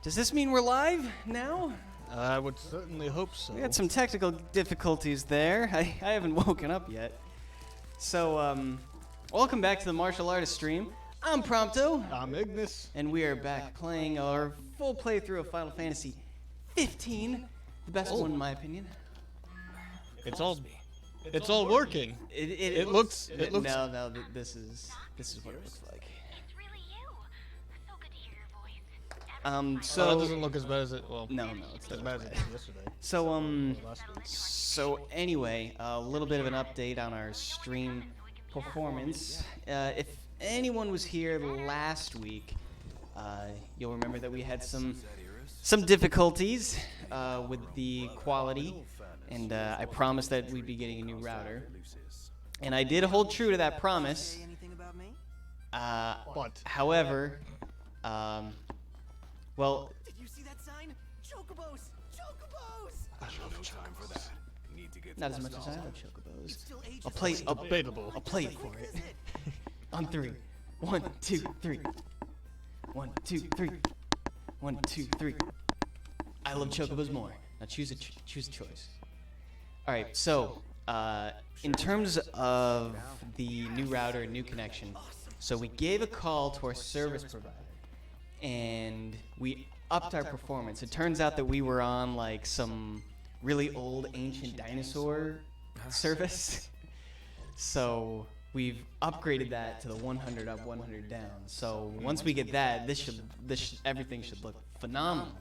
Does this mean we're live now? I would certainly hope so. We had some technical difficulties there. I haven't woken up yet. So, welcome back to the Martial Artist stream. I'm Prompto. I'm Ignis. And we are back playing our full playthrough of Final Fantasy 15. The best one, in my opinion. It's all working. It looks. No, this is what it looks like. It's really you. So good to hear your voice. So it doesn't look as bad as it. Well, no, it's as not bad as it did yesterday. So Last week. So anyway, a little bit of an update on our stream performance. If anyone was here last week, you'll remember that we had some difficulties with the quality, and I promised that we'd be getting a new router, and I did hold true to that promise. But However, well, Did you see that sign? Chocobos! Chocobos! I love time for that. not as much as I love chocobos. Still ages I'll play. Debatable. I'll play it for it. On three. 1, 2, 3. 1, 2, 3. 1, 2, 3. I love chocobos more. Now choose a choice. All right. So, in terms of the new router and new connection, so we gave a call to our service provider, and we upped our performance. It turns out that we were on like some really old ancient dinosaur service. So we've upgraded that to the 100 up, 100 down. So once we get that, everything should look phenomenal.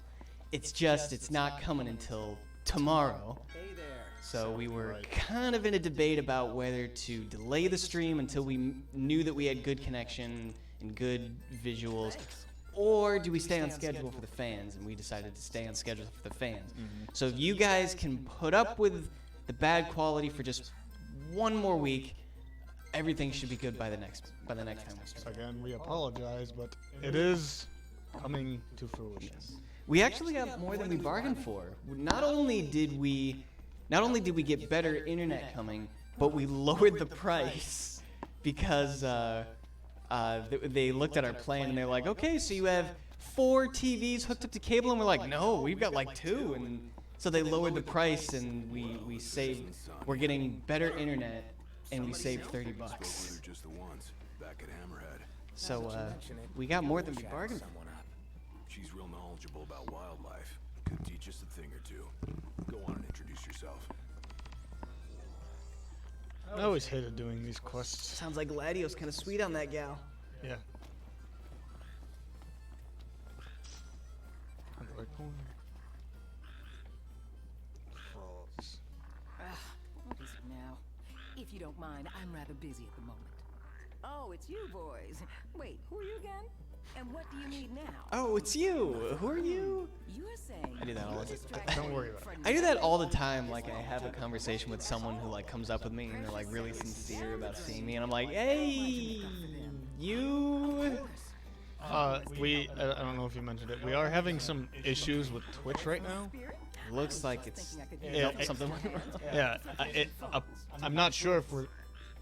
It's not coming until tomorrow. Hey there. So we were kind of in a debate about whether to delay the stream until we knew that we had good connection and good visuals, or do we stay on schedule for the fans? And we decided to stay on schedule for the fans. So if you guys can put up with the bad quality for just one more week, everything should be good by the next time we stream. Again, we apologize, but it is coming to fruition. We actually got more than we bargained for. Not only did we get better internet coming, but we lowered the price because they looked at our plan and they're like, okay, so you have 4 TVs hooked up to cable, and we're like, no, we've got like 2, and so they lowered the price, and we saved. We're getting better internet, and we saved $30. Just the once back at Hammerhead. So we got more than we bargained for. She's real knowledgeable about wildlife. Could teach us a thing or two. Go on and introduce yourself. I always hated doing these quests. Sounds like Gladio's kind of sweet on that gal. Yeah. On the right corner. Frogs. What is it now? If you don't mind, I'm rather busy at the moment. Oh, it's you boys. Wait, who are you again? And what do you need now? Oh, it's you. Who are you? You are saying I do that all the time. Don't worry about it. I do that all the time. Like, I have a conversation with someone who like comes up with me and they're like really sincere about seeing me, and I'm like, hey, you. I don't know if you mentioned it. We are having some issues with Twitch right now. Looks like it's Yeah, something. Yeah, I'm not sure if we're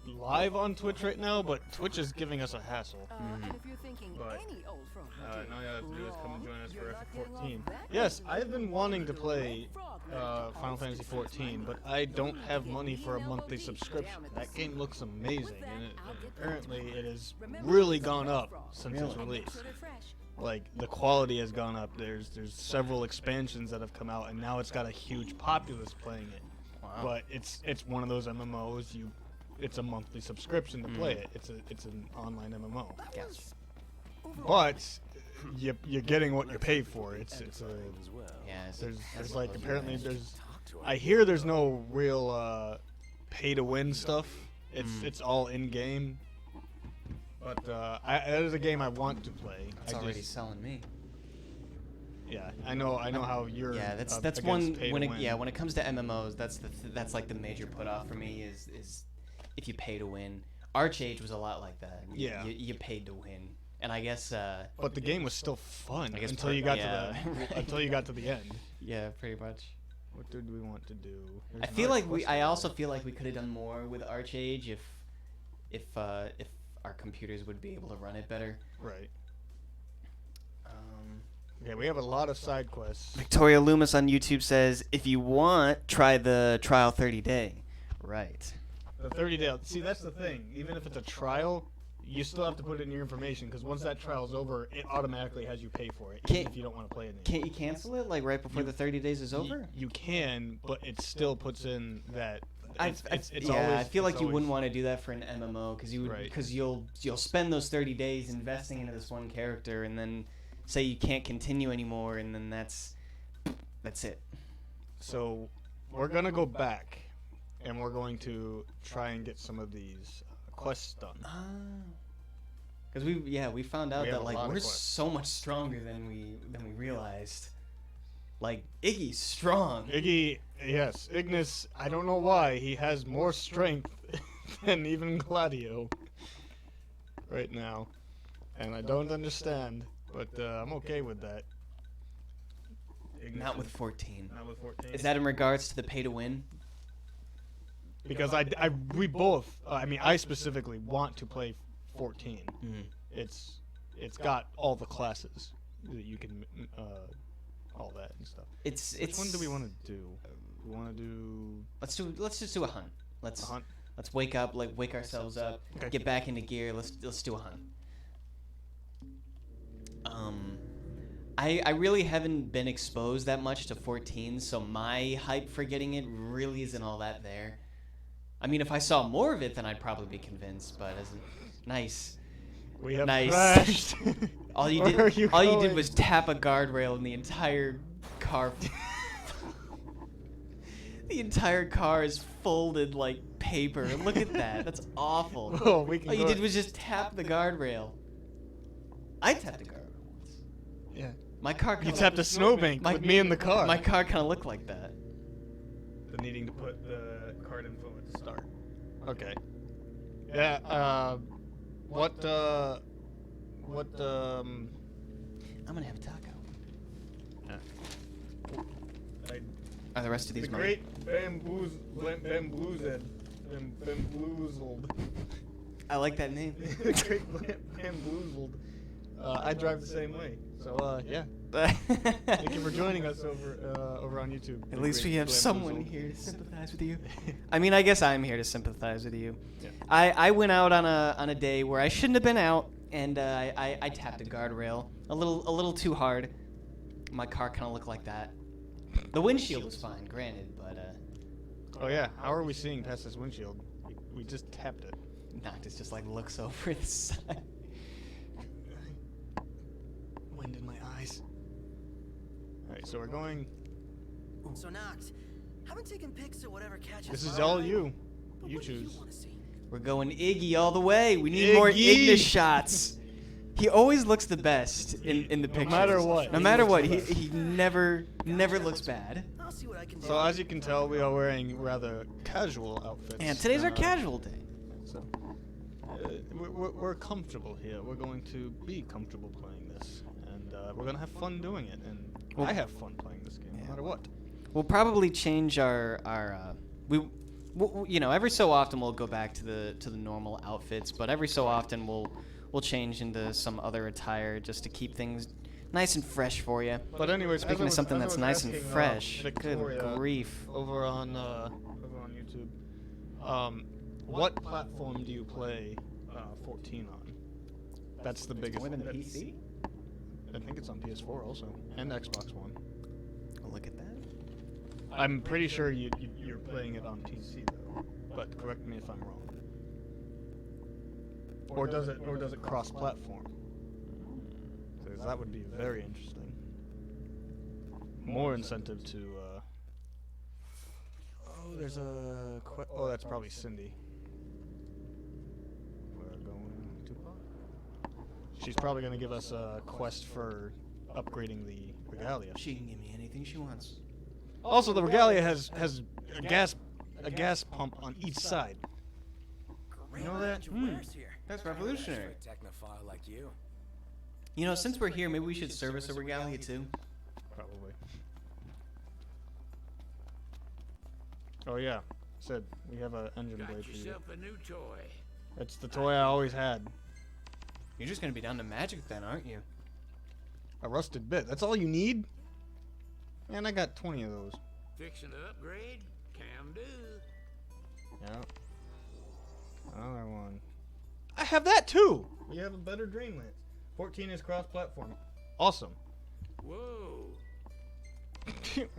live on Twitch right now, but Twitch is giving us a hassle. And if you're thinking But, any old frog, Now you have to do is come and join us for FF14. Yes, I've been wanting to play Final Fantasy 14, but I don't have money for a monthly subscription. That game looks amazing, and apparently it has really gone up since its release. so they're fresh. Like, the quality has gone up. There's several expansions that have come out, and now it's got a huge populace playing it. Wow. But it's one of those MMOs. It's a monthly subscription to play it. It's an online MMO. Gotcha. But you're getting what you pay for. It's Yeah. there's like apparently I hear there's no real pay to win stuff. It's all in game. But that is a game I want to play. It's already selling me. Yeah, I know how you're. Yeah, that's against one pay to when win. when it comes to MMOs, that's like the major put off for me is if you pay to win. Archage was a lot like that. Yeah. You paid to win, and I guess. But the game was still fun I guess until you got yeah. until you got to the end. Yeah, pretty much. What did we want to do? Here's I feel another like quest I line. also feel like we could have done more with Archage if our computers would be able to run it better. Right. Okay, we have a lot of side quests. Victoria Loomis on YouTube says, if you want, try the trial 30-day. Right. The 30-day. See, that's the thing. Even if it's a trial, you still have to put in your information because once that trial's over, it automatically has you pay for it, even if you don't want to play it anymore. Can't you cancel it like right before the 30 days is over? You can, but it still puts in that. I feel like you wouldn't want. want to do that for an MMO because Right. you'll spend those 30 days investing into this one character and then say you can't continue anymore and then that's it. So we're gonna go back, and we're going to try and get some of these quests done. Because we found out We have that a like lot of we're quests. so much stronger than we realized. Like Iggy's strong. Iggy, yes, Ignis. I don't know why he has more strength than even Gladio right now, and I don't understand. But I'm okay with that. Ignis Not is- with 14. Not with 14. Is that in regards to the pay to win? Because we both, I specifically want to play 14. It's got all the classes that you can, all that and stuff. Which one do we want to do? We want to do Let's just do a hunt. Let's a hunt. Let's wake ourselves up, Okay. get back into gear. Let's do a hunt. I really haven't been exposed that much to 14, so my hype for getting it really isn't all that there. I mean, if I saw more of it, then I'd probably be convinced. But nice. We have Nice. crashed. All you Where are did, all you did going? was tap a guardrail, and the entire car, the entire car is folded like paper. Look at that. That's awful. Oh, we can All you go- did was just tap the guardrail. I tapped the guardrail once. Yeah. My car. You kinda tapped a snowbank with me in the car. My car kind of looked like that. The needing to put the card info at the start. Okay. Yeah. What? I'm gonna have a taco. Are the rest of The these mine? great bamboozled. I like that name. The great bamboozled. I drive the same way. So yeah. Thank you for joining us over on YouTube. At The least we Great have someone Bamboozled. here to sympathize with you. I mean, I guess I'm here to sympathize with you. Yeah. I went out on a day where I shouldn't have been out, and I tapped a guardrail a little too hard. My car kind of looked like that. The windshield was fine, granted, but Oh yeah. How are we seeing past this windshield? We just tapped it. Noctis just like looks over the side. Wind in my eyes. All right. So we're going. So Nox, I've been taking pics of whatever catches. This is my all eye, you. but You what do you choose. wanna see? We're going Iggy all the way. We need more Iggy! Ignis shots. He always looks the best in the pictures. matter what, No he matter looks what, the he never looks bad. I'll see what I can do. So as you can tell, we are wearing rather casual outfits. And today's our Uh, casual day. So we're comfortable here. We're going to be comfortable playing this, and we're gonna have fun doing it. And Well- I have fun playing this game, no matter what. We'll probably change our you know, every so often we'll go back to the normal outfits, but every so often we'll change into some other attire just to keep things nice and fresh for you. But anyways, Speaking of something that's nice and fresh, Victoria, good grief. over on YouTube, what platform do you play 14 on? That's the biggest. More than the that's- PC? I think it's on PS4 also, and Xbox One. Oh, look at that. I'm pretty sure you're playing it on PC though, but correct me if I'm wrong. Or does it cross-platform? 'Cause that would be very interesting. More incentive to. Oh, there's a. Oh, that's probably Cindy. We're going to. She's probably gonna give us a quest for upgrading the Regalia. She can give me anything she wants. Also, the Regalia has a gas pump on each side. Great know that? range of wares here. That's revolutionary. For a technophile like you. You know, since we're here, maybe we should service a Regalia too. Probably. Oh yeah, Sid, we have an engine blade for you. a new toy. It's the toy I always had. You're just gonna be down to magic then, aren't you? A rusted bit. That's all you need? Man, I got 20 of those. Fixing to upgrade? Can do. Yeah. Another one. I have that too! We have a better Dreamland. 14 is cross-platform. Awesome. Whoa.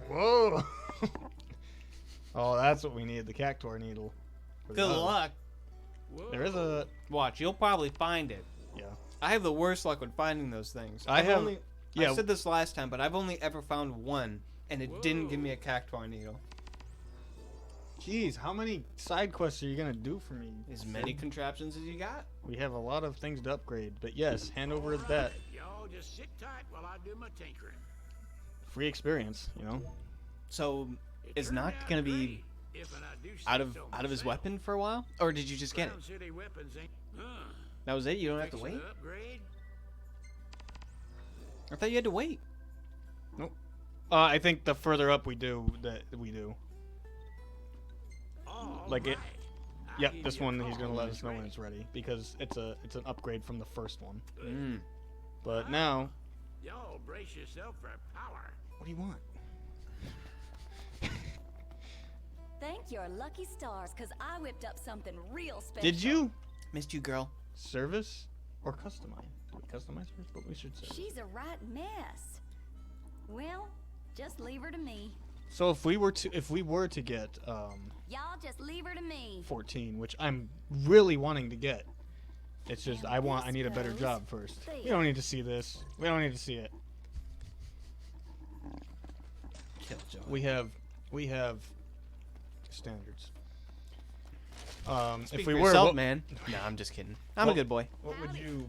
Whoa! Oh, that's what we need, the Cactuar needle. For the Good other. luck. Whoa. There is a... Watch, you'll probably find it. Yeah. I have the worst luck with finding those things. I have... Only, yeah. I said this last time, but I've only ever found one, and it didn't give me a Cactuar needle. Jeez, how many side quests are you gonna do for me? As many contraptions as you got. We have a lot of things to upgrade, but yes, hand over that Y'all just sit tight while I do my tinkering. free experience, you know? So, It is turned Noct out gonna be great, if and I do say out of so his myself. weapon for a while, or did you just get it? Crown City weapons ain't. That was it. You don't have to Fixing wait. upgrade? I thought you had to wait. Nope. I think the further up we do, that we do. All Like it- right. I'll Yep, give this you a one he's call gonna let when us it's know when ready. it's ready because it's an upgrade from the first one. Mm. But now, Y'all brace yourself for power. what do you want? Thank your lucky stars, cause I whipped up something real special. Did you Missed you, girl. service or customize? Do we customize first? But we should service. She's a right mess. Well, just leave her to me. So if we were to get Y'all just leave her to me. 14, which I'm really wanting to get. It's just And I need a better this job first. goes We don't need to see this. We don't need to see it. Killjoy. We have standards. Speak if we for were, yourself, what, man. No, I'm just kidding. I'm Well- a good boy. what would you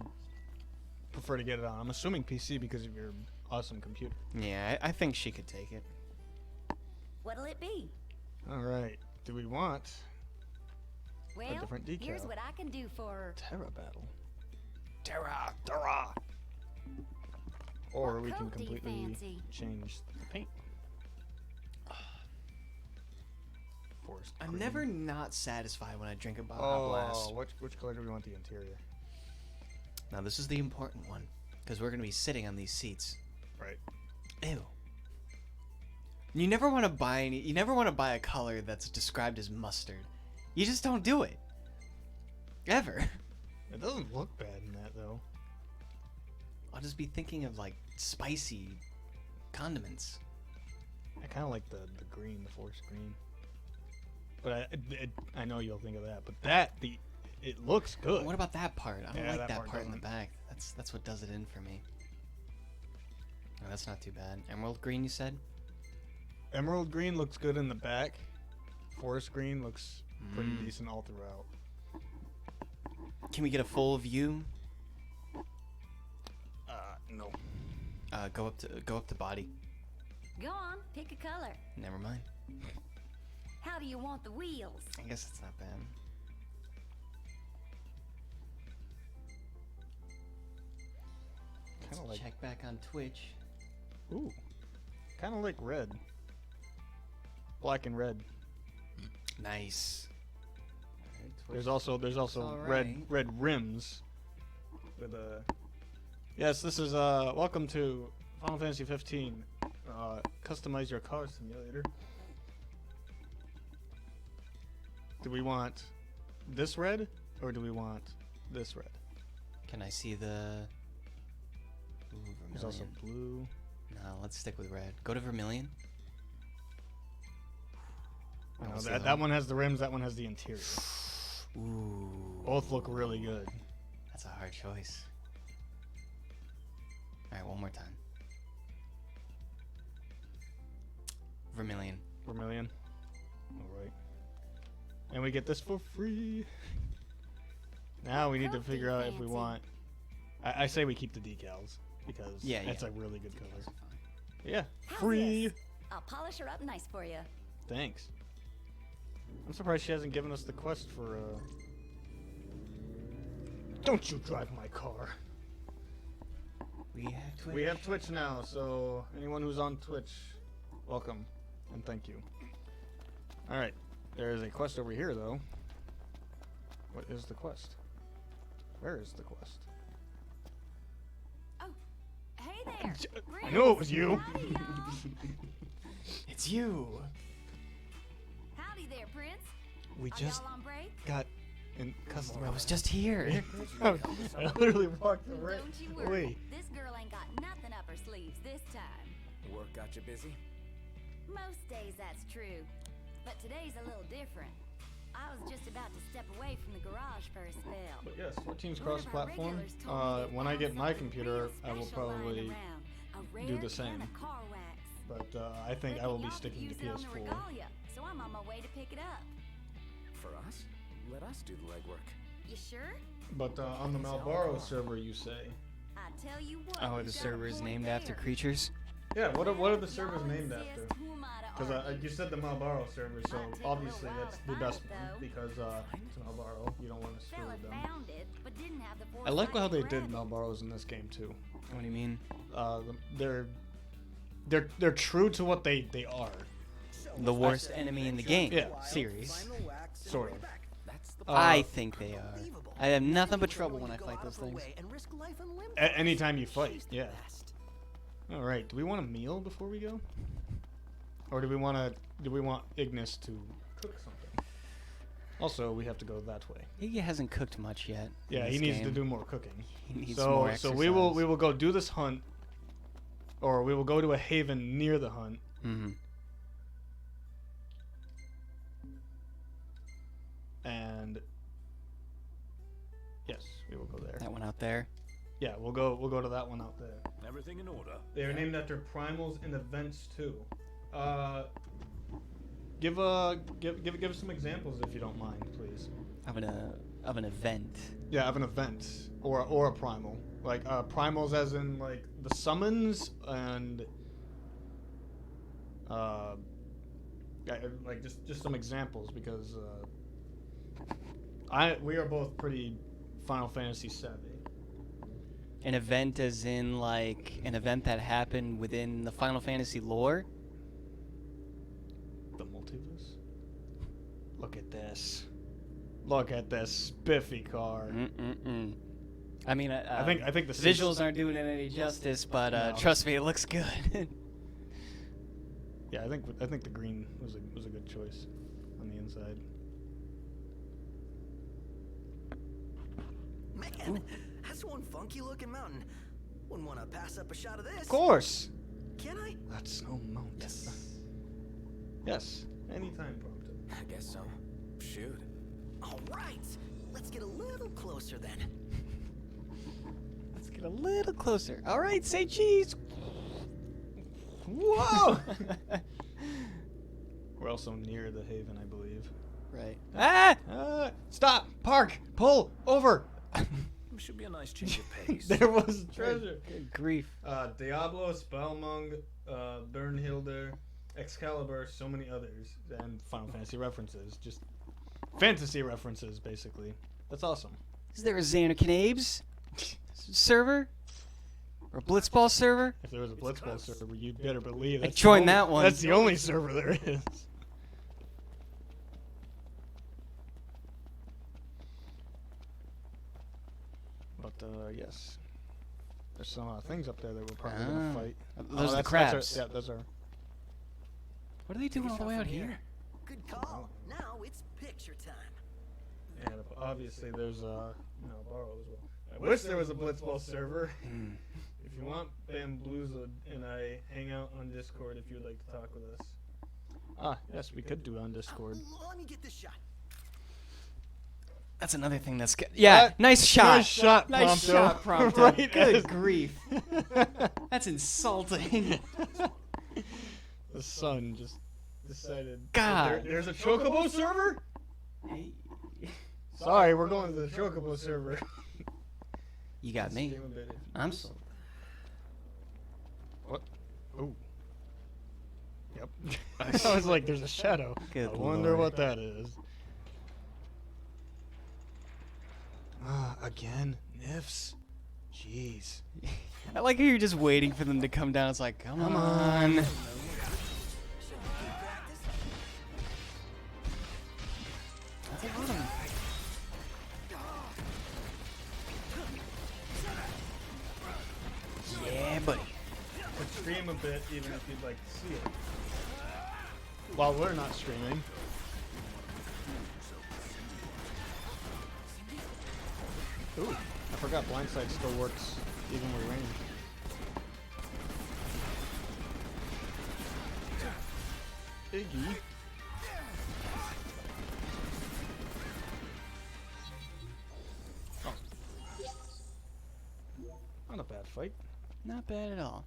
prefer to get it on? I'm assuming PC because of your awesome computer. Yeah, I think she could take it. What'll it be? All right. Do we want Well, different decal. here's what I can do for. Terra Battle? Terra. Or What we can coat do you completely fancy? change the paint. Forest I'm green. never not satisfied when I drink a Baja Blast. Oh, which color do we want the interior? Now this is the important one, because we're gonna be sitting on these seats. Right. Ew. You never want to buy any. You never want to buy a color that's described as mustard. You just don't do it. Ever. It doesn't look bad in that though. I'll just be thinking of like spicy condiments. I kind of like the green, the forest green. But I know you'll think of that. But it looks good. What about that part? I don't Yeah, like that that part part in the doesn't. back. That's what does it in for me. Oh, that's not too bad. Emerald green, you said? Emerald green looks good in the back. Forest green looks pretty decent all throughout. Can we get a full view? No. Go up to body. Go on, pick a color. Never mind. How do you want the wheels? I guess it's not bad. Kind of like. Check back on Twitch. Ooh. Kind of like red. Black and red. Nice. There's also Alright. red rims with a. Yes, this is welcome to Final Fantasy 15. Customize your car simulator. Do we want this red or do we want this red? Can I see the? Ooh, There's also vermilion. blue. No, let's stick with red. Go to vermilion. I know What's the that other that one? one has the rims. That one has the interior. Ooh. Both look really good. That's a hard choice. All right, one more time. Vermilion. Vermilion. All right. And we get this for free. Now we need to Coat do figure out if we fancy? want. I say we keep the decals because Yeah, that's yeah. a really good That's color. fine. Yeah, How's free. this? I'll polish her up nice for you. Thanks. I'm surprised she hasn't given us the quest for. Don't you drive my car. We have Twitch. We have Twitch now, so anyone who's on Twitch, welcome and thank you. All right, there is a quest over here though. What is the quest? Where is the quest? Oh, hey there. there. I knew it was you. It's you. Howdy there, Prince. We Are just y'all on break? got in customer. I was just here. I literally walked right Don't you worry. away. This girl ain't got nothing up her sleeves this time. Work got you busy? Most days that's true, but today's a little different. I was just about to step away from the garage for a spell. But yes, 14's One of our cross-platform. regulars told me they When I found get my something computer, real I will special lying probably around. A do rare the same. can of car wax. But I think I Reckon will be y'all could sticking to use it on the PS4. regalia, so I'm on my way to pick it up. For us? Let us do the legwork. You sure? But on the Malboro server, you say? I tell you what. Oh, you the got a server is point named after there. creatures. Yeah. What are the servers Y'all named insist, after? who am I to Because argue? you said the Malboro server, so Might take a obviously little while that's to the find best it, one though. because it's Malboro. You don't want to screw Fella with them. found it, but didn't have the I like foresight how to they grab did it. Malboros in this game too. What do you mean? They're true to what they are. The worst enemy in the game Yeah. series. Sort of. That's the I think they are. I have nothing but trouble when I fight those things. and risk life and limb. Anytime you fight, She's the yeah. best. All right. Do we want a meal before we go, or do we want Ignis to cook something? Also, we have to go that way. He hasn't cooked much yet. Yeah, in he this needs to game. do more cooking. He needs so more so exercise. we will go do this hunt, or we will go to a haven near the hunt. Mm-hmm. And yes, we will go there. That one out there. Yeah, we'll go to that one out there. Everything in order. They are named after primals and events too. Give us some examples if you don't mind, please. Of an event. Yeah, of an event or a primal. Like primals as in like the summons and yeah, like just some examples because we are both pretty Final Fantasy savvy. An event as in like an event that happened within the Final Fantasy lore. The multiverse. Look at this. Look at this spiffy car. Mm-mm-mm. I mean, I think the visuals aren't doing it any justice, but No. trust me, it looks good. Yeah, I think the green was a good choice on the inside. Man, that's one funky looking mountain. Wouldn't want to pass up a shot of this. Of course. Can I? That's Snow Mountain. Yes. Anytime, Prompto. I guess so. Shoot. All right. Let's get a little closer then. Let's get a little closer. All right, say cheese. Whoa! We're also near the haven, I believe. Right. Stop! Park! Pull! Over! Should be a nice change of pace. There was treasure. Good grief. Diablo, Spellmung, Bernhilder, Excalibur, so many others, and Final Fantasy references. Just fantasy references, basically. That's awesome. Is there a Xanarkin Abes server? Or a Blitzball server? If there was a Blitzball server, you'd better believe. That's join the only- that one. That's the only server there is. But yes, there's some things up there that we're probably gonna fight. Those are the that's crabs. yeah, those are. What are they doing all the way out here? Good call. Now it's picture time. And obviously there's Malboro as well. I wish there was a Blitzball server. If you want Bambloozled and I hang out on Discord if you'd like to talk with us. Ah, yes, we could do on Discord. Let me get this shot. That's another thing that's good. Yeah, nice shot. Nice shot, Nice Prompto. shot, Prompto. Right Good as- grief. That's insulting. The sun just decided. God. There's a Chocobo server? Hey, Sorry, we're going to the Chocobo server. you got me. Game a bit if you I'm please. sold. What? Ooh. Yep. I was like, there's a shadow. Good I wonder lord. what that is. Again? Nifs? Jeez. I like how you're just waiting for them to come down. It's like, come on. Yeah, buddy. stream a bit, even if you'd like to see it. While we're not streaming. Ooh, I forgot Blindside still works even with range. Iggy. Oh. Not a bad fight. Not bad at all.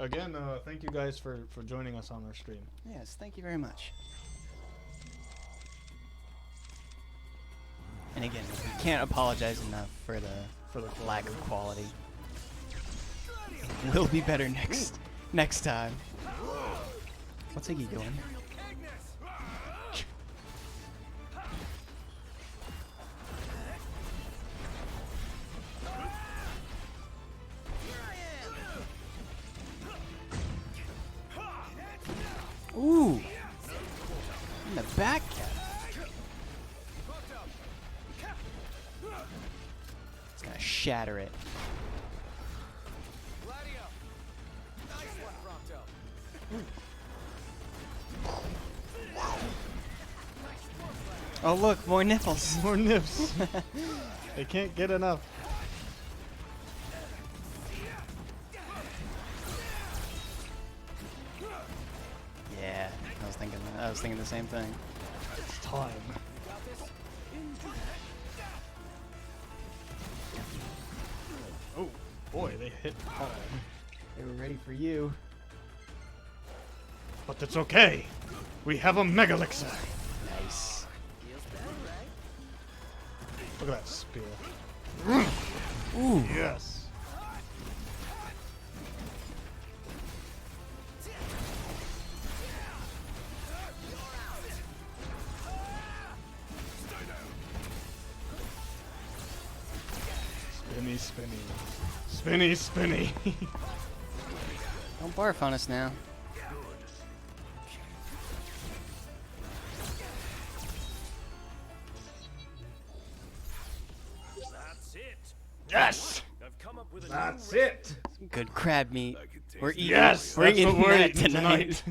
Again, thank you guys for joining us on our stream. Yes, thank you very much. And again, we can't apologize enough for the lack of quality. We'll be better next time. What's Iggy doing? Ooh! In the back cap. It's gonna shatter it. Oh look, more nipples. More nips. They can't get enough. Yeah, I was thinking the same thing. It's time. Oh boy, they hit hard. They were ready for you. But it's okay. We have a Mega Elixir. Nice. Look at that spear. Ooh. Yes. Spinny, spinny. Spinny, spinny. Don't barf on us now. That's it. Yes! I've come up with a That's it! Good crab meat. We're eating. Yes! We're That's eating what we're that eating tonight.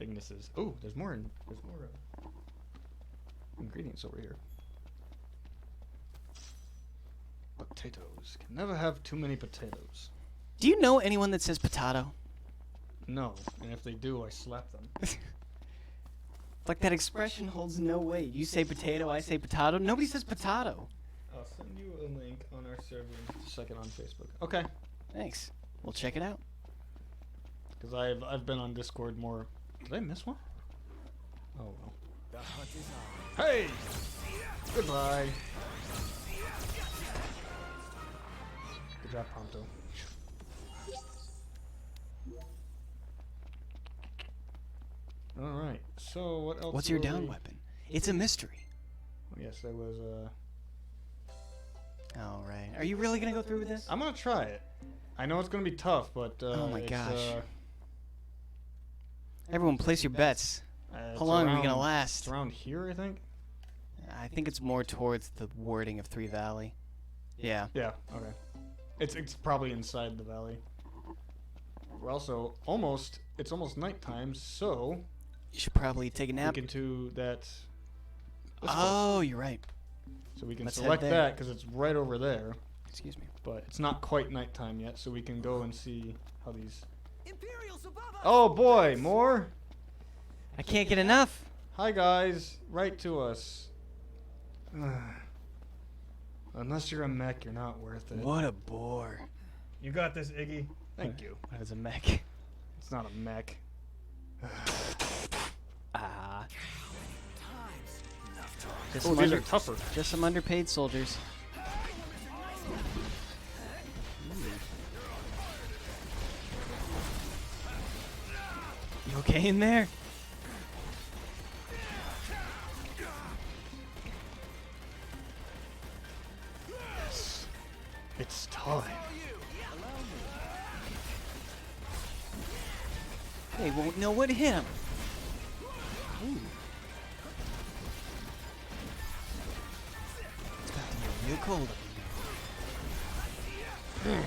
Ignis's. Oh, there's more. There's more ingredients over here. Potatoes. Can never have too many potatoes. Do you know anyone that says potato? No, and if they do, I slap them. Like that expression holds no weight. You say potato, I say potato. Nobody says potato. I'll send you a link on our server in just a second on Facebook. Okay. Thanks. We'll check it out. Because I've been on Discord more. Did I miss one? Oh well. The hunt is on. Hey! Goodbye. Good job, Ponto. Alright, so what else? What's your were down we- weapon? It's a mystery. Yes, there was All right. Are you really gonna go through with this? I'm gonna try it. I know it's gonna be tough, but Oh my it's, gosh. Everyone, place your bets. it's How long are we around- gonna last? It's around here, I think. I think it's more towards the wording of Three Valley. Yeah. Yeah. Okay. It's probably inside the valley. We're also almost. It's almost nighttime, so You should probably take a nap. we can do that. this way. Oh, you're right. So we can let's head select there. that because it's right over there, Excuse me. but it's not quite nighttime yet, so we can go and see how these. Imperials above us! Oh boy, more! I can't get enough. Hi guys, write to us. Unless you're a mech, you're not worth it. What a bore. You got this, Iggy. Thank you. That was a mech. It's not a mech. Ah. Times. Just Oh, some these are under- tougher. Just some underpaid soldiers. You okay in there? It's time. Hey, well, no, what hit him? Ooh. cold up in here.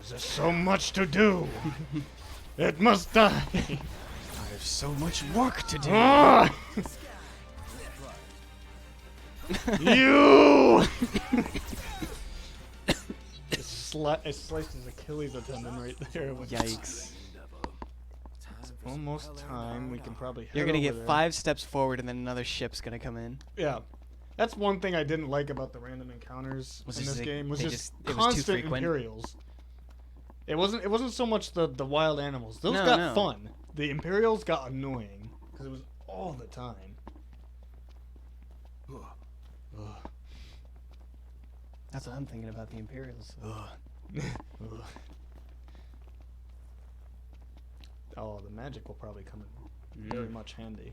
There's so much to do. It must die. I have so much work to do. Ah! You! It sliced his Achilles tendon right there. Yikes. Almost time. We can probably head You're gonna over get there. 5 steps forward and then another ship's gonna come in. Yeah. That's one thing I didn't like about the random encounters Was in just this they- game. Was they just it was too constant frequent? Imperials. It wasn't so much the wild animals. Those No, got no. fun. The Imperials got annoying because it was all the time. Ugh. That's what I'm thinking about the Imperials. Ugh. Ugh. Oh, the magic will probably come in very much handy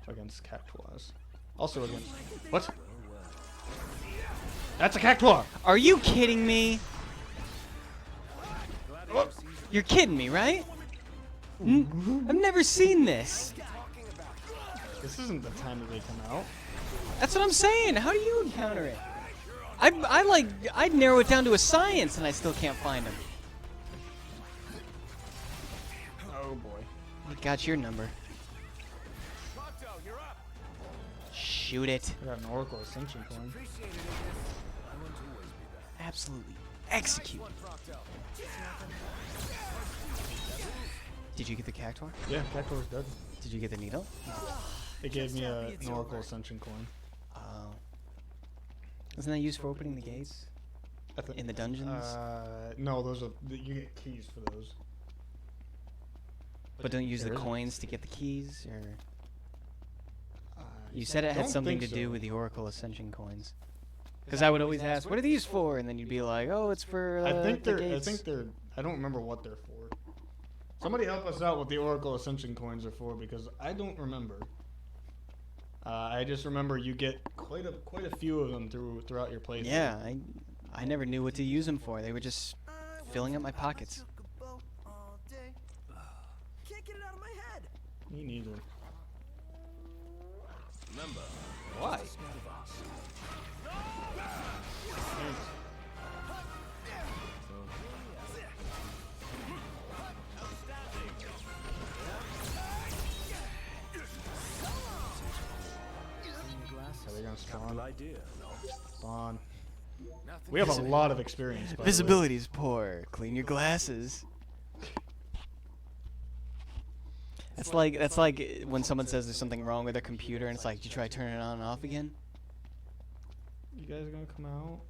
against Cactuars. Also against what? That's a Cactuar. Are you kidding me? You're kidding me, right? I've never seen this. This isn't the time that they come out. That's what I'm saying. How do you encounter it? I'd narrow it down to a science and I still can't find him. Oh boy. I got your number. Shoot it. I got an Oracle Ascension coin. Absolutely. Execute. Did you get the Cactuar? Yeah, Cactuar's dead. Did you get the needle? It gave me an Oracle Ascension coin. Oh. Isn't that used for opening the gates? In the dungeons? No, those are you get keys for those. But don't you use the There isn't. coins to get the keys? Or you said it had don't something to think do so. with the Oracle Ascension coins. Because I would always ask, what are these for? And then you'd be like, oh, it's for I think the they're. gates. I don't remember what they're for. Somebody help us out what the Oracle Ascension coins are for because I don't remember. I just remember you get quite a few of them throughout your playthrough. Yeah, I never knew what to use them for. They were just filling up my pockets. Can't get it out of my head. Me neither. Remember, Why? Are they gonna spawn? idea. Spawn. We have a lot of experience. By the way. Visibility is poor. Clean your glasses. That's like when someone says there's something wrong with their computer and it's like, did you try turning it on and off again? You guys are gonna come out?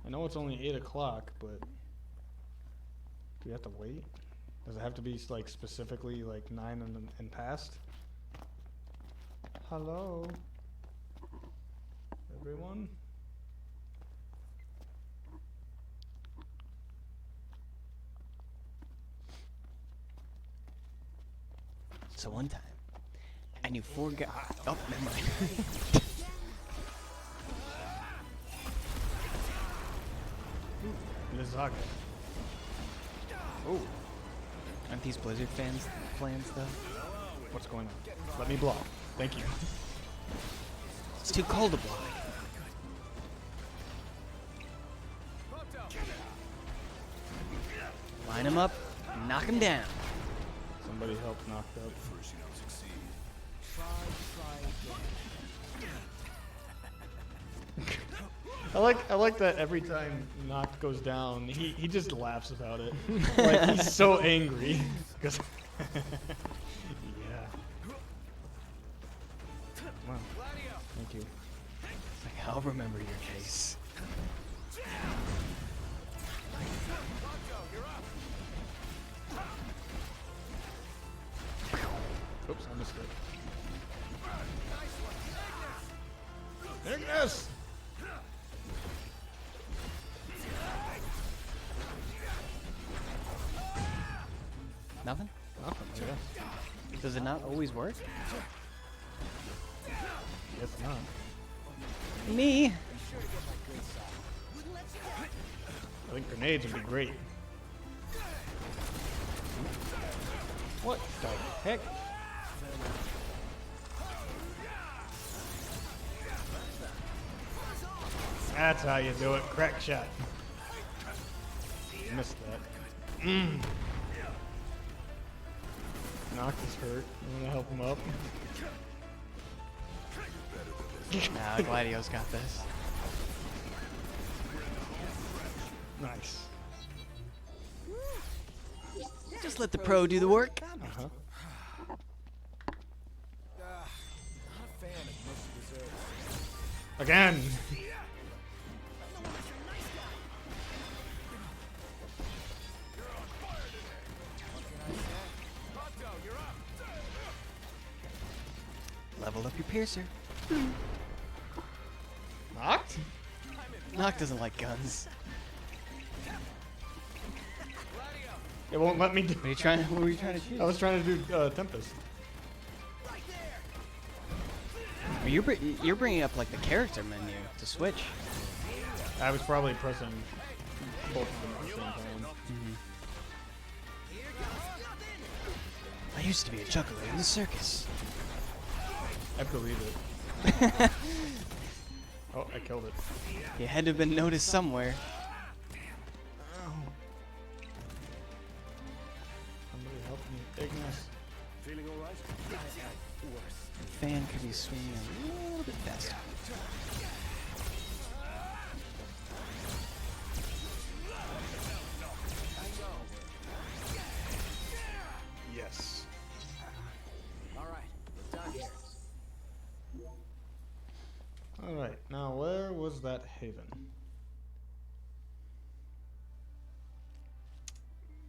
I know it's only 8 o'clock, but do we have to wait? Does it have to be like specifically like 9 and past? Hello, everyone. So one time, I knew 4 guys. Oh, never mind. Lizaga. Oh, aren't these Blizzard fans plans though? What's going on? Let me block. Thank you. It's too cold to block. Line him up, knock him down. Somebody help knocked up. First you don't succeed. I like that every time Noct goes down, he just laughs about it. Like he's so angry. 'Cause yeah. Come on. Thank you. It's like, I'll remember your case. Oops, I missed it. Ignis! Nothing? Nothing, I guess. Does it not always work? Guess not. Me? I think grenades would be great. What the heck? That's how you do it. Crack shot. Missed that. Noct is hurt. I'm gonna help him up. Nah, Gladio's got this. Nice. Just let the pro do the work. Uh-huh. Not a fan of most desserts. Again! Level up your piercer. Noct? Noct doesn't like guns. It won't let me do. What were you trying to choose? I was trying to do Tempest. You're bringing up like the character menu to switch. I was probably pressing both of them at the same time. I used to be a juggler in the circus. I believe it. Oh, I killed it. You had to have been noticed somewhere. Somebody help me. Ignis. Feeling all right? Fan could be swinging a little bit faster. Yes. All right, we're done here. Alright, now where was that haven?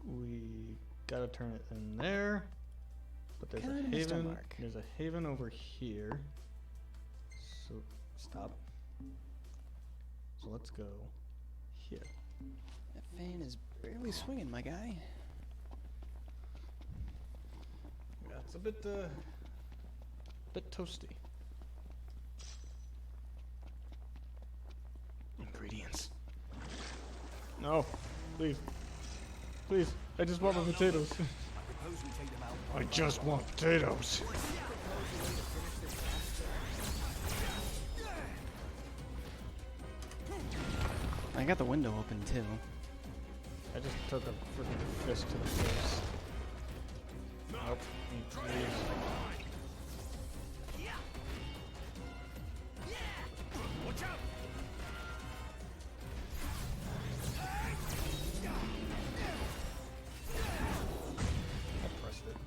We gotta turn it in there. But there's Kinda a missed our haven. mark. There's a haven over here. So stop. So let's go here. That fan is barely swinging, my guy. Yeah, it's a bit toasty. Ingredients. No, please. Please, I just want my potatoes. I just want potatoes. I got the window open too. I just took a freaking fist to the face. Nope. Please. I pressed it.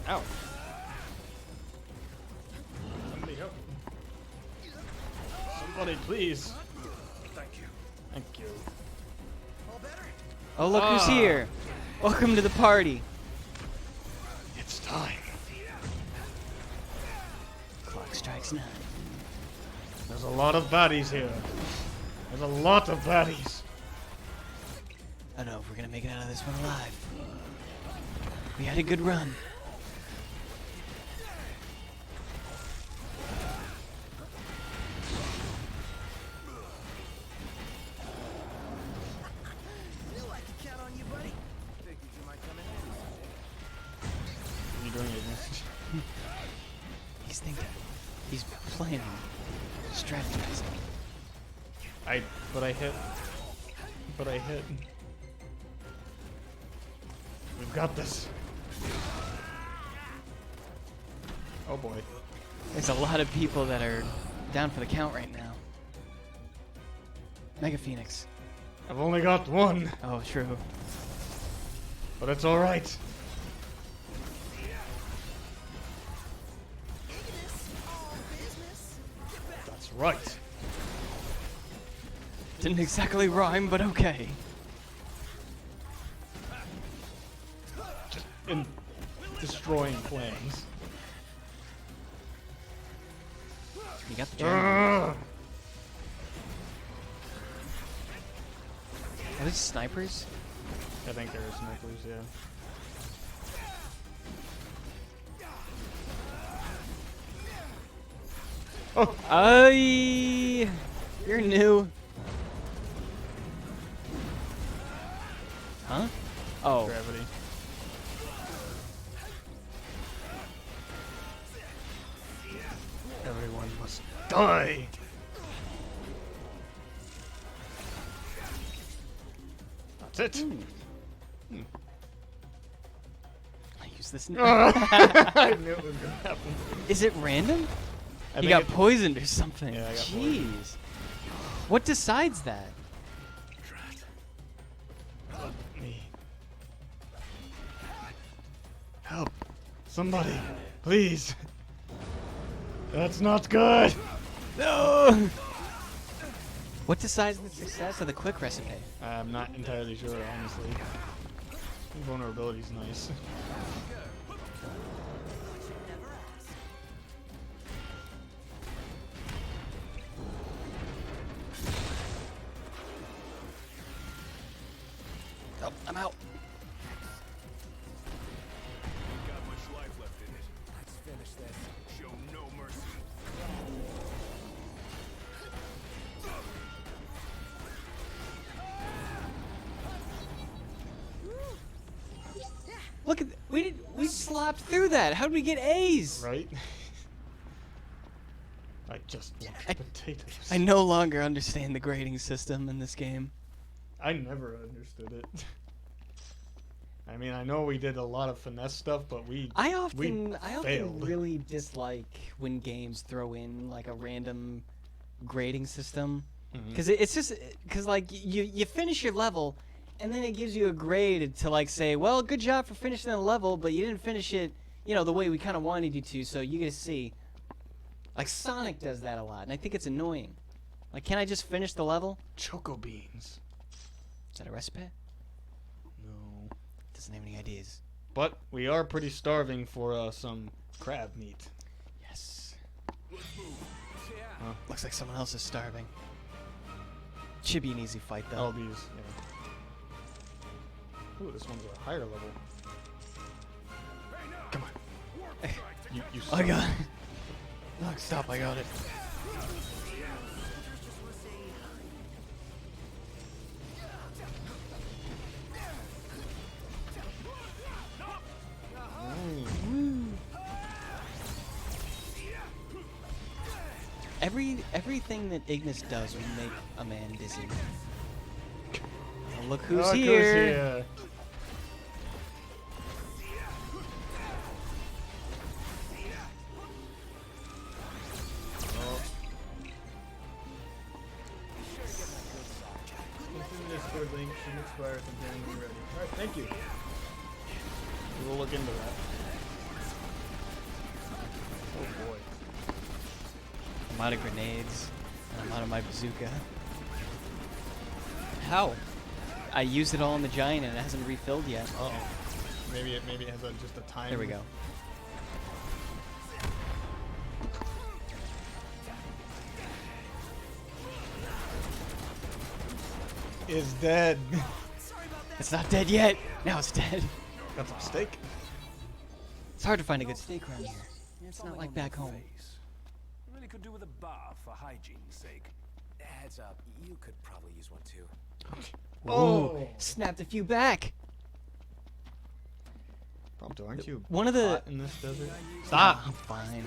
Ow. Somebody help me. Somebody please. Thank you. Thank you. Oh, look who's here! Welcome to the party. It's time. Clock strikes 9. There's a lot of baddies here. There's a lot of baddies. I don't know if we're gonna make it out of this one alive. We had a good run. Knew I could count on you, buddy. Figured you might come in handy. What are you doing, Ignis? He's thinking. He's planning. Strategizing. But I hit. We've got this. Oh boy. There's a lot of people that are down for the count right now. Mega Phoenix. I've only got one, Oh, true. but it's alright. That's right. Didn't exactly rhyme, but okay. In destroying flames. You got the dragon. Are these snipers? I think there are snipers, yeah. Oh! You're new. Huh? Oh. Gravity. Everyone must die! That's it! I use this. I knew it was gonna happen. Is it random? I You think got it- poisoned or something. Yeah, I got Jeez. What decides that? Me. Help. Somebody. Please. That's not good. No. What decides the success of the quick recipe? I'm not entirely sure, honestly. Vulnerability's nice. Oh, I'm out. Got much life left in it. Let's finish this. Show no mercy. Look at we slopped through that. How did we get A's? Right? I just want potatoes. I no longer understand the grading system in this game. I never understood it. I mean, I know we did a lot of finesse stuff, but I often failed. really dislike when games throw in like a random grading system because it's just because like you finish your level and then it gives you a grade to like say, well, good job for finishing the level, but you didn't finish it, you know, the way we kind of wanted you to, so you get a C. Like Sonic does that a lot, and I think it's annoying. Like, can I just finish the level? Choco beans. Is that a recipe? No. Doesn't have any ideas. But we are pretty starving for some crab meat. Yes. Huh? Looks like someone else is starving. Should be an easy fight though. All these, yeah. Ooh, this one's a higher level. Come on. You I suck. got it. Look, stop, I got it. Everything that Ignis does will make a man dizzy. Oh, look who's Look here. Alright, thank you. We will look into that. Oh boy. I'm out of grenades. And I'm out of my bazooka. How? I used it all on the giant and it hasn't refilled yet. Uh-oh. Maybe it has just a time. There we go. Is dead. It's not dead yet. Now it's dead. Got some steak. It's hard to find a good steak around here. It's not like back home. Really could do with a bath for hygiene's sake. Heads up, you could probably use one too. Oh, snapped a few back. Prompto, aren't you One of the hot in this desert? Stop. I'm fine.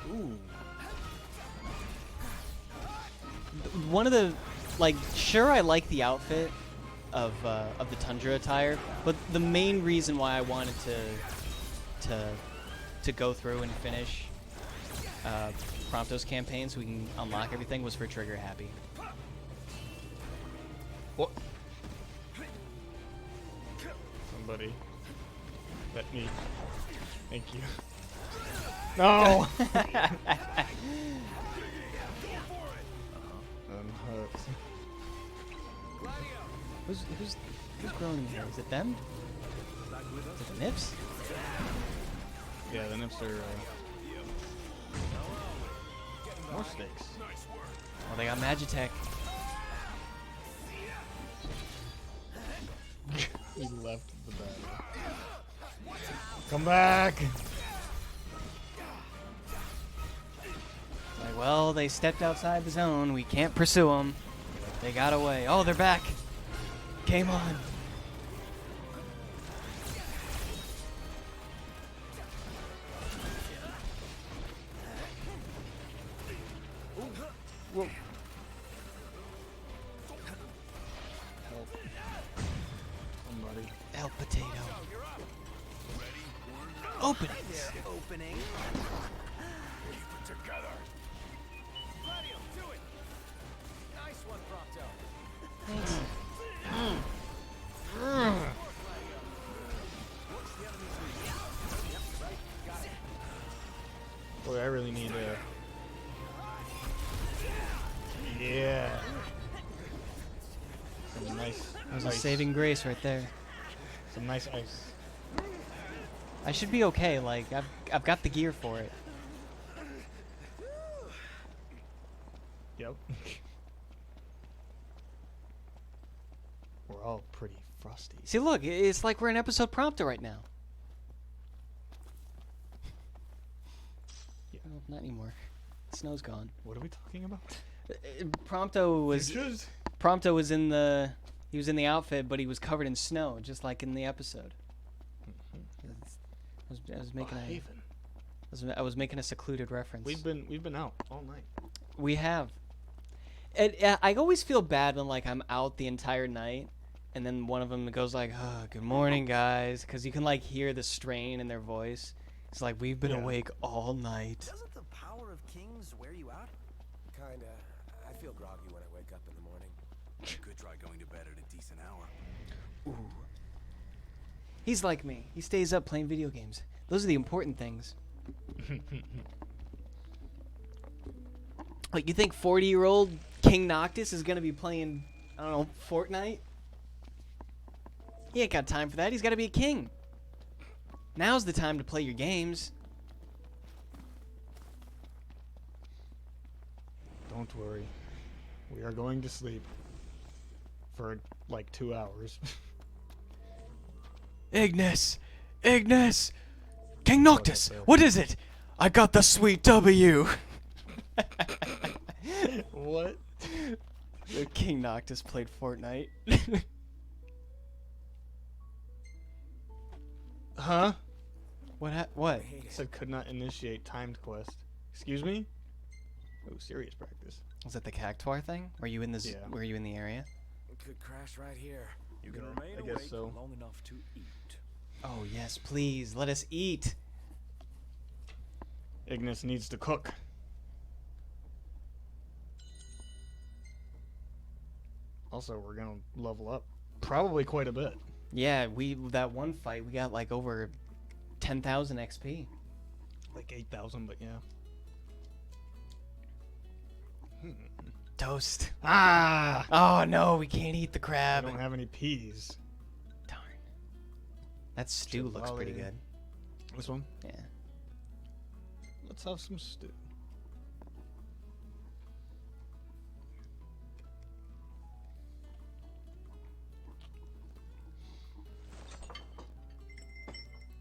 Ooh. One of the, like, sure I like the outfit of the Tundra attire, but the main reason why I wanted to go through and finish Prompto's campaign so we can unlock everything was for Trigger Happy. What? Somebody. Let me. Thank you. No! Hurts. Who's growing in here? Is it them? Is it the Nips? Yeah, the nips are. More steaks. Oh, they got Magitech. He left the battle. Come back! Like, well, they stepped outside the zone. We can't pursue them. They got away. Oh, they're back. Game on. Whoa. Help. Somebody. El Potato. Open it. Opening. Keep it together. Gladio, do it. Nice one, Prompto. Thanks. Boy, I really need a... Yeah. Some nice That was a ice. saving grace right there. Some nice ice. I should be okay. Like, I've got the gear for it. Yep. We're all pretty frosty. See, look, it's like we're in episode Prompto right now. Yeah. Well, not anymore. Snow's gone. What are we talking about? Prompto was Futures? Prompto was in the outfit, but he was covered in snow, just like in the episode. I was making Haven. I was making a secluded reference. We've been out all night. We have. I always feel bad when like I'm out the entire night, and then one of them goes like, "Oh, good morning, guys," because you can like hear the strain in their voice. It's like we've been Yeah. awake all night. Doesn't the power of kings wear you out? Kinda. I feel groggy when I wake up in the morning. You could try going to bed at a decent hour. He's like me. He stays up playing video games. Those are the important things. Like, you think 40-year-old King Noctis is gonna be playing, I don't know, Fortnite? He ain't got time for that. He's got to be a king. Now's the time to play your games. Don't worry. We are going to sleep for like 2 hours. Ignis! Ignis! King Noctis! What is it? I got the sweet W! What? King Noctis played Fortnite. Huh? What? Said could not initiate timed quest. Excuse me? Oh, serious practice. Was it the Cactuar thing? Were you in the Yeah. Were you in the area? It could crash right here. You can Yeah, remain I guess awake so. long enough to eat. Oh yes, please let us eat. Ignis needs to cook. Also, we're gonna level up probably quite a bit. Yeah, that one fight we got like over 10,000 XP. Like 8,000, but yeah. Toast. Ah! Oh no, we can't eat the I crab. don't have any peas. Darn. That stew looks pretty Chilali. good. This one? Yeah. Let's have some stew.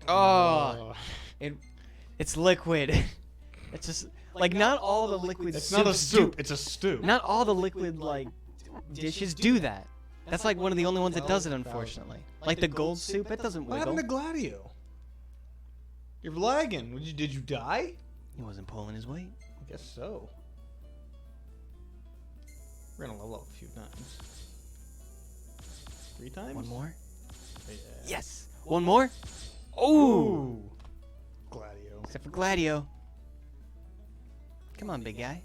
Oh, it's liquid. It's just like not all the liquid. It's not a soups soup, do- it's a stew. Not all the liquid like dishes do that. That's like one of the only ones that does it, unfortunately. Like the gold soup, it doesn't What wiggle. happened to Gladio? You're lagging. Did you die? He wasn't pulling his weight. I guess so. We're gonna level up a few times. 3 times? One more. Yeah. Yes. One more. Oh. Gladio. Except for Gladio. Come on, big guy.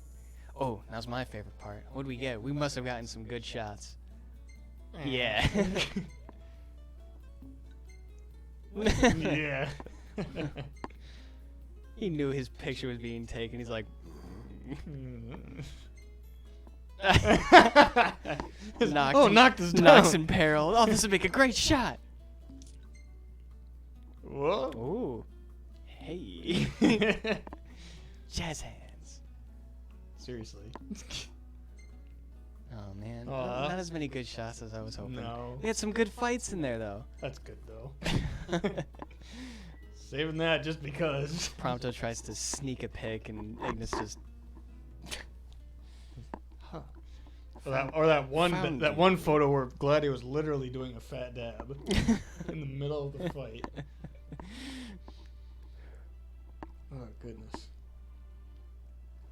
Oh, now's my favorite part. What did we get? We must have gotten some good shots. Yeah. Yeah. He knew his picture was being taken. He's like, Nox, Oh, knocked us down. Nox in peril. Oh, this would make a great shot. Whoa. Ooh. Hey. Jazz hands. Seriously. Oh man, Aw. not as many good shots as I was hoping. No. We had some good fights in there though. That's good though. Saving that just because. Prompto tries to sneak a pick and Ignis just Or that one Found that you. one photo where Gladio was literally doing a fat dab in the middle of the fight. Oh goodness.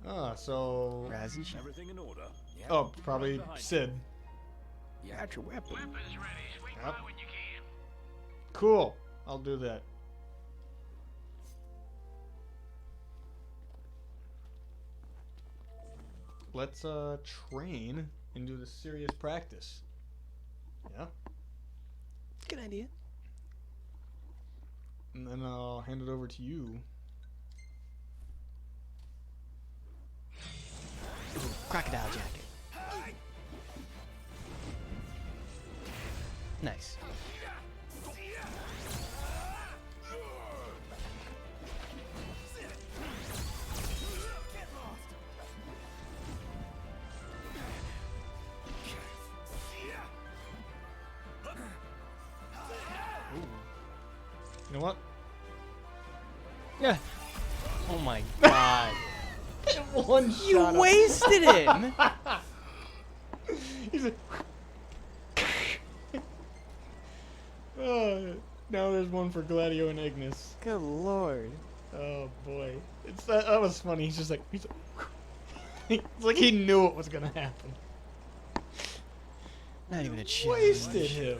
Ah, so Raz and Sean. Everything in order. oh, probably Sid. Got your weapon. Yep. Cool. I'll do that. Let's train and do the serious practice. Yeah. Good idea. And then I'll hand it over to you. Crocodile jacket. Nice. You know what? Yeah. Oh my god. One You shot. wasted him. He's like, oh, now there's one for Gladio and Ignis. Good lord. Oh boy, it's that was funny. He's just like, it's like he knew it was gonna happen. Not even a chance. Wasted him.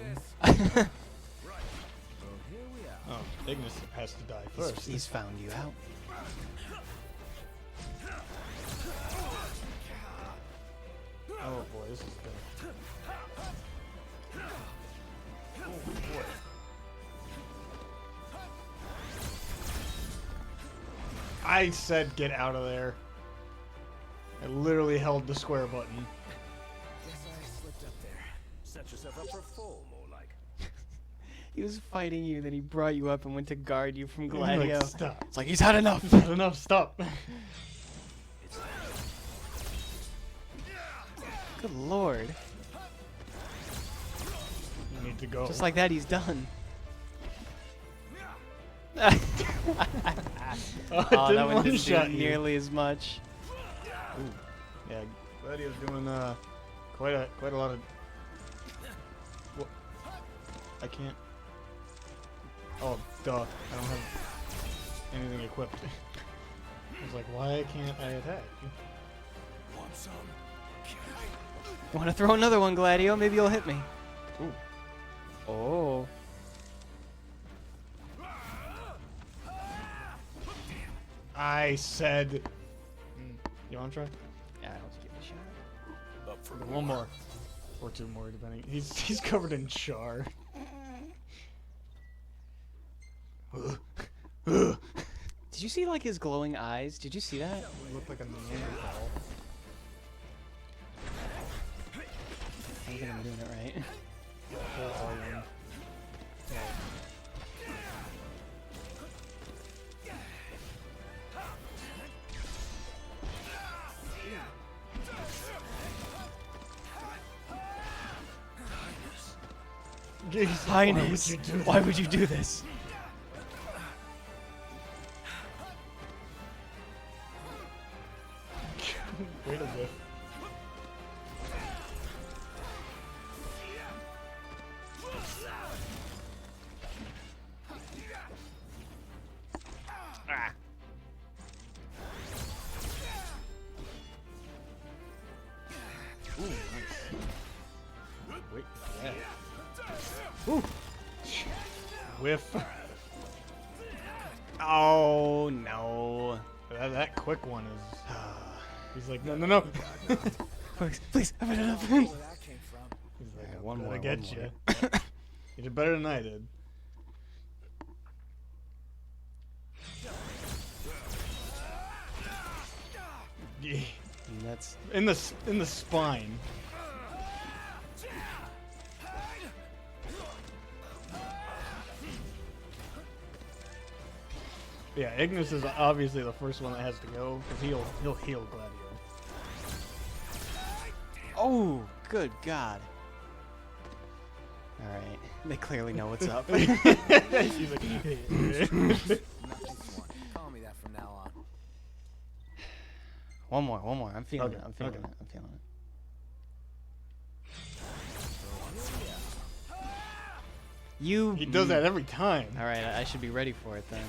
Oh, Ignis has to die first. He's found you out. Oh boy, this is good. Oh boy. I said get out of there. I literally held the square button. Guess I slipped up there. Set yourself up for a fall, more like. He was fighting you, then he brought you up and went to guard you from He's Gladio. like, stop. It's like he's had enough. Enough, stop. Good lord. You need to go. Just like that, he's done. Oh, it Oh, didn't that one didn't do one-shot you. nearly as much. Yeah, Gladio's doing quite a lot of. What? I can't. Oh, duh! I don't have anything equipped. I was like, why can't I attack? Want some? Want to throw another one, Gladio? Maybe you'll hit me. Ooh. Oh. I said. You want to try? Yeah, let's give it a shot. Up for One more, or two more, depending. He's covered in char. Did you see like his glowing eyes? Did you see that? He looked like a Neanderthal. I think I'm doing it right. Full R1. Highness, why would you do this? Way to whiff. Ah. Ooh, nice. Wait, yeah. Ooh. Whiff. Oh no. That quick one is. He's like, no, no, no. Please, please, I've had enough. Where that came from. He's like, Alright, I'm one gonna more, get one you. You did better than I did. Yeah. And that's In the spine. Yeah, Ignis is obviously the first one that has to go because he'll heal Gladio. Oh, good God. All right. They clearly know what's up. She's like, Nothing smart. Call me that from now on. One more. I'm feeling Okay, it. I'm feeling okay. it. I'm feeling it. You. he does that every time. All right, I should be ready for it then.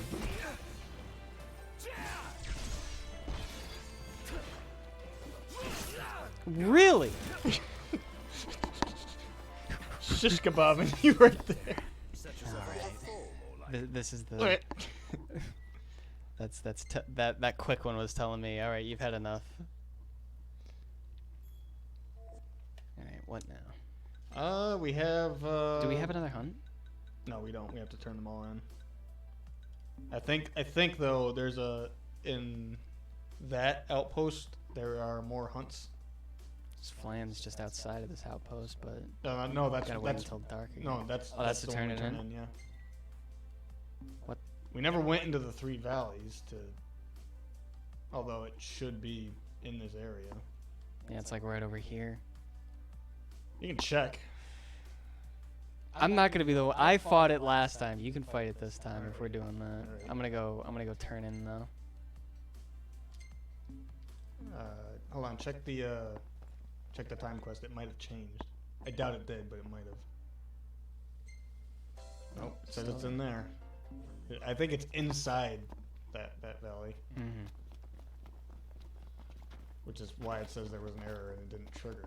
Really? Shish kebabbing you right there. All right. This is the. Alright. That quick one was telling me. All right, you've had enough. All right, what now? We have. Do we have another hunt? No, we don't. We have to turn them all in. I think though there's in that outpost there are more hunts. This Flan's just outside of this outpost, but No, that's gotta wait that's until dark again. no, that's Oh, that's to the one we turn it in? Yeah. What? We never went into the Three Valleys to. Although it should be in this area. Yeah, it's like right over here. You can check. I'm not gonna be the. I fought it last time. You can fight it this time if we're doing that. Alright. I'm gonna go turn in though. Hold on. Check the time quest. It might have changed. I doubt it did, but it might have. Nope. It says it's in there. I think it's inside that valley, Mm-hmm. which is why it says there was an error and it didn't trigger.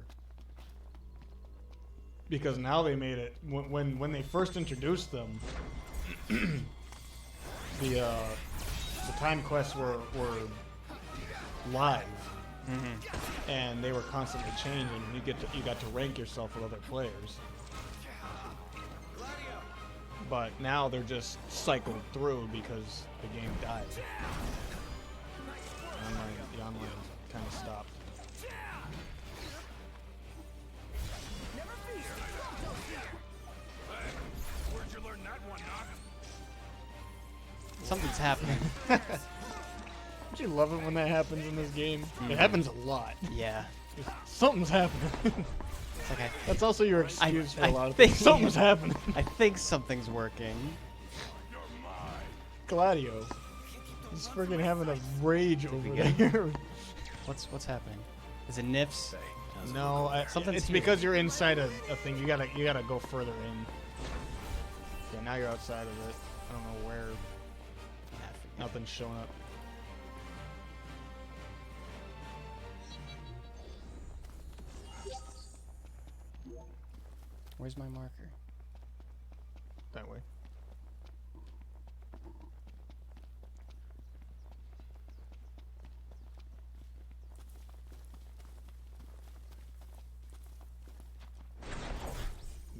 Because now they made it when they first introduced them, the time quests were live, and they were constantly changing. You got to rank yourself with other players. But now they're just cycled through because the game died. The online kind of stopped. Where'd you learn that one, Knock? Something's happening. Don't you love it when that happens in this game? It happens a lot. Yeah. Something's happening. It's like That's also your excuse for I a lot of think- things. Something's happening. I think something's working. Gladio. He's freaking having a rage over get there. What's happening? Is it Nifs? No, Something's it's here. because you're inside a thing. You gotta go further in. Yeah, now you're outside of it. I don't know where. Nothing's showing up. Where's my marker? That way.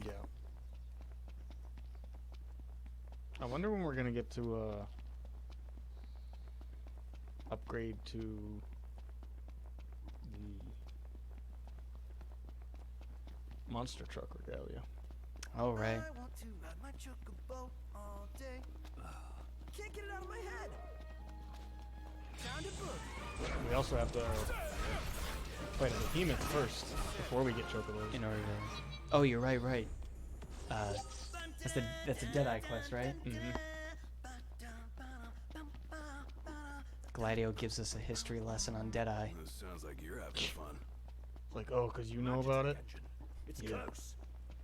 Yeah. I wonder when we're gonna get to upgrade to the monster truck regalia. Oh right. I want to ride my chocobo all day. Can't get it out of my head. Time to book. We also have to fight a behemoth first before we get chocobos. In order to. Oh, you're right. That's a Deadeye quest, right? Gladio gives us a history lesson on Deadeye. This sounds like you're having fun. Like, oh, because you know about it? It's Yeah. close.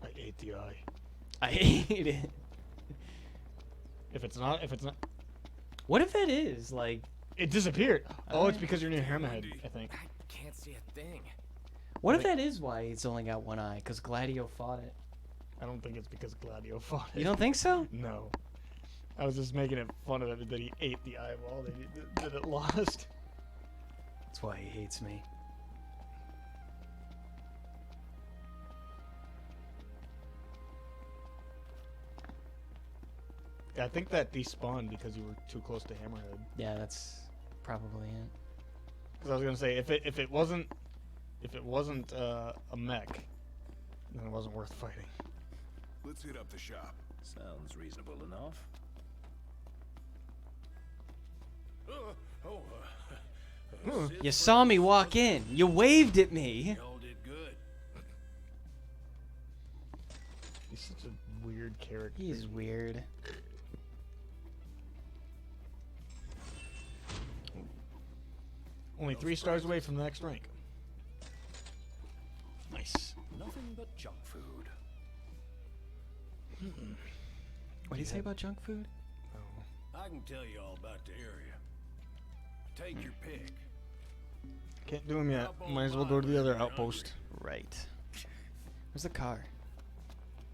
I ate the eye. I hate it. If it's not, What if it is like? it disappeared. Oh, it's because you're near Hammerhead, I think. I can't see a thing. What if that is why it's only got one eye? Because Gladio fought it. I don't think it's because Gladio fought it. You don't think so? No. I was just making it fun of it that he ate the eyeball that it lost. That's why he hates me. I think that despawned because you were too close to Hammerhead. Yeah, that's probably it. Because I was gonna say if it wasn't a mech, then it wasn't worth fighting. Let's hit up the shop. Sounds reasonable enough. You saw me walk in. You waved at me. Y'all did good. such a weird character. He's weird. Only 3 stars away from the next rank. Nice. Nothing but junk food. What do you say about junk food? I can tell you all about the area. Take your pick. Can't do him yet. Might as well go to the other outpost. Right. Where's the car?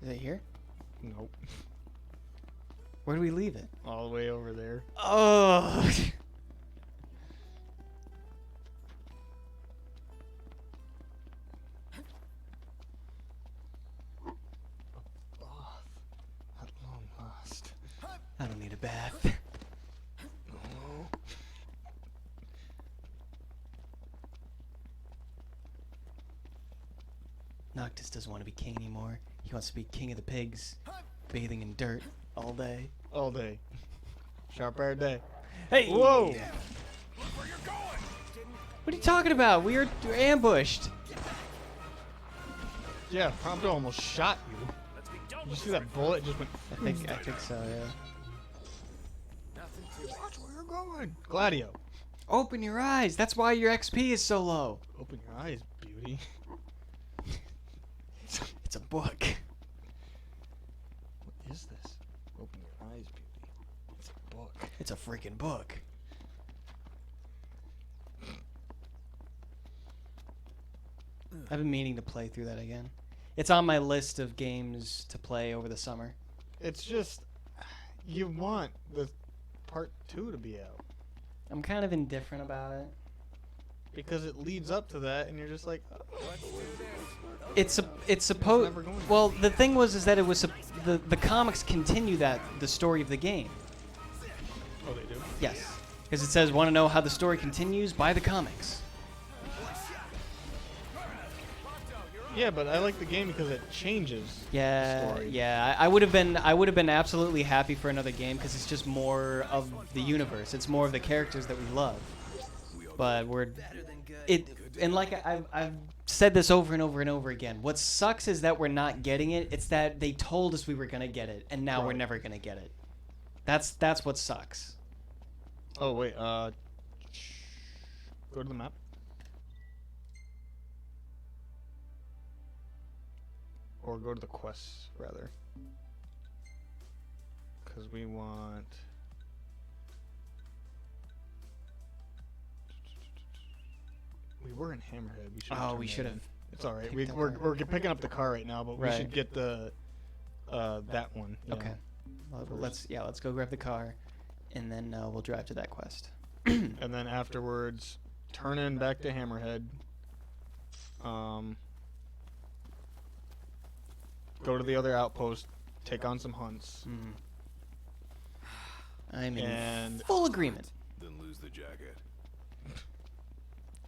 Is it here? Nope. Where do we leave it? All the way over there. Oh. At long last. I don't need a bath. Noctis doesn't want to be king anymore. He wants to be king of the pigs, bathing in dirt all day. All day. Sharp air day. Hey! Whoa! What are you talking about? We were ambushed. Yeah, Prompto almost shot you. Did you see that bullet just went? I think so, yeah. Watch where you're going. Gladio. Open your eyes. That's why your XP is so low. Open your eyes, beauty. It's a book. What is this? Open your eyes, beauty. It's a book. It's a freaking book. I've been meaning to play through that again. It's on my list of games to play over the summer. It's just, you want the part 2 to be out. I'm kind of indifferent about it. Because it leads up to that, and you're just like, It's supposed. never going to. Well, the thing was that it was the comics continue the story of the game. oh, they do? Yes, because it says, want to know how the story continues? Buy the comics. Yeah, but I like the game because it changes the Yeah, story. yeah. I would have been absolutely happy for another game because it's just more of the universe. It's more of the characters that we love. But and like I've said this over and over and over again. What sucks is that we're not getting it. It's that they told us we were gonna get it, and now we're never gonna get it. That's what sucks. Oh, wait, go to the map. Or go to the quests, rather. Because we want... We were in Hammerhead. We should. Oh, we should have. It's all right. picked up We're picking up the car right now, but we Right. should get the that one. Yeah. Okay. Well, let's go grab the car, and then we'll drive to that quest. And then afterwards, turn in back to Hammerhead. Go to the other outpost, take on some hunts, I'm in and full agreement. Then lose the jacket.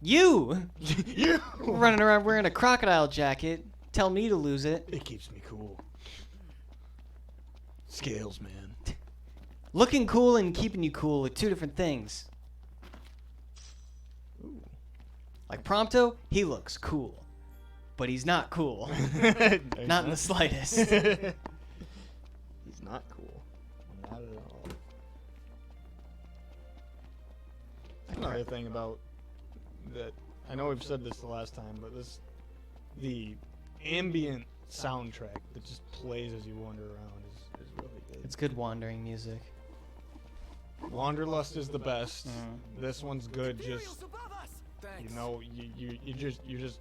You you. running around wearing a crocodile jacket, tell me to lose it. It keeps me cool. Scales, man. Looking cool and keeping you cool are two different things. Ooh. Like Prompto, he looks cool, but he's not cool. Not in the slightest. He's not cool. Not at all. Another thing about that, I know we've said this the last time, but the ambient soundtrack that just plays as you wander around is really good. It's good wandering music. Wanderlust is the best. This one's good. Just Imperials above us! you know, you're just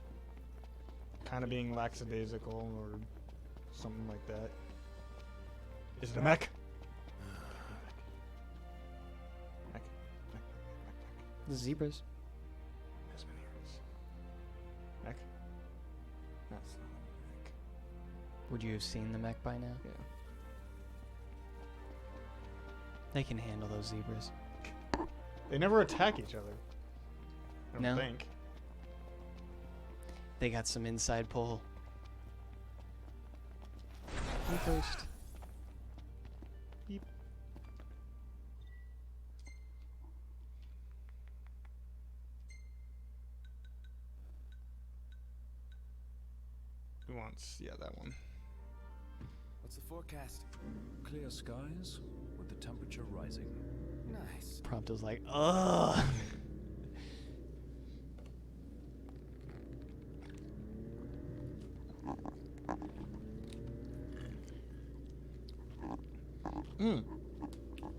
kind of being lackadaisical or something like that. Is it a mech? Mech. The zebras. As many ears. Mech? That's not a mech. Would you have seen the mech by now? Yeah. They can handle those zebras. They never attack each other. I don't No? think. They got some inside pull. Me first. Beep. Who wants? Yeah, that one. What's the forecast? Clear skies with the temperature rising. Nice. Prompto's like, ugh.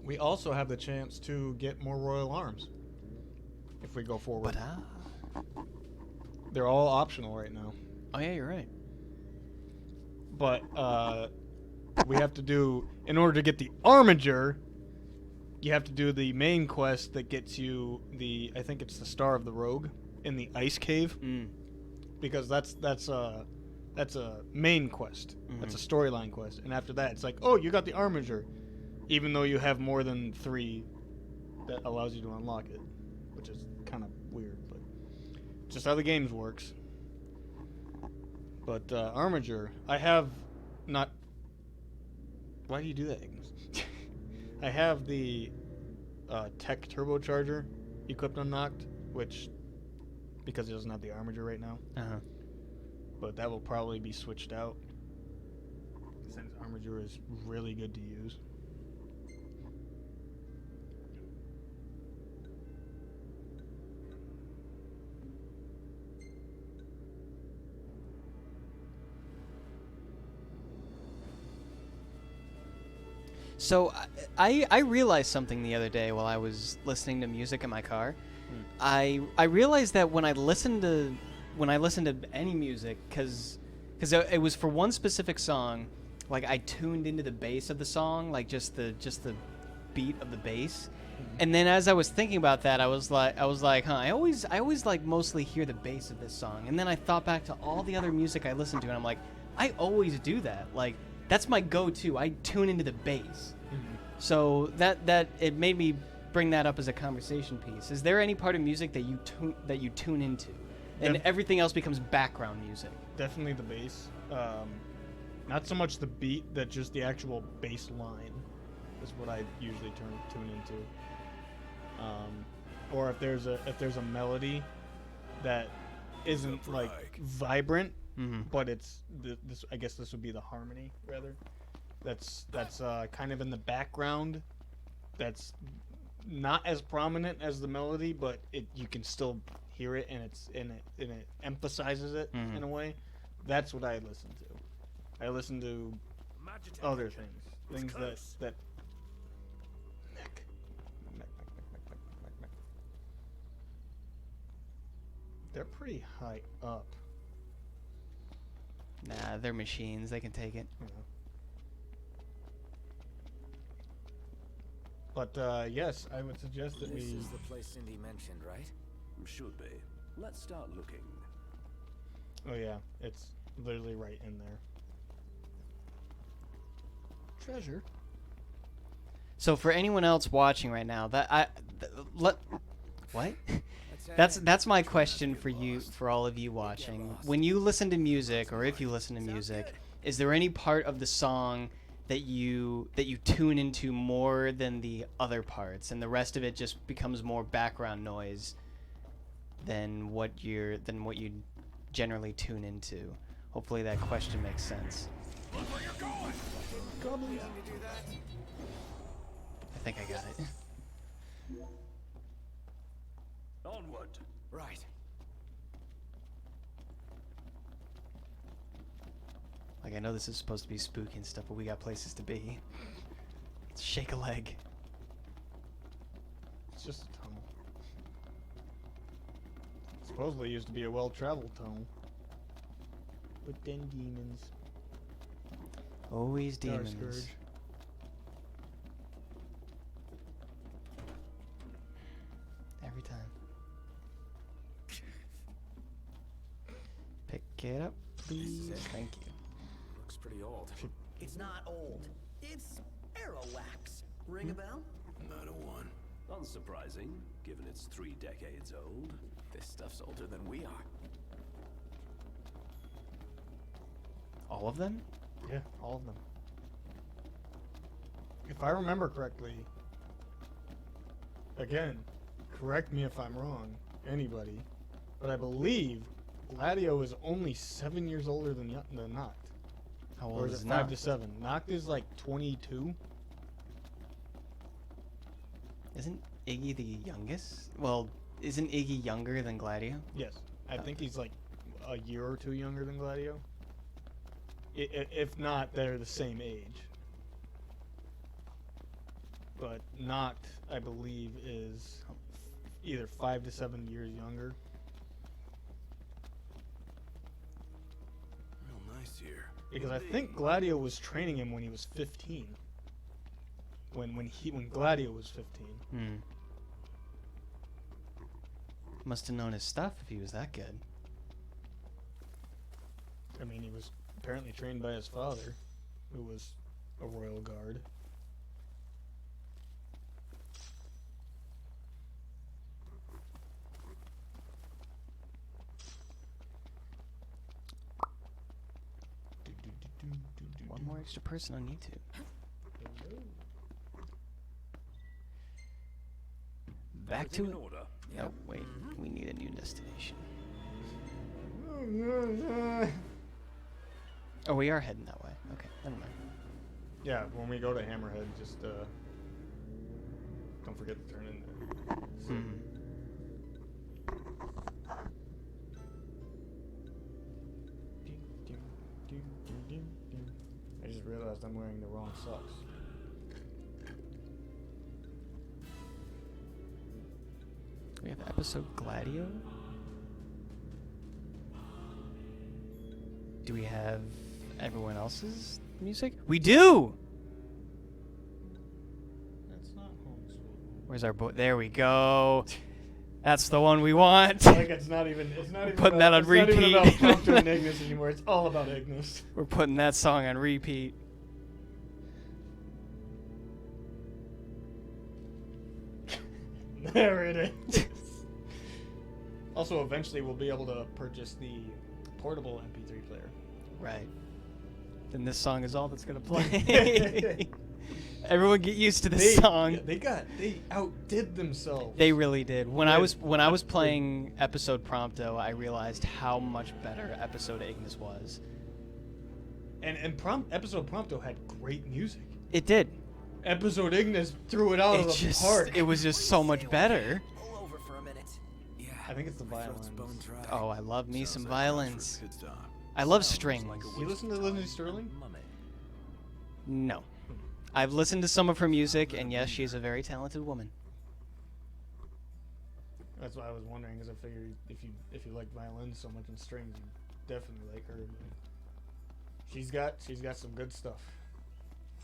We also have the chance to get more Royal Arms if we go forward. But They're all optional right now. oh yeah, you're right. But we have to do, in order to get the Armiger, you have to do the main quest that gets you the, I think it's the Star of the Rogue in the Ice Cave, because that's a main quest. That's a storyline quest, and after that, it's like, oh, you got the Armiger, even though you have more than 3 that allows you to unlock it, which is kind of weird, but just how the games works. But Armiger, I have not. Why do you do that, Ignis? I have the Tech Turbocharger equipped unlocked, which because it doesn't have the Armiger right now. But that will probably be switched out since Armiger is really good to use. So I realized something the other day while I was listening to music in my car. I realized that when I listen to any music, because it was for one specific song, like I tuned into the bass of the song, like just the beat of the bass. And then as I was thinking about that, I was like, huh, I always like mostly hear the bass of this song. And then I thought back to all the other music I listened to, and I'm like, I always do that. Like, that's my go-to. I tune into the bass. So that it made me bring that up as a conversation piece. Is there any part of music that you tune into, and everything else becomes background music? Definitely the bass. Not so much the beat, that just the actual bass line is what I usually tune into. Or if there's a melody that isn't like vibrant, but it's this. I guess this would be the harmony rather. That's kind of in the background. That's not as prominent as the melody, but you can still hear it, and it emphasizes it in a way. That's what I listen to. I listen to other things that. They're pretty high up. Nah, they're machines. They can take it. But yes, I would suggest that This is the place Cindy mentioned, right? Should be. Let's start looking. Oh yeah, it's literally right in there. Treasure. So for anyone else watching right now, what? That's my question for you, for all of you watching. When you listen to music, or if you listen to music, is there any part of the song that you tune into more than the other parts, and the rest of it just becomes more background noise than what you generally tune into? Hopefully that question makes sense. Look where you're going. I think I got it. Onward. Right. Like, I know this is supposed to be spooky and stuff, but we got places to be. Let's shake a leg. It's just a tunnel. Supposedly used to be a well-traveled tunnel. But then demons. Always Dark demons. Scourge. Every time. Pick it up, please. Thank you. Looks pretty old. It's not old. It's Aerowax. Ring a bell? 901. Unsurprising, given it's 3 decades old. This stuff's older than we are. All of them? Yeah, all of them. If I remember correctly, again, correct me if I'm wrong, anybody, but I believe Gladio is only 7 years older than Noct. How Or old is is it 5 Noct? to 7? Noct is like 22. Isn't Iggy the youngest? Well, isn't Iggy younger than Gladio? Yes. I think he's like a year or two younger than Gladio. If not, they're the same age. But Noct, I believe, is either 5 to 7 years younger. Real nice here. Because I think Gladio was training him when he was 15. When Gladio was 15. Hmm. Must have known his stuff if he was that good. I mean, he was apparently trained by his father, who was a royal guard. One more extra person on YouTube. Back to it. order. Oh, wait. We need a new destination. Oh, we are heading that way. Okay, never mind. Yeah, when we go to Hammerhead, just don't forget to turn in there. Hmm. I just realized I'm wearing the wrong socks. We have episode Gladio. Do we have everyone else's music? We do! That's not Homeschool. Where's our boy? There we go. That's the one we want. Like it's not even. It's not even. Putting about, that on it's not even about repeat. Prompto and Ignis anymore. It's all about Ignis. We're putting that song on repeat. There it is. Also, eventually we'll be able to purchase the portable MP3 player. Right. Then this song is all that's gonna play. Everyone get used to this song. They outdid themselves. They really did. When I was playing episode Prompto, I realized how much better episode Ignis was. And episode Prompto had great music. It did. Episode Ignis threw it out of the park. It was just so much better. Pull over for a minute. Yeah. I think it's the violins. Bone dry. Oh, I love me some Sounds like grounds violins. for a good time. I love strings. You listen to Lindsey Sterling? No. I've listened to some of her music, and yes, she's a very talented woman. That's why I was wondering, because I figured if you like violins so much and strings, you definitely like her. She's got some good stuff.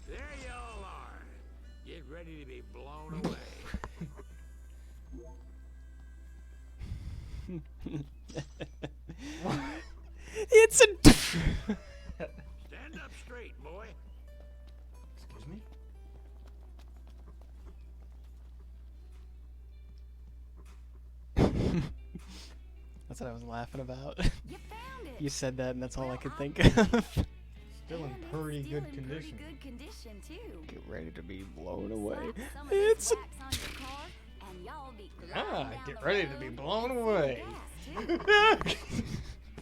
There y'all are. Get ready to be blown away. It's a. Stand up straight, boy. Excuse me? That's what I was laughing about. You found it. You said that, and that's all I could think Well, of. Still in And pretty still good in condition. Pretty good condition too. Get ready to be blown away. Slap some of It's this a. wax on your car, and y'all be Ah, gliding down get the ready to road be and blown see away. gas, too.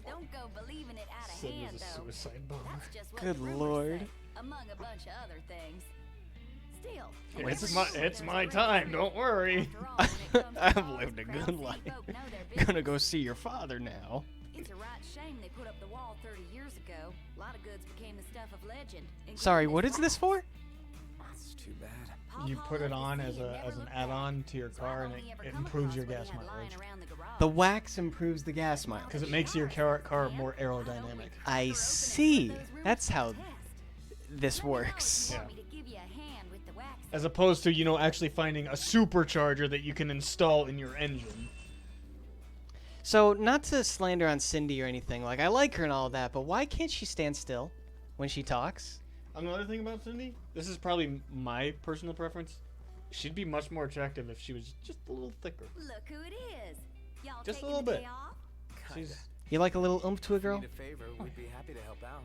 Don't go believing it out of Sid hand, was a though. suicide bomber. That's just what Good the rumors Lord. say, among a bunch of other things. Still, It's my time, don't worry. after all, when it comes to I've cars, lived a crowd good city life. folk know their Gonna go business. see your father now. It's a right shame they put up the wall 30 years ago. A lot of goods became the stuff of legend. including Sorry, what is wax. this for? That's too bad. You put it on as an add-on to your car, and it improves your gas mileage. The wax improves the gas mileage. Because it makes your car more aerodynamic. I see. That's how this works. Yeah. Yeah. As opposed to, actually finding a supercharger that you can install in your engine. So, not to slander on Cindy or anything, like, I like her and all that, but why can't she stand still when she talks? Another thing about Cindy, this is probably my personal preference. She'd be much more attractive if she was just a little thicker. Look who it is. Y'all Just a taking little the bit. day off? She's You like a little oomph to a girl? Need a favor, we'd be happy to help out.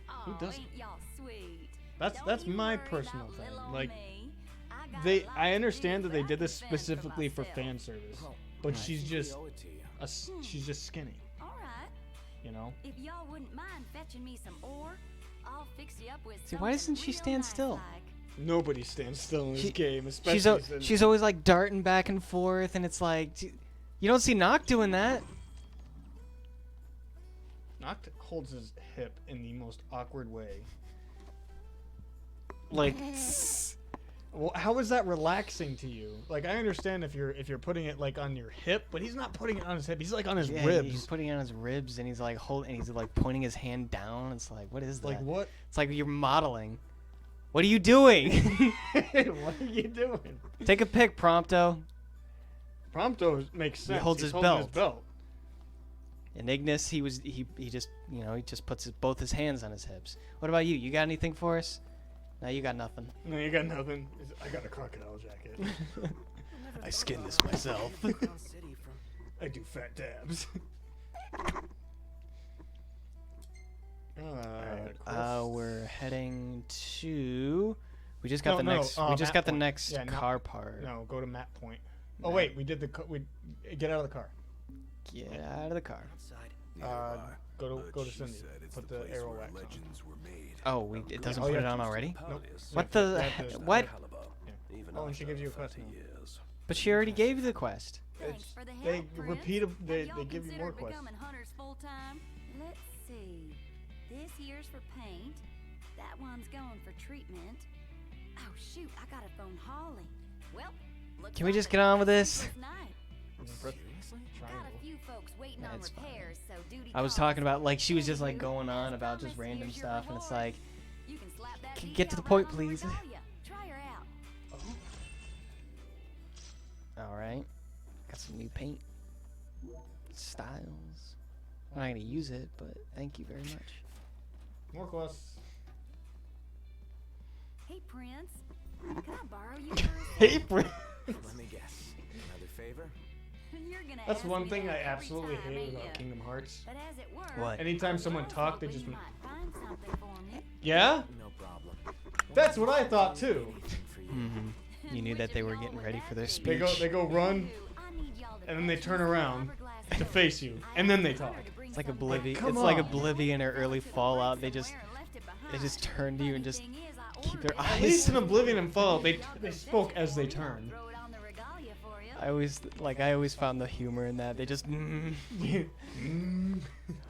Aw, doesn't? ain't y'all sweet? that's Don't you my worry personal about thing. little old Like me. I got a lot I to understand do that they did without this defending specifically for myself. fan service, but she's just We owe it to you. she's just skinny. All right. you know? If y'all wouldn't mind fetching me some ore, I'll fix you up with See, why doesn't she stand still? Nobody stands still in this game, She's especially since she's always like darting back and forth, and it's like you don't see Noct doing that. Noct holds his hip in the most awkward way. Like, well, how is that relaxing to you? Like, I understand if you're putting it like on your hip, but he's not putting it on his hip. He's like on his ribs. He's putting it on his ribs, and he's like and he's like pointing his hand down. It's like, what is that? Like what? It's like you're modeling. What are you doing? What are you doing? Take a pic, Prompto. Prompto makes sense. He holds He's his holding belt. And Ignis, he just he just puts both his hands on his hips. What about you? You got anything for us? No, you got nothing. No, you got nothing. I got a crocodile jacket. I skinned this myself. I do fat dabs. We're heading to. We just got the next. We just got the next car part. No, go to map point. Oh wait, we did the. We get out of the car. Get out of the car. Go to Cindy. Put the arrow wax on. Oh, it doesn't put it on already. Nope. What the? What? Oh, and she gives you a quest. But she already gave you the quest. They repeat. They give you more quests. Let's see. This here's for paint. That one's going for treatment. Oh shoot! I gotta phone Holly. Well, can we just get on with this? I was talking about like she was just like going on about just random stuff, and it's like, get to the point, please. All right, got some new paint styles. I'm not gonna use it, but thank you very much. More quests. Hey Prince, can I borrow you for a Hey Prince. Let me guess. Another favor? That's one thing I absolutely hate about Kingdom Hearts. But as it were, What? Anytime someone talked, they just went, find something for me. yeah? No problem. That's what I thought too. You knew that they were getting ready for their speech. They go run, and then they turn around to face you, and then they talk. It's like Oblivion. Come It's like on. Oblivion or early Fallout. They just turn to you and just keep their At least eyes. in Oblivion and Fallout, they spoke as they turned. I always found the humor in that. They just.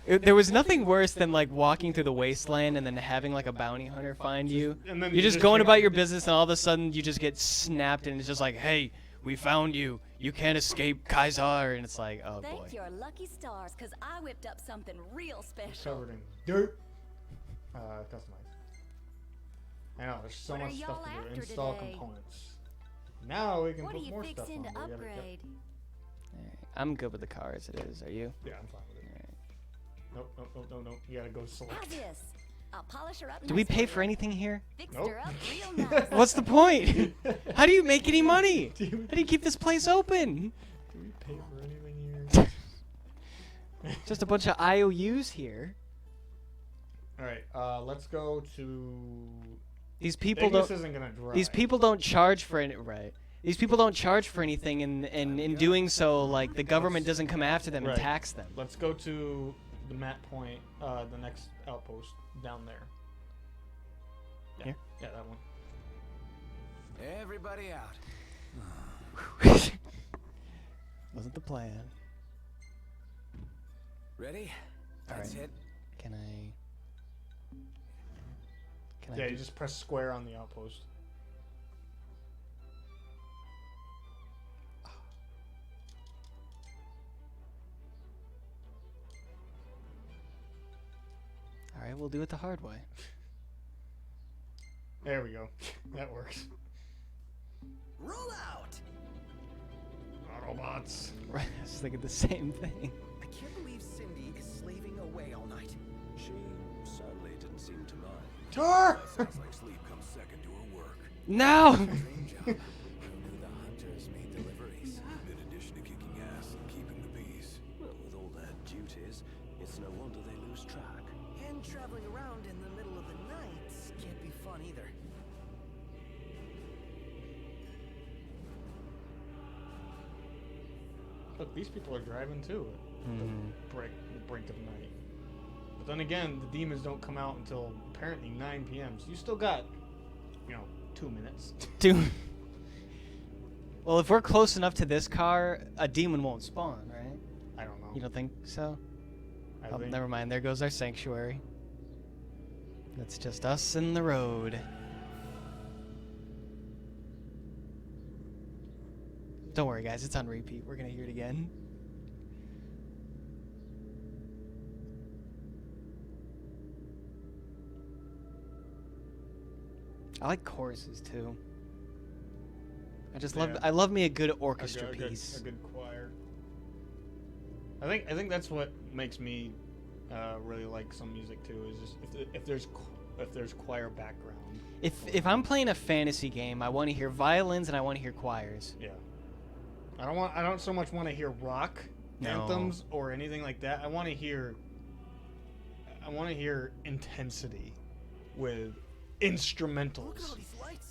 There was nothing worse than like walking through the wasteland and then having like a bounty hunter find you. And then You're just going about your business, and all of a sudden you just get snapped, and it's just like, "Hey, we found you. You can't escape, Kaiser." And it's like, oh boy. Thank your lucky stars, cause I whipped up something real special. Covered in dirt. Customized. I know, there's so What are much stuff y'all to do. after Install today? components. Now we can What are put you more stuff fixing on to there. You gotta upgrade? Alright, I'm good with the car as it is. Are you? Yeah, I'm fine with it. Nope. You gotta go How's select. this? I'll polish her up. Do we nice pay for for you. anything here? Fixed Nope. her up real nice. What's the point? How do you make any money? Do How do you keep this place open? Do we pay for anything here? Just a bunch of IOUs here. Alright, let's go to... These people Ignis don't. isn't gonna drive. These people don't charge for any. Right. These people don't charge for anything, and in doing so, like the government doesn't come after them and Right. tax them. Let's go to the map point, the next outpost down there. Yeah. Here? Yeah, that one. Everybody out. Wasn't the plan. Ready? All That's right. it. Can I? Yeah, you just press square on the outpost. All right, we'll do it the hard way. There we go. That works. Roll out! Autobots. Right, I was thinking the same thing. I can't believe Cindy is slaving away all night. She certainly didn't seem to mind. Tar! Sounds like sleep comes second to her work. No. Dream job. Who knew the hunters made deliveries? In addition to kicking ass and keeping the peace. Well, with all their duties, it's no wonder they lose track. And traveling around in the middle of the night can't be fun either. Look, these people are driving too. At the brink of night. But then again, the demons don't come out until apparently 9 p.m. So you still got, 2 minutes. Dude. Well, if we're close enough to this car, a demon won't spawn, right? I don't know. You don't think so? I think- Never mind. There goes our sanctuary. It's just us in the road. Don't worry, guys. It's on repeat. We're going to hear it again. I like choruses, too. I love me a good orchestra piece. A good choir. I think that's what makes me really like some music too. Is just if there's choir background. If I'm playing a fantasy game, I want to hear violins and I want to hear choirs. Yeah. I don't so much want to hear rock anthems or anything like that. I want to hear intensity with instrumentals.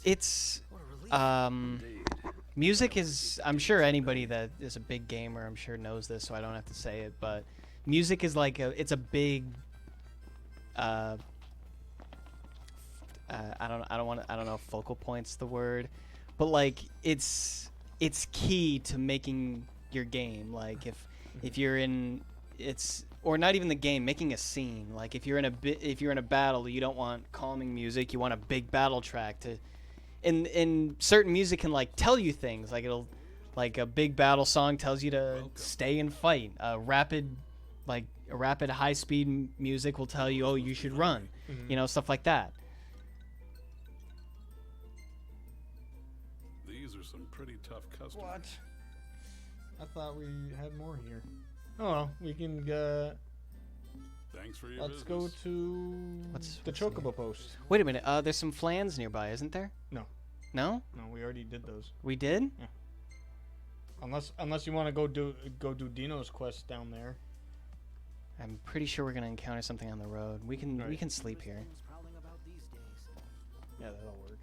It's music is, I'm sure anybody that is a big gamer, I'm sure knows this, so I don't have to say it, but music is like it's a big I don't know if focal point's the word, but like it's key to making your game. Like if you're in, or not even the game, making a scene. Like if you're in a battle, you don't want calming music, you want a big battle track to. And certain music can like tell you things, like like a big battle song tells you to stay and fight. A rapid high speed music will tell you, oh, you should run. Mm-hmm. Stuff like that. These are some pretty tough customers. What? I thought we had more here. Oh well, we can Thanks for your let's business. go to the Chocobo post. Wait a minute. There's some flans nearby, isn't there? No. No? No, we already did those. We did? Yeah. Unless you want to go do Dino's quest down there. I'm pretty sure we're gonna encounter something on the road. We can sleep here. Yeah, that'll work.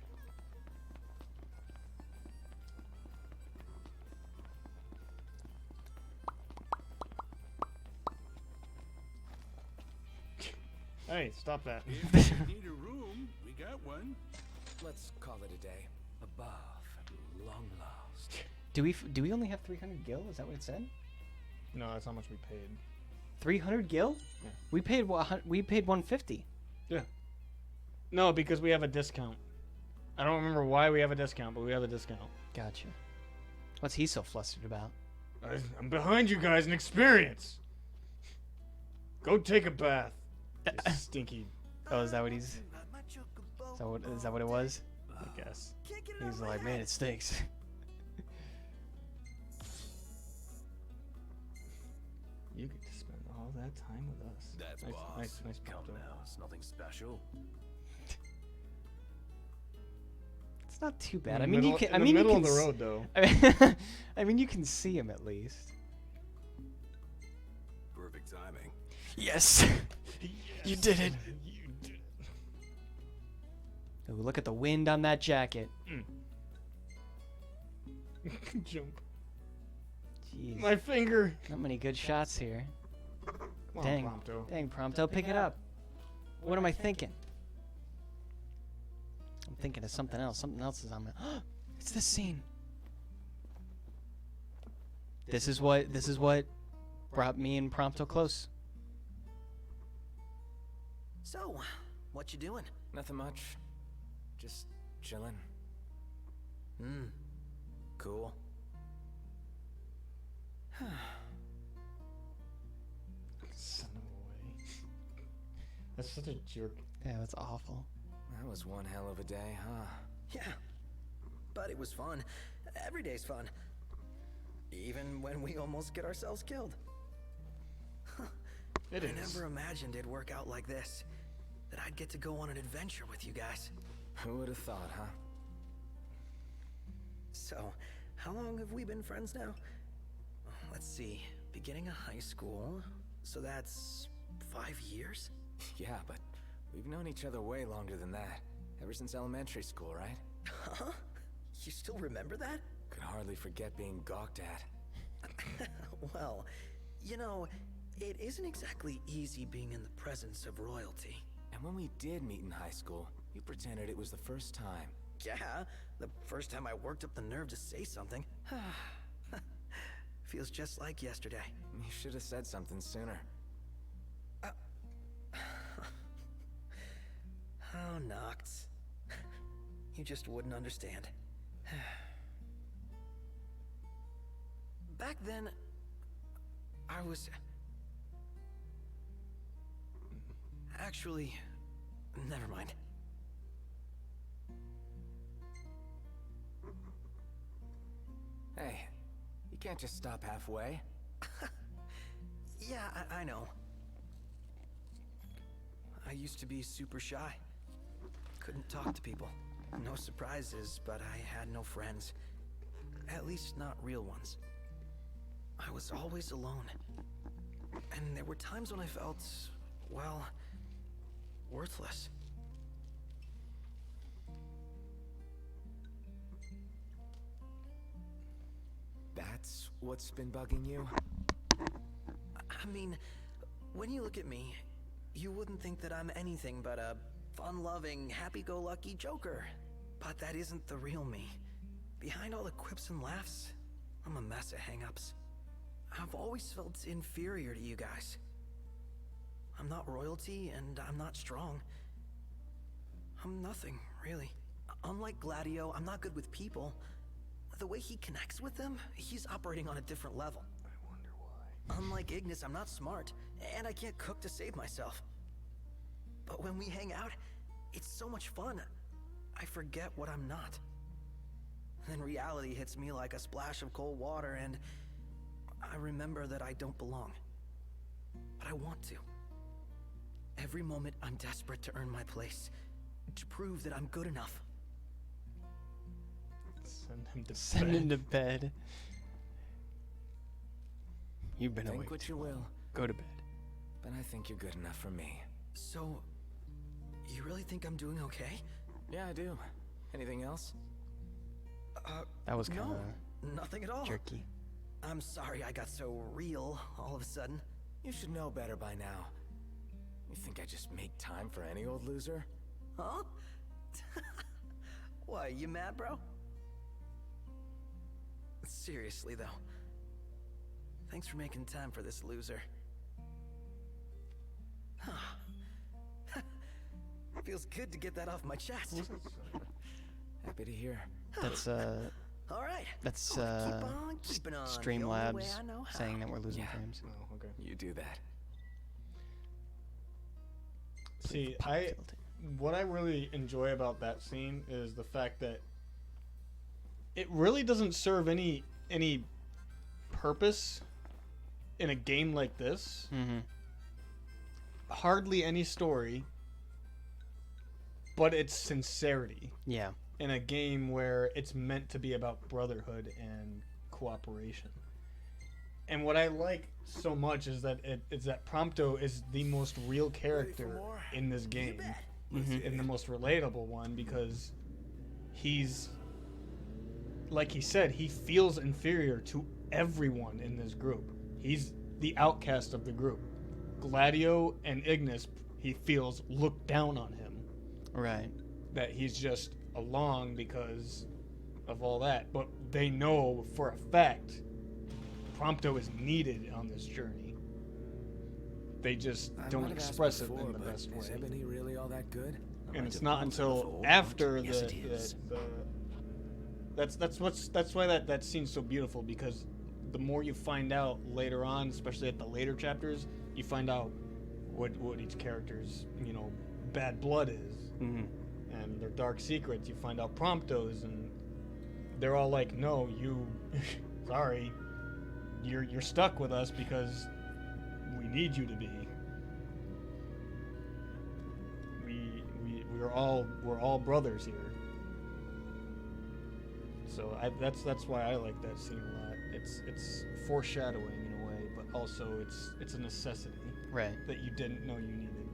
Hey, stop that. If you need a room, we got one. Let's call it a day. Above, at long last. Do we only have 300 gil? Is that what it said? No, that's how much we paid. 300 gil? Yeah. We paid 150. Yeah. No, because we have a discount. I don't remember why we have a discount, but we have a discount. Gotcha. What's he so flustered about? I'm behind you guys in experience. Go take a bath. You stinky. Oh, is that what he's? Is that what it was? I guess. He's like, man, it stinks. You get to spend all that time with us. That's nice, boss. Nice Come photo. now, it's nothing special. It's not too bad. In I the mean, middle- you can. in I the mean, middle you of can the s- road, though. I mean, you can see him at least. Perfect timing. Yes. You did it. Ooh, look at the wind on that jacket. Jump. Jeez. My finger. Not many good shots here. Come on, Dang. Prompto. Dang, Prompto, pick it up. What am I thinking? I'm thinking of something else. Something else is on my. It's this scene. This is what brought me and Prompto close. So, what you doing? Nothing much. Just chilling. Cool. Son of a way. That's such a jerk. Yeah, that's awful. That was one hell of a day, huh? Yeah. But it was fun. Every day's fun. Even when we almost get ourselves killed. It I is. never imagined it'd work out like this. That I'd get to go on an adventure with you guys. Who would have thought, huh? So, how long have we been friends now? Let's see. Beginning of high school. So that's 5 years? Yeah, but we've known each other way longer than that. Ever since elementary school, right? Huh? You still remember that? Could hardly forget being gawked at. Well, you know, it isn't exactly easy being in the presence of royalty. And when we did meet in high school, you pretended it was the first time. Yeah, the first time I worked up the nerve to say something. Feels just like yesterday. You should have said something sooner. Oh, Noct. You just wouldn't understand. Back then, I was... Actually, never mind. Hey, you can't just stop halfway. Yeah, I know. I used to be super shy. Couldn't talk to people. No surprises, but I had no friends. At least not real ones. I was always alone. And there were times when I felt, well, worthless. That's what's been bugging you? I mean, when you look at me, you wouldn't think that I'm anything but a fun-loving, happy-go-lucky joker. But that isn't the real me. Behind all the quips and laughs, I'm a mess of hang-ups. I've always felt inferior to you guys. I'm not royalty, and I'm not strong. I'm nothing, really. Unlike Gladio, I'm not good with people. The way he connects with them, he's operating on a different level. I wonder why. Unlike Ignis, I'm not smart, and I can't cook to save myself. But when we hang out, it's so much fun. I forget what I'm not. Then reality hits me like a splash of cold water, and I remember that I don't belong. But I want to. Every moment, I'm desperate to earn my place, to prove that I'm good enough. Send him to bed. You've been awake. Think what you will, Go to bed. but I think you're good enough for me. So, you really think I'm doing okay? Yeah, I do. Anything else? That was kind No, of nothing at all. jerky. I'm sorry I got so real all of a sudden. You should know better by now. You think I just make time for any old loser? Huh? Why, you mad, bro? Seriously, though. Thanks for making time for this loser. Feels good to get that off my chest. Happy to hear. That's All right. that's Keep on keeping on. The only way Streamlabs I know how. saying that we're losing Yeah. frames. Oh, okay. You do that. See, Tilting. what I really enjoy about that scene is the fact that it really doesn't serve any purpose in a game like this. Mm-hmm. Hardly any story, but it's sincerity Yeah. in a game where it's meant to be about brotherhood and cooperation. And what I like so much is that Prompto is the most real character in this game, and the most relatable one, because he's, like he said, he feels inferior to everyone in this group. He's the outcast of the group. Gladio and Ignis, he feels, look down on him. Right. That he's just along because of all that. But they know for a fact Prompto is needed on this journey. They just I don't might have asked express it before, in the but best Is way. Ebony really all that good? And it's not until after that's why that scene's so beautiful, because the more you find out later on, especially at the later chapters, you find out what each character's, bad blood is. Mm-hmm. And their dark secrets. You find out Prompto's, and they're all like, no, you sorry, you're stuck with us because we need you to be. We're all brothers here. So that's why I like that scene a lot. It's foreshadowing in a way, but also it's a necessity. Right. That you didn't know you needed.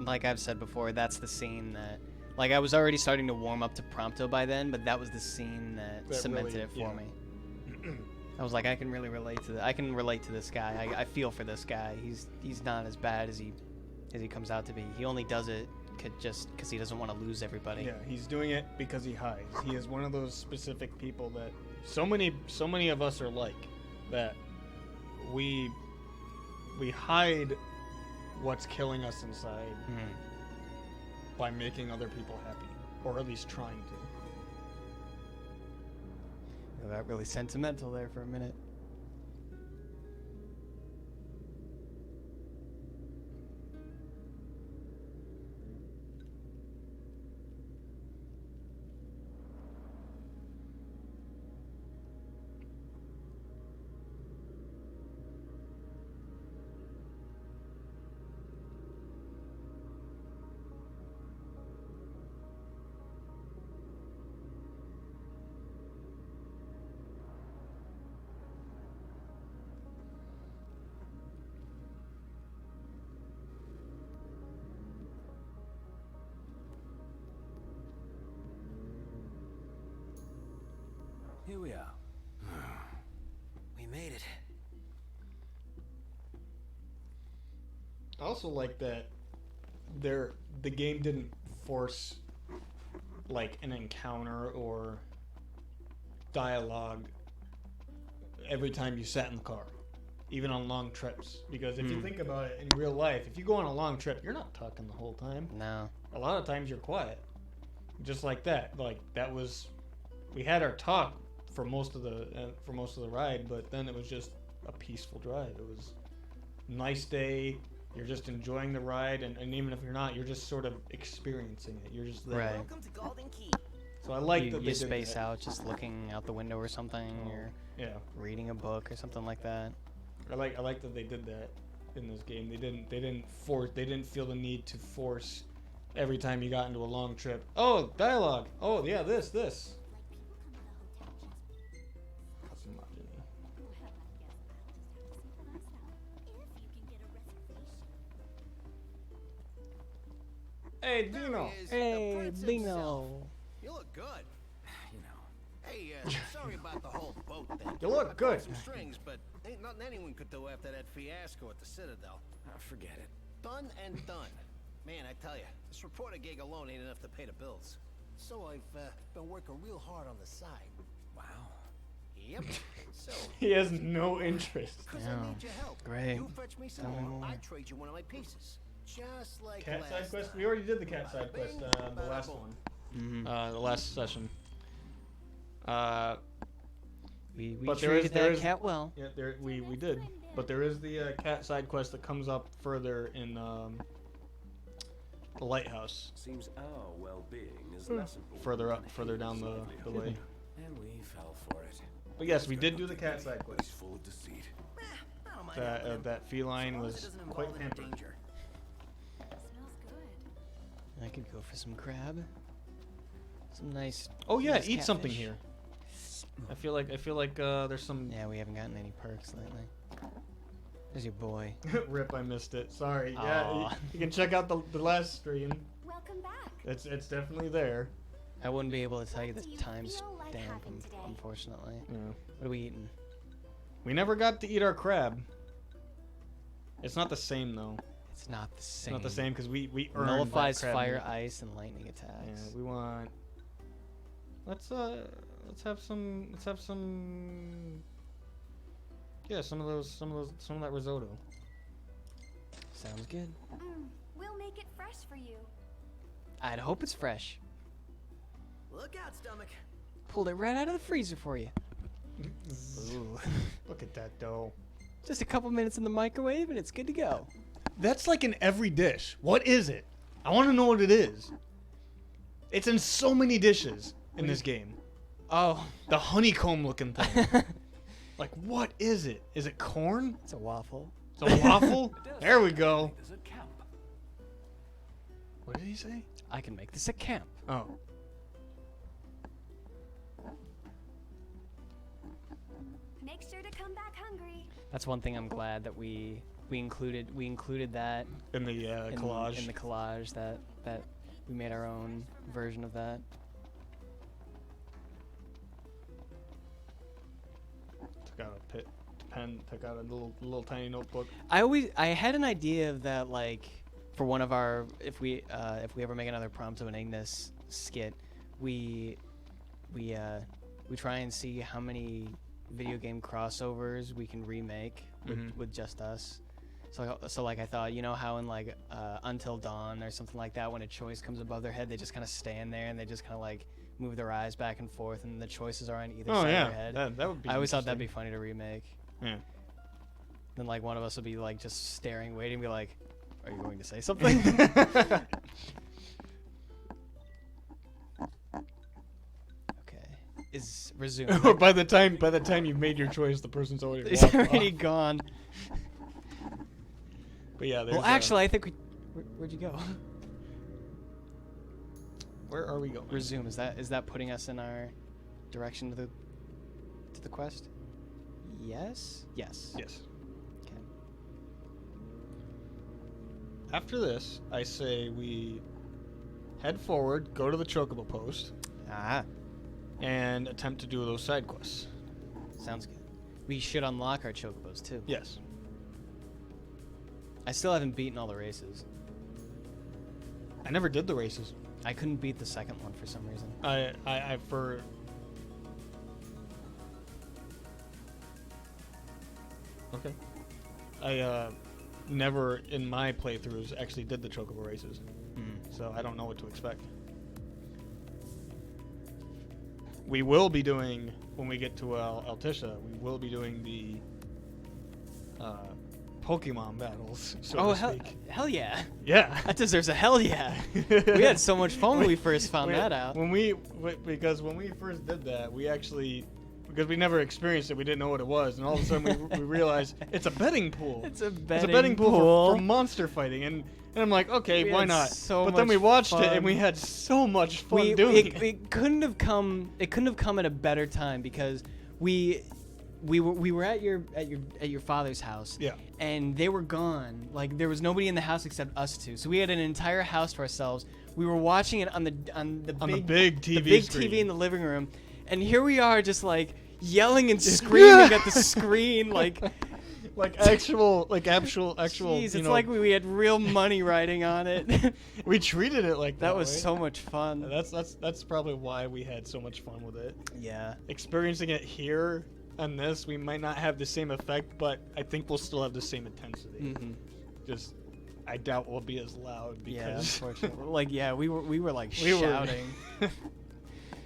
Like I've said before, that's the scene that, like, I was already starting to warm up to Prompto by then, but that was the scene that cemented really, it for yeah. me. I was like, I can really relate to I can relate to this guy. I feel for this guy. He's not as bad as he comes out to be. He only does it just because he doesn't want to lose everybody. Yeah, he's doing it because he hides. He is one of those specific people that so many of us are like, that we hide what's killing us inside by making other people happy, or at least trying to. I got really sentimental there for a minute. Here we are. We made it. I also like that the game didn't force like an encounter or dialogue every time you sat in the car, even on long trips. Because if you think about it in real life, if you go on a long trip, you're not talking the whole time. No. A lot of times you're quiet. Just like that. Like that was, we had our talk for most of the ride, but then it was just a peaceful drive. It was a nice day. You're just enjoying the ride, and even if you're not, you're just sort of experiencing it. You're just there. Right. Welcome to Golden Key. So I like you, that you they did space that. out, just looking out the window or something, or Yeah, reading a book or something like that. I like that they did that in this game. They didn't feel the need to force every time you got into a long trip. Oh, dialogue. Oh yeah, this. Hey, Dino. Hey, Dino. You look good. You know. Hey, sorry about the whole boat thing. You look I pulled good. some strings, but ain't nothing anyone could do after that fiasco at the Citadel. Forget it. Done and done. Man, I tell you, this reporter gig alone ain't enough to pay the bills. So I've been working real hard on the side. Wow. Yep. So, He has no interest. because Yeah. I need your help. Great. You fetch me some Tell me more, more. I trade you one of my pieces. Just like Cat last side quest. time. We already did the cat side Bing, quest. The bada last boom. one. Mm-hmm. The last session. We But treated there that is- cat well. Yeah, we did. But there is the cat side quest that comes up further in the lighthouse. Seems our well-being is less important Further than up, further down the livelihood. way. And we fell for it. But yes, we did do the cat side He's quest. full of deceit. I don't mind helping him, That feline as long as was it doesn't quite involve any pampered. danger. Smells good. I could go for some crab. Some nice. Oh yeah, nice eat something catfish. here. I feel like there's some. Yeah, we haven't gotten any perks lately. There's your boy. Rip, I missed it. Sorry. Yeah, Aw. you can check out the last stream. Welcome back. It's definitely there. I wouldn't be able to tell you the What do you time feel like stamp, having today? unfortunately. Yeah. What are we eating? We never got to eat our crab. It's not the same though. It's not the It's same. not the same because we earned Nullifies that crab fire, meat. ice, and lightning attacks. Yeah, we want. Let's have some. Yeah, some of that risotto. Sounds good. We'll make it fresh for you. I'd hope it's fresh. Look out, stomach. Pulled it right out of the freezer for you. Ooh. Look at that dough. Just a couple minutes in the microwave and it's good to go. That's like in every dish. What is it? I want to know what it is. It's in so many dishes in this game. Oh, The honeycomb looking thing. Like, what is it? Is it corn? it's a waffle. It's a waffle? There we go. There's a camp. What did he say? I can make this a camp. Oh. Make sure to come back hungry. That's one thing I'm glad that we included that In the collage. in the collage that we made our own version of that. got a pen, took out a little tiny notebook. I had an idea of that, like, for one of our, if we ever make another Prompto and Ignis skit, we try and see how many video game crossovers we can remake with just us. So like I thought, you know how in like Until Dawn or something like that, when a choice comes above their head, they just kind of stand there and they just kind of like move their eyes back and forth, and the choices are on either side of their head. That would be. I always thought that'd be funny to remake. Yeah. Then like one of us would be like just staring, waiting, be like, "Are you going to say something?" Okay. Is resume. Or by the time you've made your choice, the person's already It's walked already off. gone. But yeah, there's Well, actually, I think where'd you go? Where are we going? Resume. Is that putting us in our direction to the quest? Yes. Yes. Yes. Okay. After this, I say we head forward, go to the Chocobo post, and attempt to do those side quests. Sounds good. We should unlock our chocobos too. Yes. I still haven't beaten all the races. I never did the races. I couldn't beat the second one for some reason. Okay. I never in my playthroughs actually did the Chocobo races, so I don't know what to expect. We will be doing, when we get to Altissia, we will be doing the Pokemon battles, so to speak. Hell yeah. Yeah. That deserves a hell yeah. We had so much fun when we first found that out. Because when we first did that, we actually, because we never experienced it, we didn't know what it was, and all of a sudden we realized it's a betting pool. It's a betting pool pool. for monster fighting, and I'm like, okay, We why had not? so But then we much watched it, fun. and we had so much fun doing it. It couldn't have come at a better time, because we were at your father's house. Yeah. And they were gone. Like, there was nobody in the house except us two. So we had an entire house to ourselves. We were watching it on the big TV in the living room. And here we are, just like yelling and screaming at the screen, like actual. Jeez, you it's know, like we had real money riding on it. we treated it like that. That was right? so much fun. That's probably why we had so much fun with it. Yeah. Experiencing it here on this, we might not have the same effect, but I think we'll still have the same intensity. Just, I doubt we'll be as loud because. Yeah, unfortunately. Like, yeah, we were like shouting.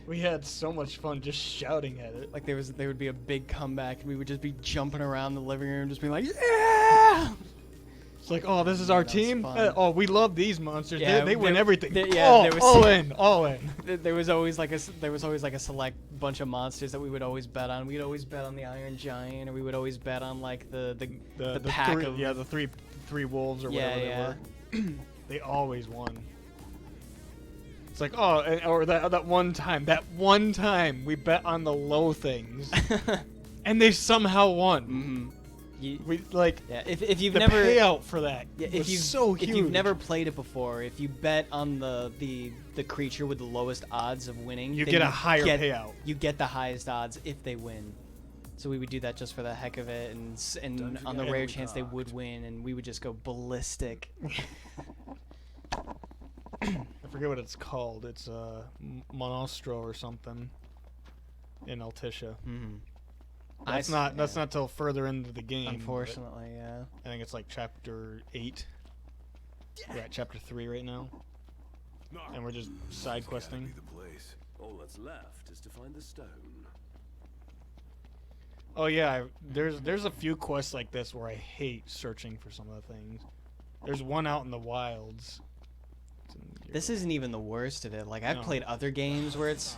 We had so much fun just shouting at it. Like there would be a big comeback, and we would just be jumping around the living room, just being like, yeah! It's like, oh, this is our team. Oh, we love these monsters. Yeah, they win everything. all in. There was always like a select bunch of monsters that we would always bet on. We'd always bet on the Iron Giant, or we would always bet on like the pack of the three wolves or whatever they were. They always won. It's like, oh, or that one time we bet on the low things, and they somehow won. If you've the never payout for that if you've never played it before, if you bet on the creature with the lowest odds of winning, you then get a higher payout. You get the highest odds if they win. So we would do that just for the heck of it, and on the rare chance they would win, and we would just go ballistic. I forget what it's called. It's Monostro or something in Altissia. That's not till further into the game. Unfortunately, yeah. I think it's like chapter 8. We're at chapter 3 right now, and we're just side questing. All that's left is to find the stone. Oh yeah, there's a few quests like this where I hate searching for some of the things. There's one out in the wilds. This isn't even the worst of it. Like, I've played other games where it's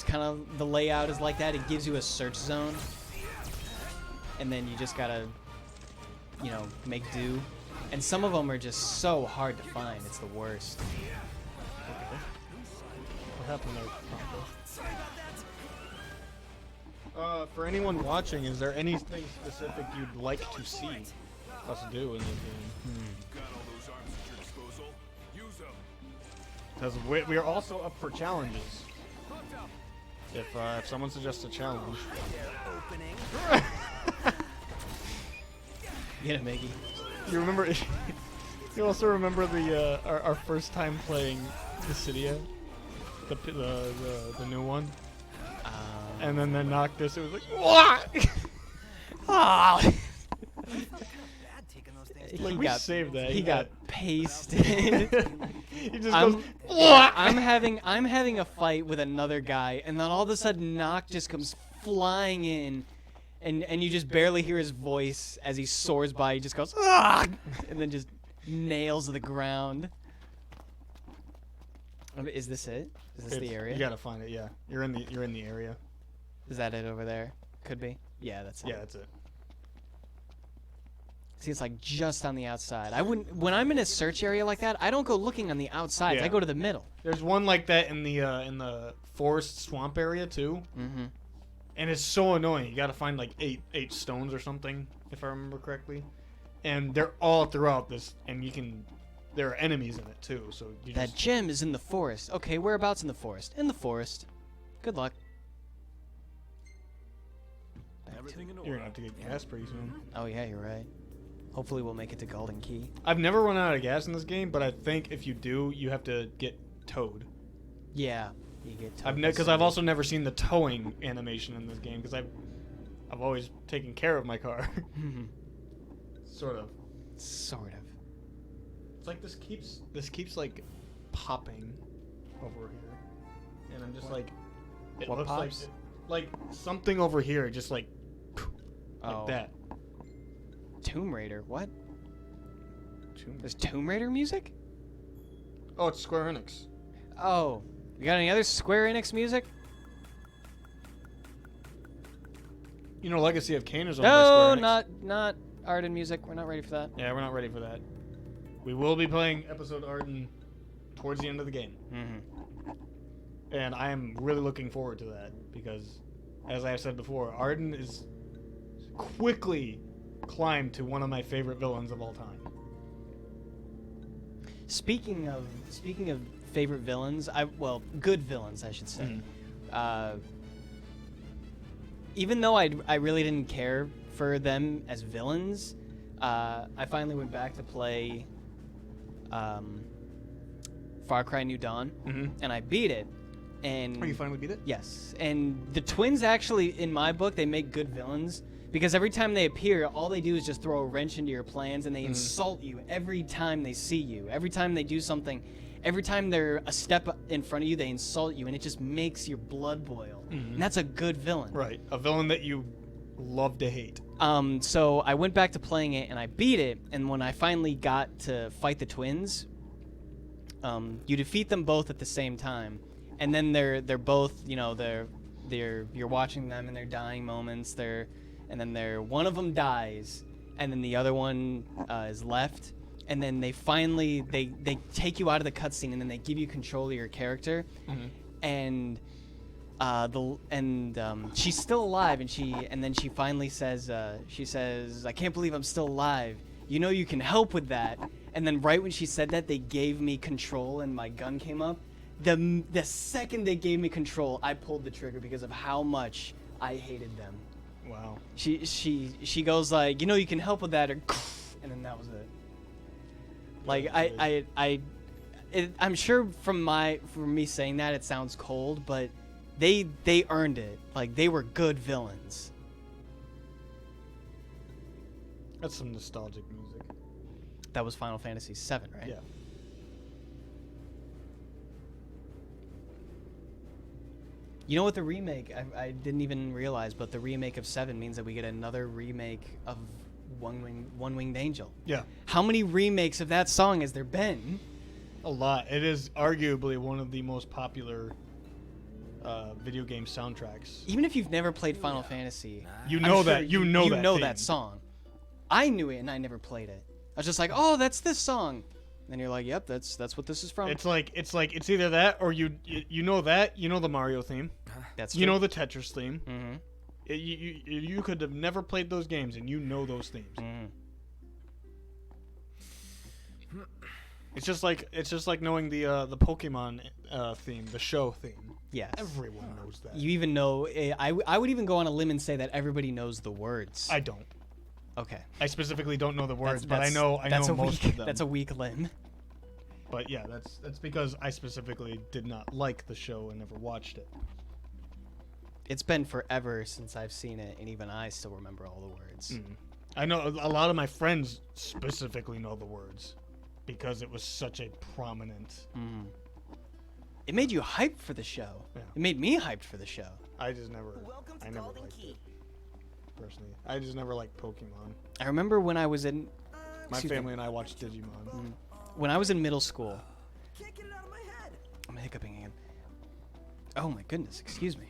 kind of, the layout is like that. It gives you a search zone, and then you just gotta, make do. And some of them are just so hard to find. It's the worst. Okay. What happened there, Pronto? For anyone watching, is there anything specific you'd like to see us do in this game? Because we are also up for challenges. If someone suggests a challenge. Get it, Mickey. You remember? You also remember the our first time playing Dissidia, the new one, and then the Noctis. It was like, what? Ah! Like we saved that. He got pasted. He just goes. I'm having a fight with another guy, and then all of a sudden, Noct just comes flying in, and you just barely hear his voice as he soars by. He just goes, ah! And then just nails the ground. Is this it? Is this the area? You gotta find it. Yeah, you're in the area. Is that it over there? Could be. Yeah, that's it. Yeah, that's it. See, it's like just on the outside. I wouldn't. When I'm in a search area like that, I don't go looking on the outside. Yeah. I go to the middle. There's one like that in the forest swamp area too. Mm-hmm. And it's so annoying. You gotta find like eight stones or something, if I remember correctly. And they're all throughout this, and there are enemies in it too. So you That just gem is in the forest. Okay, whereabouts in the forest? In the forest. Good luck. you're gonna have to get gas pretty soon. Oh yeah, you're right. Hopefully we'll make it to Golden Key. I've never run out of gas in this game, but I think if you do, you have to get towed. Yeah, you get. Because I've also never seen the towing animation in this game because I've always taken care of my car. Sort of. Sort of. It's like this keeps like popping over here, and I'm just like, it What looks pops? like something over here, just like Oh. that. Tomb Raider. What? There's Tomb Raider music? Oh, it's Square Enix. Oh, you got any other Square Enix music? You know, Legacy of Kain is owned by Square No, Enix. not Arden music. We're not ready for that. Yeah, we're not ready for that. We will be playing episode Arden towards the end of the game. Mm-hmm. And I am really looking forward to that because, as I have said before, Arden is quickly climbed to one of my favorite villains of all time. Speaking of favorite villains, good villains, I should say. Even though I really didn't care for them as villains, I finally went back to play Far Cry New Dawn, and I beat it. And Oh, you finally beat it? Yes, and the twins actually, in my book, they make good villains because every time they appear, all they do is just throw a wrench into your plans, and they insult you every time they see you. Every time they do something, every time they're a step in front of you, they insult you, and it just makes your blood boil. And that's a good villain. Right, a villain that you love to hate. So I went back to playing it, and I beat it, and when I finally got to fight the twins, you defeat them both at the same time. And then they're both, you know, you're watching them in their dying moments. One of them dies, and then the other one is left. And then they finally they take you out of the cutscene, and then they give you control of your character. And she's still alive, and then she finally says, I can't believe I'm still alive. You know you can help with that. And then right when she said that, they gave me control, and my gun came up. The second they gave me control, I pulled the trigger because of how much I hated them. Wow. She goes like, you know, you can help with that, and then that was it. Like I'm sure from me saying that it sounds cold, but they earned it. Like they were good villains. That's some nostalgic music. That was Final Fantasy VII, right? Yeah. You know what the remake, I didn't even realize, but the remake of 7 means that we get another remake of One Winged Angel. Yeah. How many remakes of that song has there been? A lot. It is arguably one of the most popular video game soundtracks. Even if you've never played Final Fantasy, You know I'm that. sure You know that. know theme. that song. I knew it and I never played it. I was just like, oh, that's this song. And you're like, yep, that's what this is from. It's it's either that or you know that, you know the Mario theme. That's you true. know the Tetris theme. Mm-hmm. You could have never played those games and you know those themes. It's just like knowing the Pokemon theme, the show theme. Yes. Everyone knows that. You even know. I would even go on a limb and say that everybody knows the words. I don't. Okay. I specifically don't know the words, but I know most of them. That's a weak limb. But yeah, that's because I specifically did not like the show and never watched it. It's been forever since I've seen it, and even I still remember all the words. I know a lot of my friends specifically know the words because it was such a prominent. It made you hyped for the show. Yeah. It made me hyped for the show. I never liked it. Personally, I just never liked Pokemon. I remember when I was in. My family and I watched Digimon. When I was in middle school. Can't get it out of my head. I'm hiccuping again. Oh my goodness, excuse me.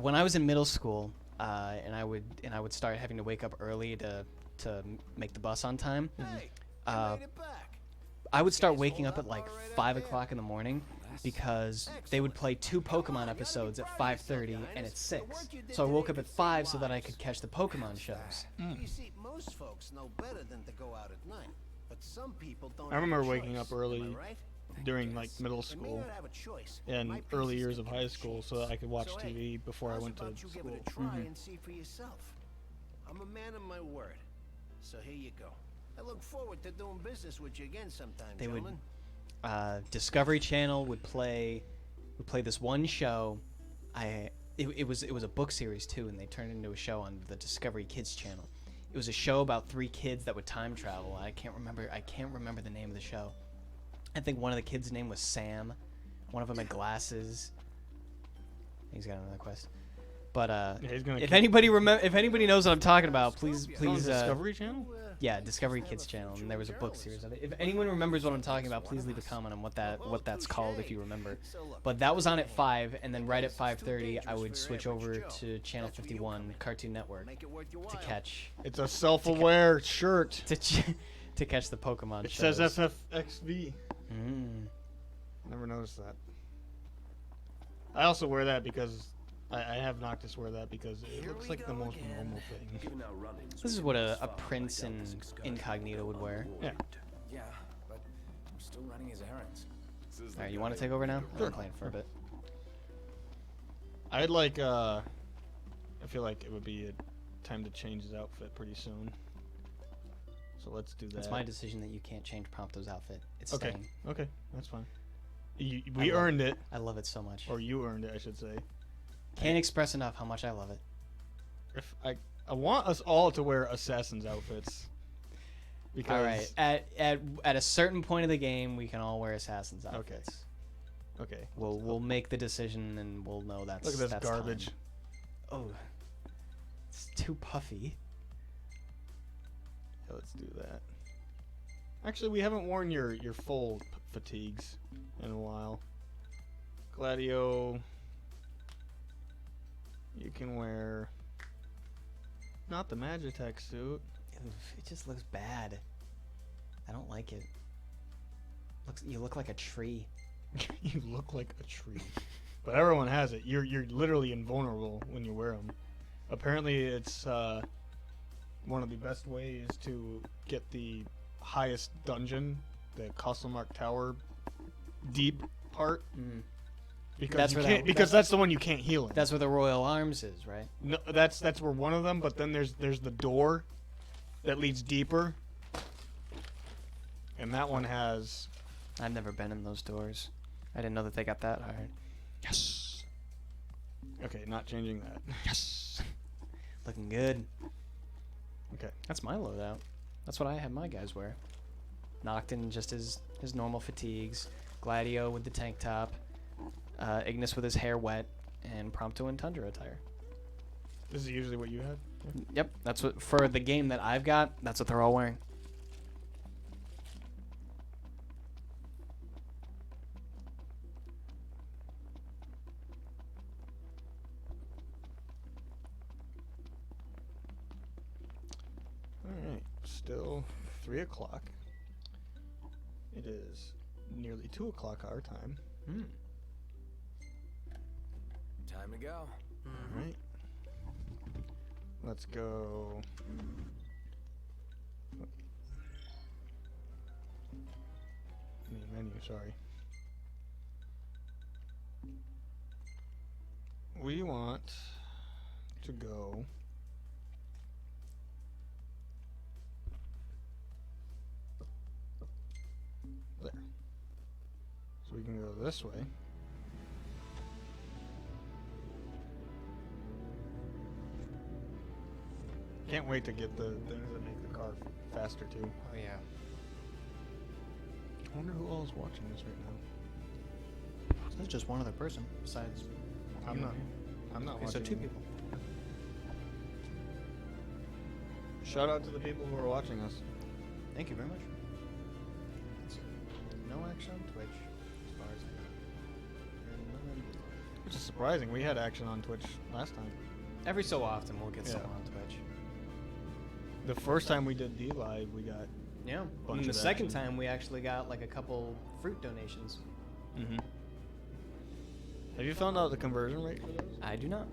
When I was in middle school, and I would start having to wake up early to make the bus on time. Hey, you made it back. I would start waking up at like 5 o'clock in the morning because they would play 2 Pokemon episodes at 5:30 and at 6. So I woke up at 5 so that I could catch the Pokemon shows. You see, most folks know better than to go out at night, but some people don't. I remember have a waking choice. up early Am I right? during like middle They may school not have a choice. and My early pieces years of can high get school changed. so that I could watch So, hey, TV before I how's went to about you give school. it a try and see for yourself? I'm a man of my word, so here you go. I look forward to doing business with you again sometime, They would gentlemen. Discovery Channel would play this one show. It was a book series too, and they turned it into a show on the Discovery Kids channel. It was a show about 3 kids that would time travel. I can't remember the name of the show. I think one of the kids' name was Sam. One of them had glasses. He's got another quest. But Yeah, he's gonna if keep- anybody knows what I'm talking about, please Discovery Channel? yeah, Discovery Kids channel, and there was a book series of it. If anyone remembers what I'm talking about, please leave a comment on what that's called if you remember. But that was on at 5, and then right at 5:30, I would switch over to Channel 51, Cartoon Network, Make it worth your to while. catch It's a self-aware shirt. to catch the Pokemon It shows. says FFXV. Mm. Never noticed that. I also wear that because I have Noctis wear that because it looks like the most normal thing. Given our run-ins This is with what Impulse a Father, prince I in doubt this Excalibur Incognito would wear. Yeah. Yeah, but I'm still running his errands. All right, you want to take over now? I'm playing for a bit. I'd like, I feel like it would be a time to change his outfit pretty soon. So let's do that. It's my decision that you can't change Prompto's outfit. It's Okay. staying. Okay, that's fine. We love earned it. I love it so much. Or you earned it, I should say. Can't express enough how much I love it. If I want us all to wear assassin's outfits. Because All right, at a certain point of the game, we can all wear assassins outfits. Okay. We'll make the decision and we'll know that's. Look at this that's garbage. time. Oh, it's too puffy. Yeah, let's do that. Actually, we haven't worn your full fatigues in a while. Gladio, you can wear not the Magitech suit. It just looks bad. I don't like it. You look like a tree. You look like a tree. But everyone has it. You're literally invulnerable when you wear them. Apparently, it's one of the best ways to get the highest dungeon, the Castlemark Tower deep part. Because That's you where can't, because that's the one you can't heal in. That's where the Royal Arms is, right? No, that's where one of them. But then there's the door that leads deeper, and that one has. I've never been in those doors. I didn't know that they got that hard. Yes. Okay, not changing that. Yes. Looking good. Okay. That's my loadout. That's what I had my guys wear. Noctin just his normal fatigues. Gladio with the tank top. Ignis with his hair wet. And Prompto in Tundra attire. This is usually what you had? Yep, that's what for the game that I've got. That's what they're all wearing. Alright, still 3 o'clock. It is nearly 2 o'clock our time. Time to go. Alright. Let's go. menu, sorry. We want to go there. So we can go this way. Can't wait to get the things that make the car faster too. Oh yeah. I wonder who all is watching this right now. So there's just one other person besides. I'm you not. and me. I'm not Okay, watching. so 2 people. Shout out to the people who are watching us. Thank you very much. No action on Twitch, as far as I know. And none on Discord. Which is surprising. We had action on Twitch last time. Every so often we'll get Yeah. someone on Twitch. The first time we did D-Live, we got Yeah. Bunch And the of second action. time we actually got like a couple fruit donations. Mm-hmm. Have you found out the conversion rate for those? I do not.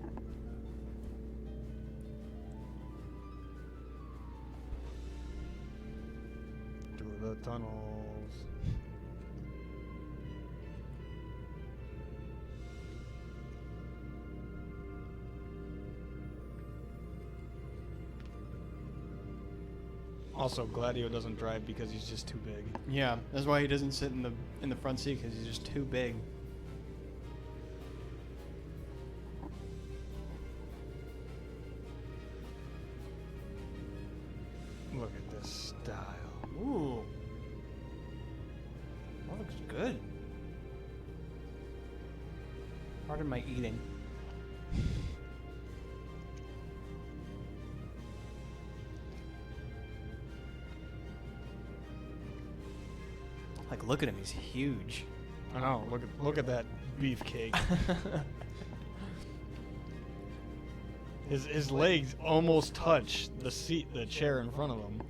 Through the tunnels. Also, Gladio doesn't drive because he's just too big. Yeah, that's why he doesn't sit in the front seat, because he's just too big. Look at this style. Ooh. That looks good. Pardon my eating. Like, look at him, he's huge. I know. Look at that beefcake. His legs almost touch the chair in front of him.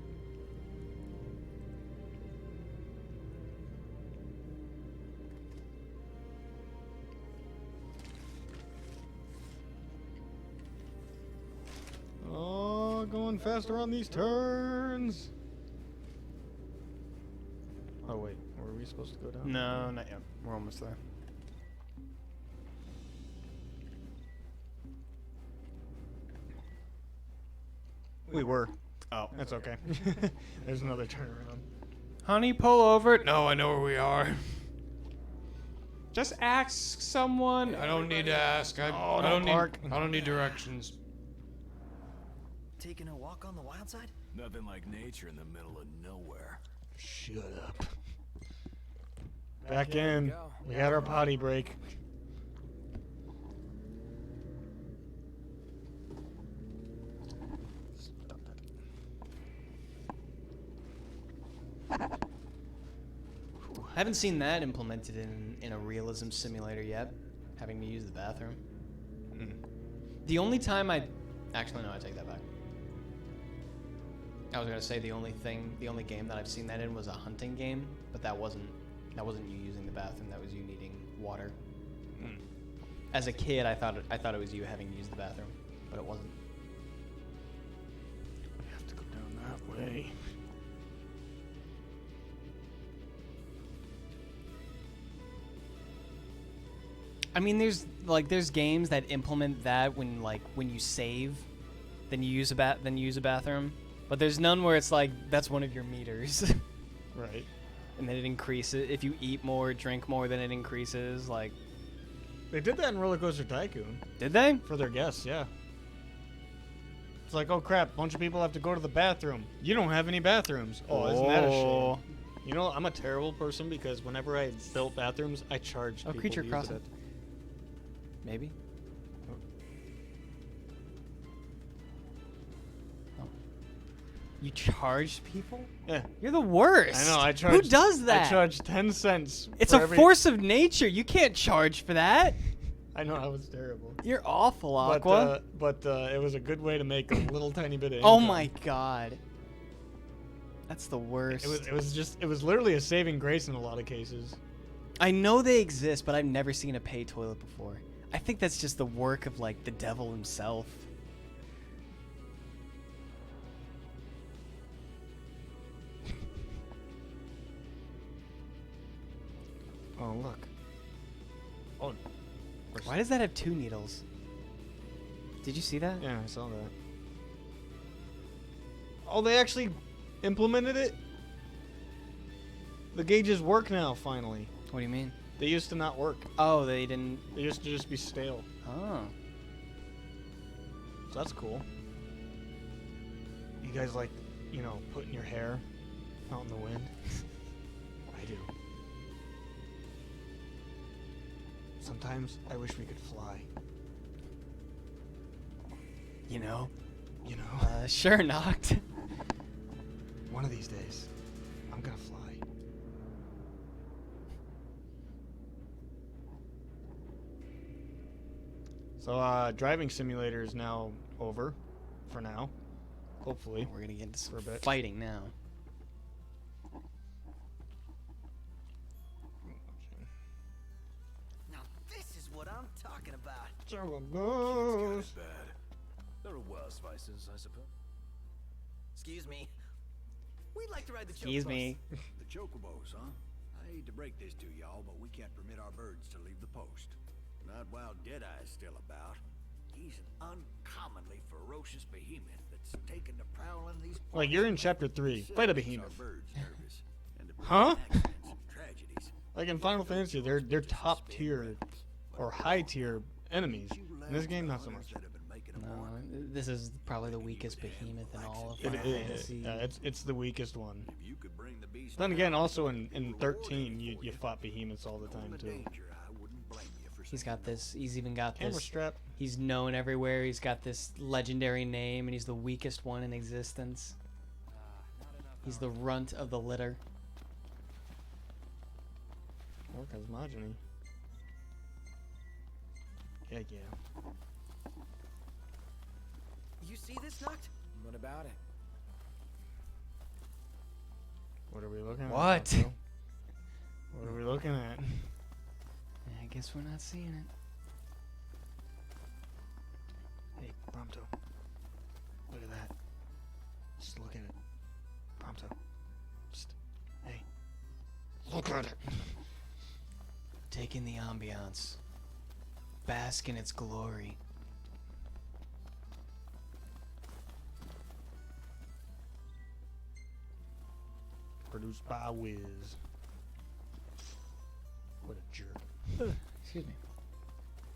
Oh, going faster on these turns. Oh wait, were we supposed to go down? No, not yet. We're almost there. We were. Oh. That's okay. There's another turnaround. Honey, pull over. No, I know where we are. Just ask someone. I don't need to ask. I don't need directions. Taking a walk on the wild side? Nothing like nature in the middle of nowhere. Shut up. Back in. We had our potty break. I haven't seen that implemented in a realism simulator yet, having to use the bathroom. The only time actually no, I take that back. I was gonna say the only game that I've seen that in was a hunting game, but that wasn't you using the bathroom. That was you needing water. As a kid, I thought it was you having to use the bathroom, but it wasn't. We have to go down that way. I mean, there's games that implement that when you save, then you use a bathroom. But there's none where it's like that's one of your meters. Right. And then it increases if you eat more, drink more, then it increases. Like They did that in Roller Coaster Tycoon. Did they? For their guests, yeah. It's like, oh crap, a bunch of people have to go to the bathroom. You don't have any bathrooms. Oh, isn't that a shame? You know, I'm a terrible person because whenever I built bathrooms, I charged people Creature to use Crossing. it. Maybe. Oh. You charged people? Yeah. You're the worst. I know, I charged. Who does that? I charged 10 cents. It's for a every... force of nature. You can't charge for that. I know, I was terrible. You're awful, Aqua. But it was a good way to make a little tiny bit of Oh income. my god. That's the worst. It was literally a saving grace in a lot of cases. I know they exist, but I've never seen a pay toilet before. I think that's just the work of like the devil himself. Oh, look. Oh. Why does that have 2 needles? Did you see that? Yeah, I saw that. Oh, they actually implemented it? The gauges work now, finally. What do you mean? They used to not work. Oh, they didn't. They used to just be stale. Oh. So that's cool. You guys like, you know, putting your hair out in the wind? I do. Sometimes I wish we could fly. You know? You know? Sure, Noct. One of these days, I'm gonna fly. So, driving simulator is now over, for now. Hopefully. We're gonna get into some For a bit. fighting now. Now this is what I'm talking about. It's bad. There are worse vices, I suppose. Excuse me. We'd like to ride the Excuse chocobos. me. The chocobos, huh? I hate to break this to y'all, but we can't permit our birds to leave the post. Not while Deadeye's still about. He's an uncommonly ferocious behemoth that's taken to prowling these parts. Like, you're in chapter 3. Fight a Makes our behemoth. birds nervous, and to Huh? prevent accidents and tragedies. Like in Final Fantasy, they're top tier or high tier enemies. In this game, not so much. No, this is probably the weakest behemoth in all of It Final is. Fantasy. Yeah, it's the weakest one. If you could bring the beast Then down, again, also in 13, you fought behemoths all the time too. danger, I wouldn't blame you for He's got this. He's even got Camera this. strap. He's known everywhere. He's got this legendary name, and he's the weakest one in existence. He's the runt of the litter. Or cosmogony. Yeah. You see this, Noct? What about it? What are we looking at? What? Bronto? What are we looking at? I guess we're not seeing it. Hey, Prompto. Look at that. Just look at it. Prompto. Just, hey. Look at it. Take in the ambiance. Bask in its glory. Produced by Wiz. What a jerk. Excuse me.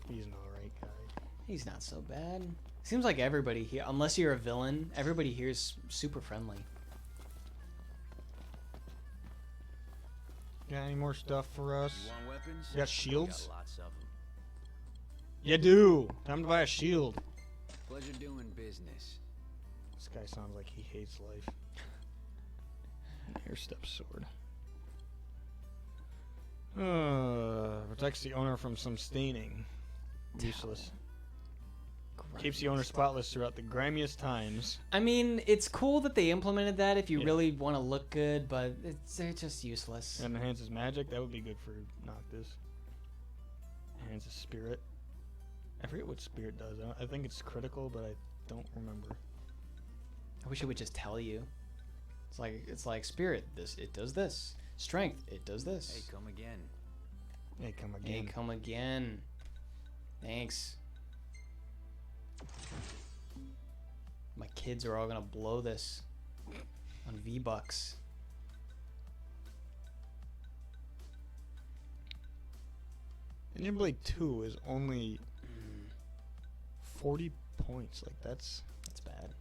He's an alright guy. He's not so bad. Seems like everybody here, unless you're a villain, everybody here is super friendly. Got any more stuff for us? You want weapons? You got shields? Got lots of them. You do. Time to buy a shield. Pleasure doing business. This guy sounds like he hates life. Air step sword. Protects the owner from some staining. Useless. Keeps the owner spotless throughout the grimiest times. I mean, it's cool that they implemented that if you really want to look good, but they're just useless. And enhances magic. That would be good for Noctis. Enhances spirit. I forget what spirit does. I think it's critical, but I don't remember. I wish it would just tell you. It's like spirit. It does this. Strength. It does this. Hey, come again. Hey, come Hey, again. come again. Thanks. My kids are all gonna blow this on V-Bucks. Engine Blade 2 is only 40 points. Like, that's bad.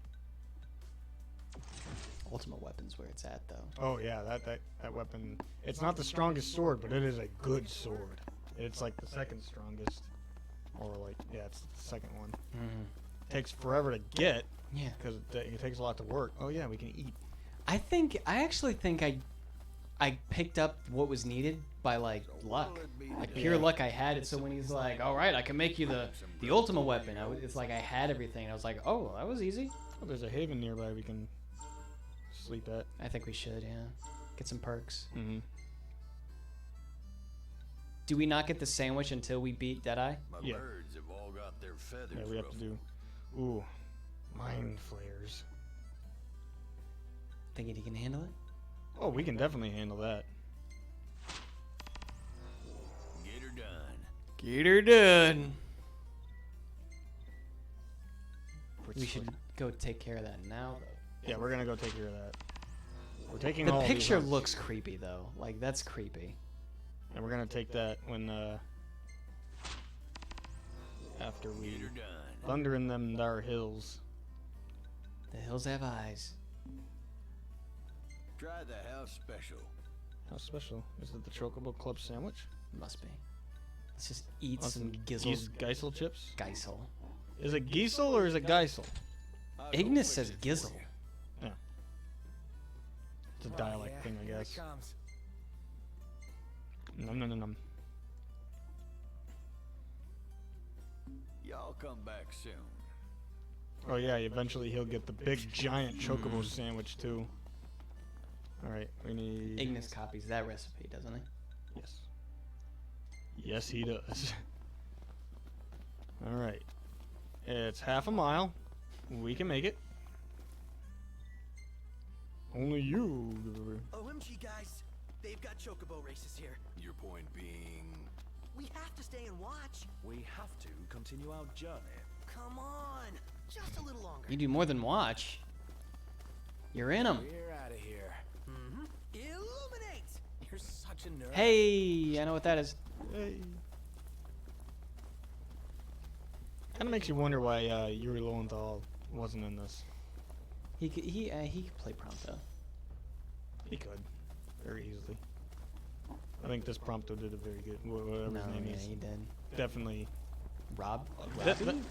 Ultimate Weapon's where it's at, though. Oh yeah, that weapon. It's not the strongest sword, but it is a good sword. It's like the second strongest, or like it's the second one. Takes forever to get. Yeah. Because it takes a lot to work. Oh yeah, we can eat. I actually think I picked up what was needed by like luck, like pure luck. I had it. So when he's like, "All right, I can make you the ultimate weapon," it's like I had everything. I was like, "Oh, that was easy." Oh, there's a haven nearby we can sleep at. I think we should, yeah. Get some perks. Mm-hmm. Do we not get the sandwich until we beat Deadeye? My birds have all got their feathers. Yeah, we have to do. Ooh, mind flares. Thinking he can handle it? Oh, we can definitely handle that. done. Get her done. We should go take care of that now, though. Yeah, we're gonna go take care of that. We're taking The all these picture hunts. looks creepy, though. Like, that's creepy. And we're gonna take that when after we Get her done. thunder in them dar hills. The hills have eyes. Try the house special. How special is it? The Chocobo Club sandwich? Must be. Let's just eat Want some Geis- gizzle. Geisel chips? Geisel. Is it Geisel or is it Geisel? I'll go Ignis fix says it for gizzle. you. Yeah. It's a dialect thing, I Here it guess. comes. Num num num num. Y'all come back soon. Oh yeah, eventually he'll get the big giant Chocobo sandwich too. Alright, we need... Ignis copies that recipe, doesn't he? Yes. Yes, he does. Alright. It's half a mile. We can make it. Only you. OMG, guys. They've got chocobo races here. Your point being... We have to stay and watch. We have to continue our journey. Come on. Just a little longer. You do more than watch. You're in them. We're out of here. Mm-hmm. Illuminate! You're such a nerd. Hey, I know what that is. Hey. Kind of makes you wonder why Yuri Lowenthal wasn't in this. He could play Prompto. He could. Very easily. I think this Prompto did a very good... Whatever No, his name yeah, is. he did. Definitely. Robbie Damon?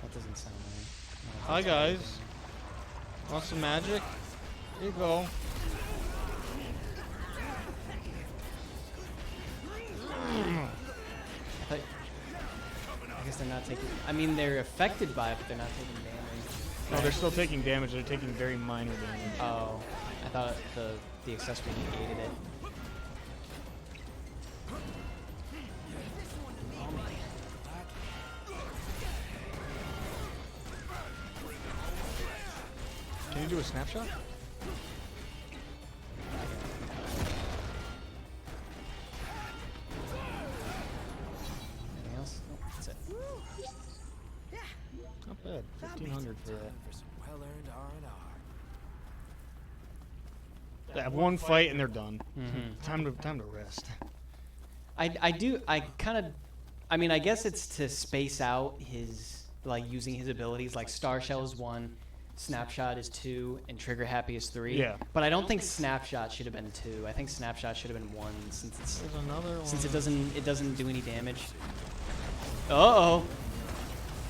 That doesn't sound right. No, Hi guys. Want some magic? Here you go. I guess they're not taking... I mean, they're affected by it, but they're not taking damage. No, they're still taking damage. They're taking very minor damage. Oh, I thought the accessory negated it. Can you do a snapshot? Anything else? Nope, that's it. Not bad. 1,500 for that. For some well-earned R&R. They have one fight and they're done. Mhm. Time to rest. I mean, I guess it's to space out his, like, using his abilities. Like, Star Shell is 1, Snapshot is 2, and Trigger Happy is 3. Yeah. But I don't think Snapshot should have been 2. I think Snapshot should have been 1 since it's... There's another one. Since it doesn't do any damage. Uh-oh.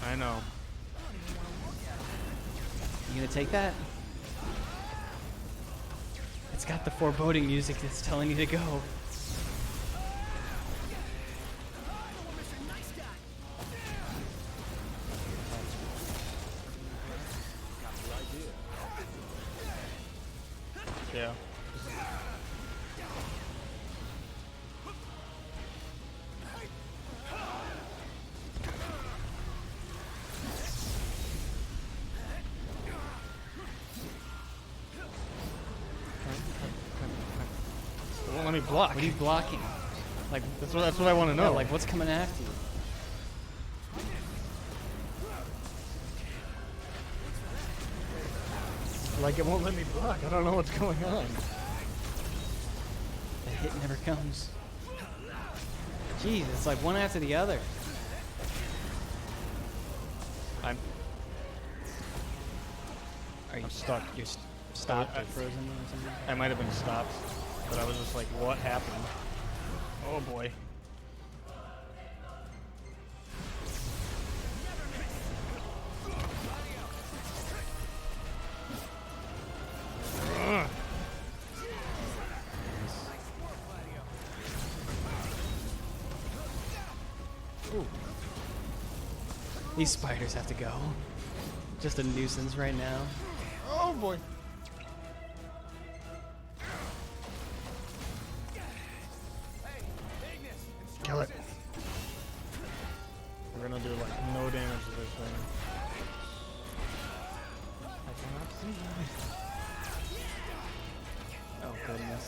I know. You gonna take that? It's got the foreboding music that's telling you to go. Yeah. It won't let me block. What are you blocking? Like, That's what I want to know. yeah, like what's coming after you? Like it won't let me block. I don't know what's going on. The hit never comes. Jeez, it's like one after the other. I'm Are you stuck. You're stopped I- or frozen or something? I might have been stopped, but I was just like, what happened? Oh boy. Ugh. Ooh. These spiders have to go. Just a nuisance right now. Oh boy. Kill it. We're gonna do like no damage to this thing. I cannot see. Oh goodness.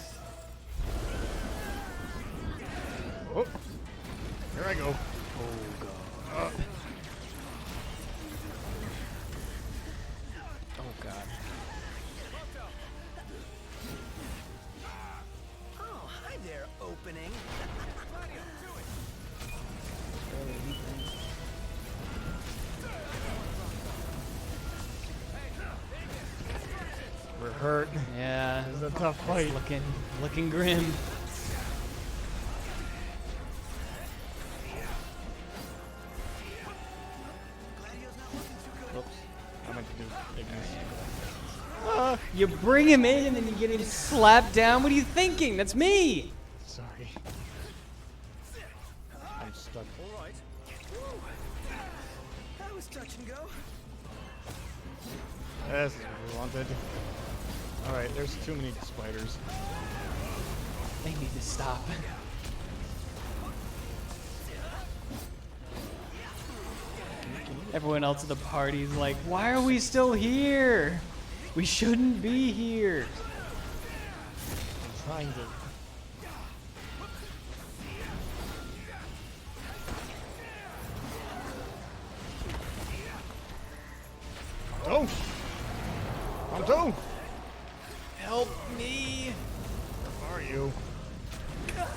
Oh, here I go. Oh god. Oh god. Oh, hi there, opening. We're hurt. Yeah. This is a tough fight. It's looking grim. Oops. I meant to do Ignis. You bring him in and then you get him slapped down. What are you thinking? That's me. Sorry. I'm stuck. All right. That was touch and go. This is what we wanted. Alright, there's too many spiders. They need to stop. Everyone else at the party's like, why are we still here? We shouldn't be here. I'm trying to. Oh! Ponto! Help me. Where are you?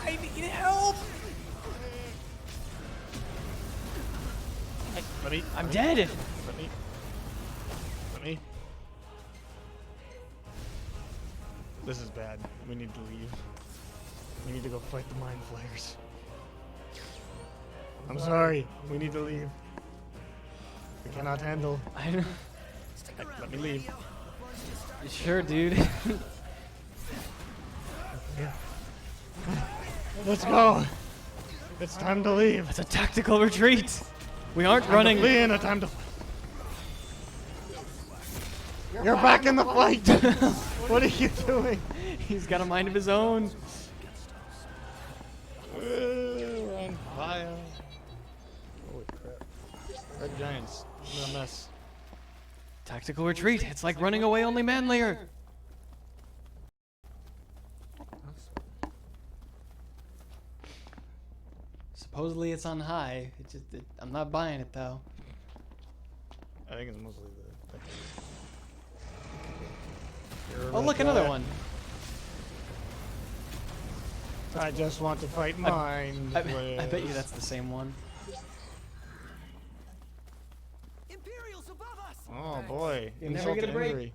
I need help. Hey, buddy. I'm dead. Let me. This is bad. We need to leave. We need to go fight the mind flayers. I'm sorry. We need to leave. We cannot handle. I know. Hey, let me leave. Sure, dude. Yeah. Let's go. It's time to leave. It's a tactical retreat. We aren't running. Lean, a time to. You're back in the fight. What are you doing? He's got a mind of his own. We're on fire. Holy crap. Red Giants. In a mess. Tactical retreat. It's like running away, only manlier. Supposedly it's on high. I'm not buying it though. I think it's mostly the. Oh, look, another one. I just want to fight mind. I bet you that's the same one. Imperials above us. Oh boy. You never get a break. Injury.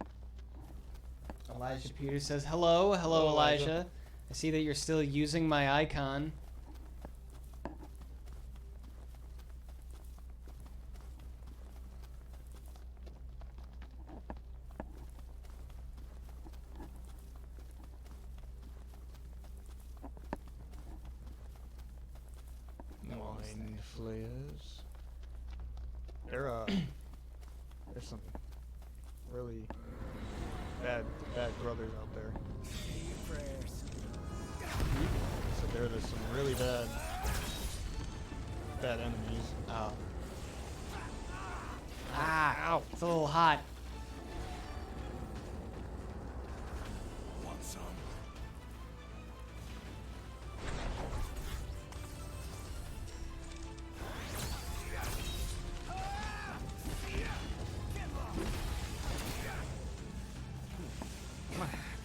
Elijah Peters says, hello. Hello, Elijah. I see that you're still using my icon. Mind flayers. There's some really bad brothers out there. So there's some really bad enemies. Oh. Ah, ow. It's a little hot. Want some?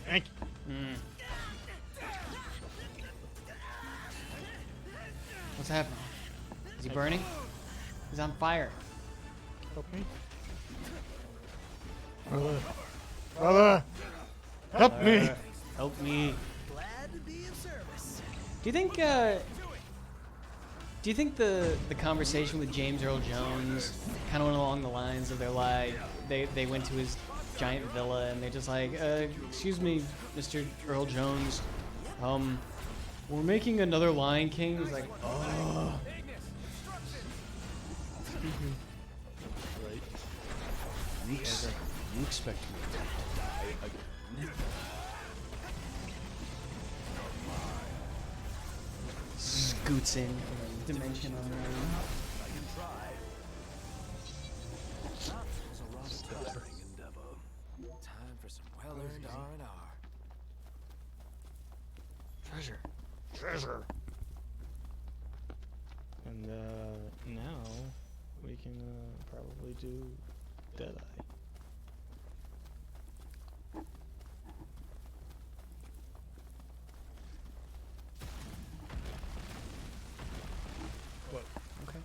Thank you. What's happening? Is he burning? He's on fire. Help me. Brother! Help me! Help me. Glad to be of service. Do you think the conversation with James Earl Jones kind of went along the lines of they went to his giant villa and they're just like, excuse me, Mr. Earl Jones, we're making another Lion King. He's like, oh. Right. You expect me to die again? Scoots in from a dimension unknown. I can try. It's a rather tiring endeavor. Time for some well-earned R&R. Treasure. can probably do Deadeye. What? Okay.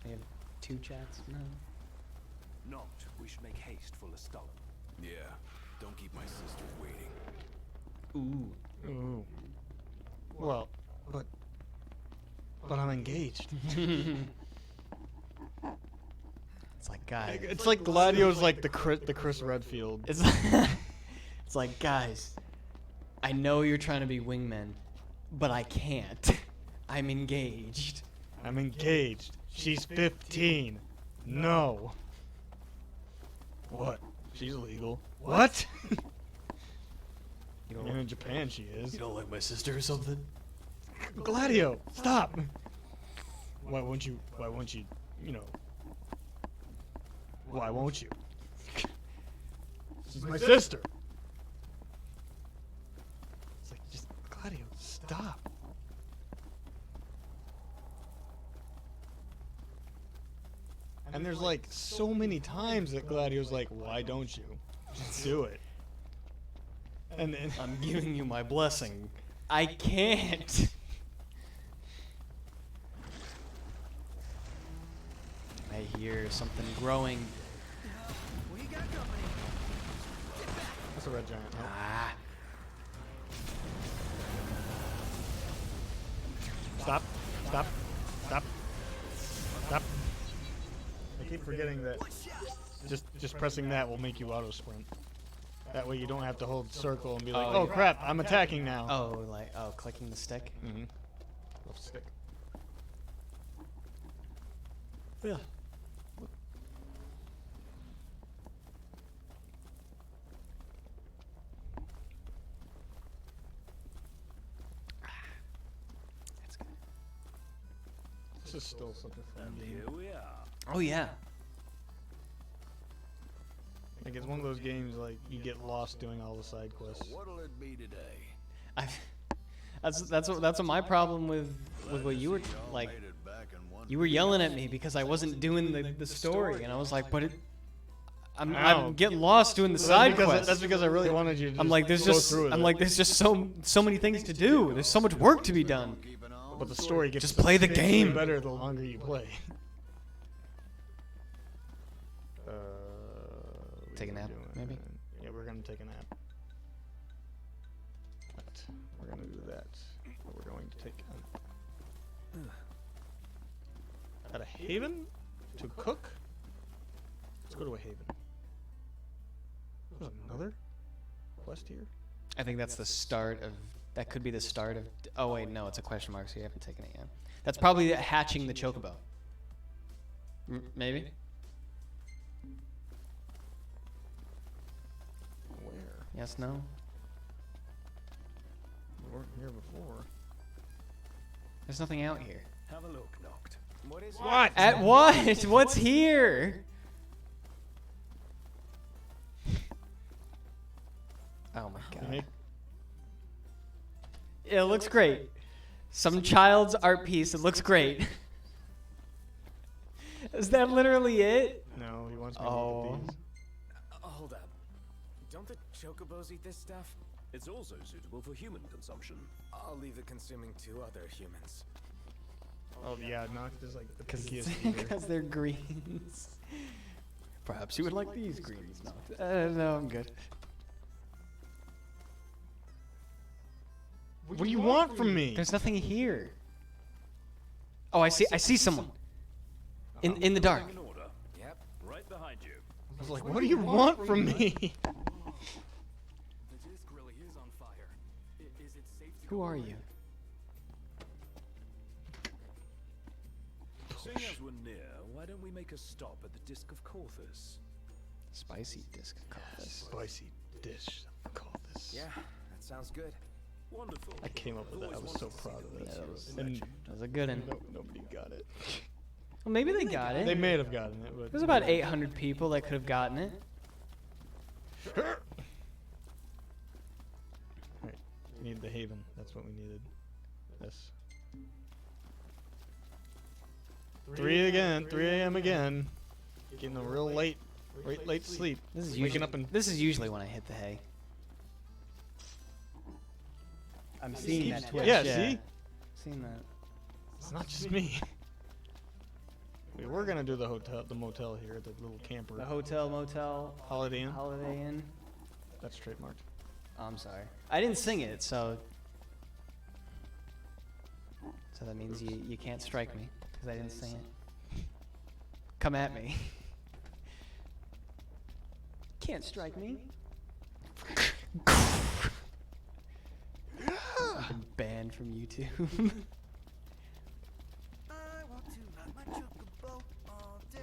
We have 2 chats now. Not. We should make haste for Lestalin. Yeah. Don't keep my sister waiting. Ooh. Ooh. Well, but I'm engaged. It's like, guys. It's like Gladio's like the Chris Redfield. It's it's like, guys, I know you're trying to be wingmen, but I can't. I'm engaged. I'm engaged. She's 15. No. What? She's legal. What? You And in Japan she is. You don't like my sister or something? Gladio, stop! Why won't you, you know... Why won't you? She's my sister! It's like, just, Gladio, stop. And there's like so many times that Gladio's like, why don't you? Just do it. And then I'm giving you my blessing. I can't. I hear something growing. What do you got, company? that's a red giant. Oh. Ah. Stop. Stop. Stop. Stop. I keep forgetting that just pressing that will make you auto sprint. That way you don't have to hold circle and be like, oh crap, I'm attacking now. Oh, like, clicking the stick? Mm-hmm. Left stick. Yeah. That's good. This is still such a fun game. Here we are. Oh, yeah. Like, it's one of those games, like, you get lost doing all the side quests. What'll it be today? That's what my problem with what you were like. You were yelling at me because I wasn't doing the story, and I was like, but I'm getting lost doing the side quests. That's because I really wanted you to I'm like, there's just so many things to do. There's so much work to be done. But the story gets Just play the game. better the longer you play. Take a nap, maybe? Yeah, we're gonna take a nap. But we're gonna do that. But we're going to take at a haven to cook. Let's go to a haven. There's another quest here. I think that's the start of. That could be the start of. Oh wait, no, it's a question mark, so you haven't taken it yet. That's probably hatching the chocobo. Maybe. Where? Yes. No. We weren't here before. There's nothing out here. Have a look, Noct. What is What? At what? What's here? Oh my god. It looks great. Some child's art piece. It looks great. Is that literally it? No, he wants me to look at these. Hold up. Don't the chocobos eat this stuff? It's also suitable for human consumption. I'll leave it consuming 2 other humans. Oh yeah, Noct is like the pickiest eater. Because they're greens. Perhaps you would like these greens. No, I'm good. What do you want from me? There's nothing here. Oh, I see someone. In the dark. In order. Yep. Right behind you. I was like, what do you want from me? The disc really is on fire. Is it safe to Who are you? Seeing as we're near, why don't we make a stop at the Disc of Corthus? Spicy disc. Spicy dish. Call this. Yeah, that sounds good. Wonderful. I came up with that. I was so proud of Yeah, that. that was And a good one. nobody got it. Well, maybe they got it. They may have gotten it, but There's about 800 people that could have gotten it. Alright, need the haven. That's what we needed. This. 3 again. 3 a.m. again. Getting a real late sleep. This is Waking usually, up and this is usually when I hit the hay. I'm seeing that twitch. Yeah, see? Seeing that. It's not just me. We were gonna do the motel here, the little camper. The hotel, motel, Holiday Inn. Holiday Inn. That's trademarked. Oh, I'm sorry. I didn't sing it, so that means you can't strike me because I didn't sing it. Come at me. Can't strike me. I've been banned from YouTube.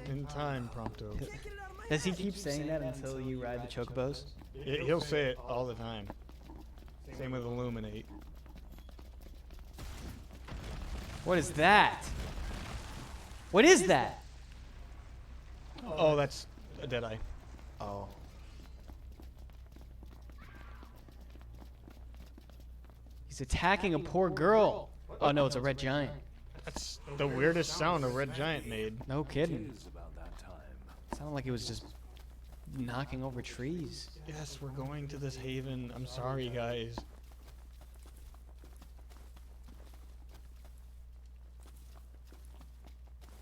In time, Prompto. Does he keep saying that until you ride the chocobos? He'll say it all the time. Same with Illuminate. What is that? What is that? Oh, that's a Deadeye. Oh. He's attacking a poor girl. Oh no, it's a red giant. That's the weirdest sound a red giant made. No kidding. Sounded like it was just knocking over trees. Yes, we're going to this haven. I'm sorry, guys.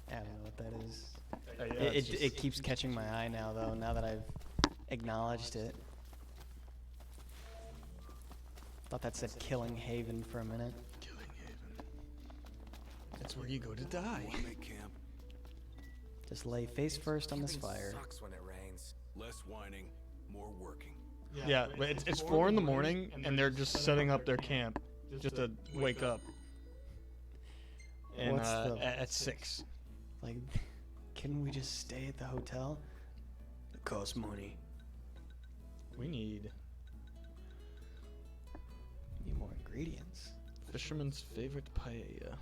I don't know what that is. Yeah, It keeps catching my eye now, though, now that I've acknowledged it. Thought that said Killing Haven for a minute. Killing Haven. That's where you go to die. Just lay face first on this fire. Sucks when it rains. Less whining, more working. Yeah, but it's 4 in the morning, and they're just setting up their camp just to wake up. And What's the- at 6. Like, can we just stay at the hotel? It costs money. We need more ingredients. Fisherman's favorite paella.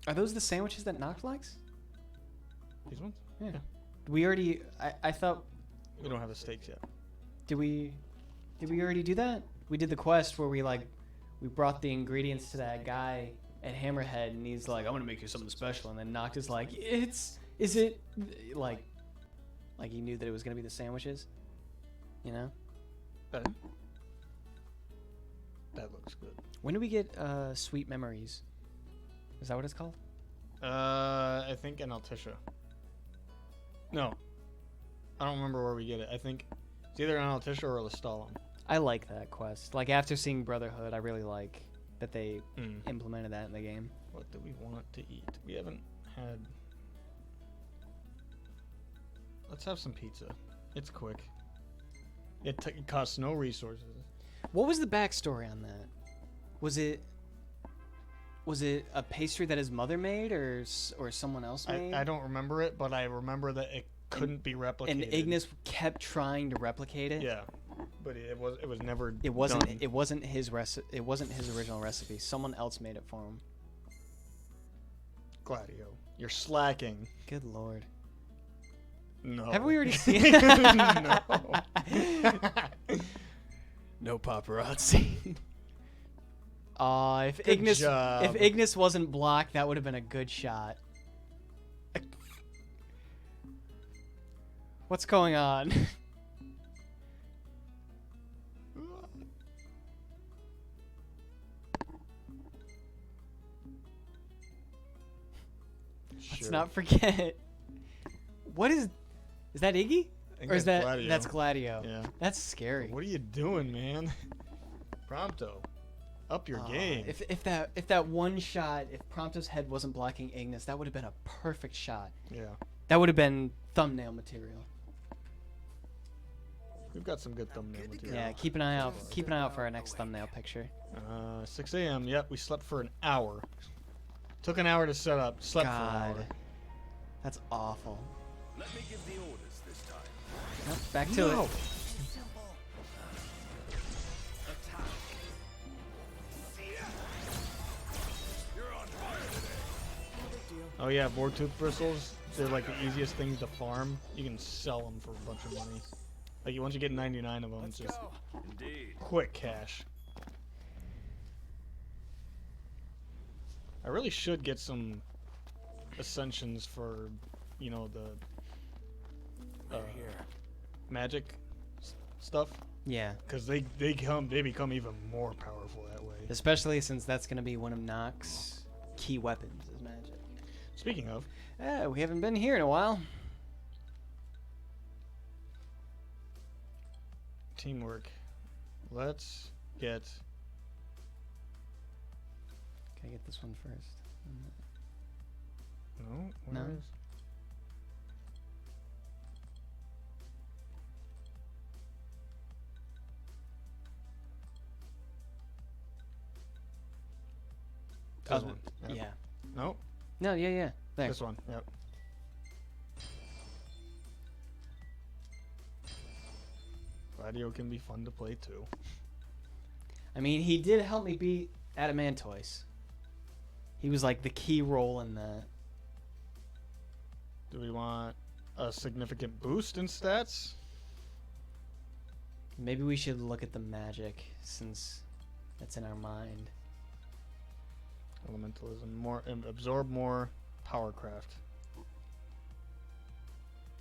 Are those the sandwiches that Noct likes? These ones? Yeah. We already. I thought. We don't have the steaks yet. Did we already do that? We did the quest where we brought the ingredients to that guy at Hammerhead, and he's like, "I'm gonna make you something special," and then Noct is like, is it like he knew that it was gonna be the sandwiches, you know? That looks good. When do we get Sweet Memories? Is that what it's called? I think in Altisha. No. I don't remember where we get it. I think it's either in Altisha or Lestalem. I like that quest. Like, after seeing Brotherhood, I really like that they implemented that in the game. What do we want to eat? We haven't had... Let's have some pizza. It's quick. It costs no resources. What was the backstory on that? Was it a pastry that his mother made, or someone else made? I don't remember it, but I remember that it couldn't be replicated. And Ignis kept trying to replicate it. Yeah, but it was never. It wasn't. done. It wasn't his It wasn't his original recipe. Someone else made it for him. Gladio, you're slacking. Good lord. No. Have we already seen it? No. No paparazzi. If Good Ignis job. if Ignis wasn't blocked, that would have been a good shot. What's going on? Let's not forget. What is that Iggy? I think Or is that's that Gladio. that's Gladio? Yeah. That's scary. What are you doing, man? Prompto, up your game. If that one shot, if Prompto's head wasn't blocking Ignis, that would have been a perfect shot. Yeah. That would have been thumbnail material. We've got some good thumbnail material. Yeah, keep an eye out. Keep an eye out for our next thumbnail picture. 6 a.m. Yep, we slept for an hour. Took an hour to set up. Slept for an God, hour. that's awful. Let me give the orders this time. Nope, back to it. Oh yeah, boar tooth bristles. They're like the easiest things to farm. You can sell them for a bunch of money. Like once you get 99 of them, it's just Indeed. quick cash. I really should get some ascensions for, you know, the magic stuff. Yeah. Because they become even more powerful that way. Especially since that's going to be one of Nox's key weapons is magic. Speaking of, we haven't been here in a while. teamwork. Let's get. Can I get this one first? No. No? Where is? This one. Yep. Yeah. No. No. Yeah. There. This one. Yep. Gladio can be fun to play too. I mean, he did help me beat Adamantoise. He was like the key role in that. Do we want a significant boost in stats? Maybe we should look at the magic since that's in our mind. Elementalism, more absorb more powercraft.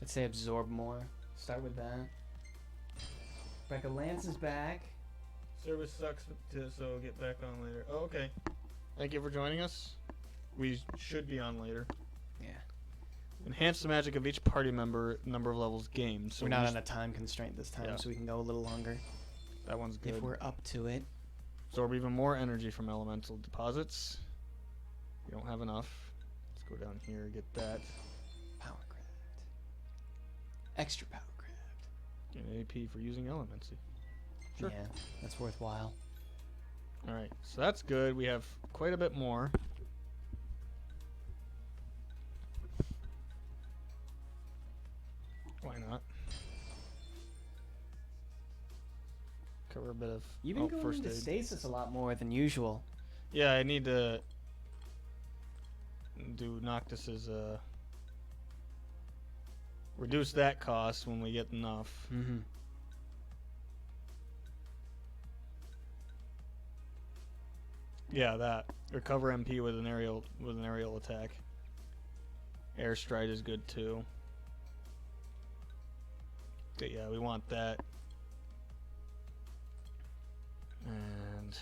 Let's say absorb more. Start with that. Becca Lance is back. Service sucks, so get back on later. Oh, okay. Thank you for joining us. We should be on later. Yeah. Enhance the magic of each party member, number of levels gained. So we're not on a time constraint this time, yeah. so we can go a little longer. That one's good. If we're up to it. Absorb even more energy from elemental deposits. We don't have enough. Let's go down here, get that. Powercraft. Extra powercraft. Get an AP for using elemency. Sure. Yeah, that's worthwhile. Alright, so that's good. We have quite a bit more. Why not? Cover a bit of You've been going first into aid. stasis a lot more than usual. Yeah, I need to do Noctis's reduce that cost when we get enough. Mm-hmm. Yeah, that. Recover MP with an aerial attack. Air stride is good too. But yeah, we want that. And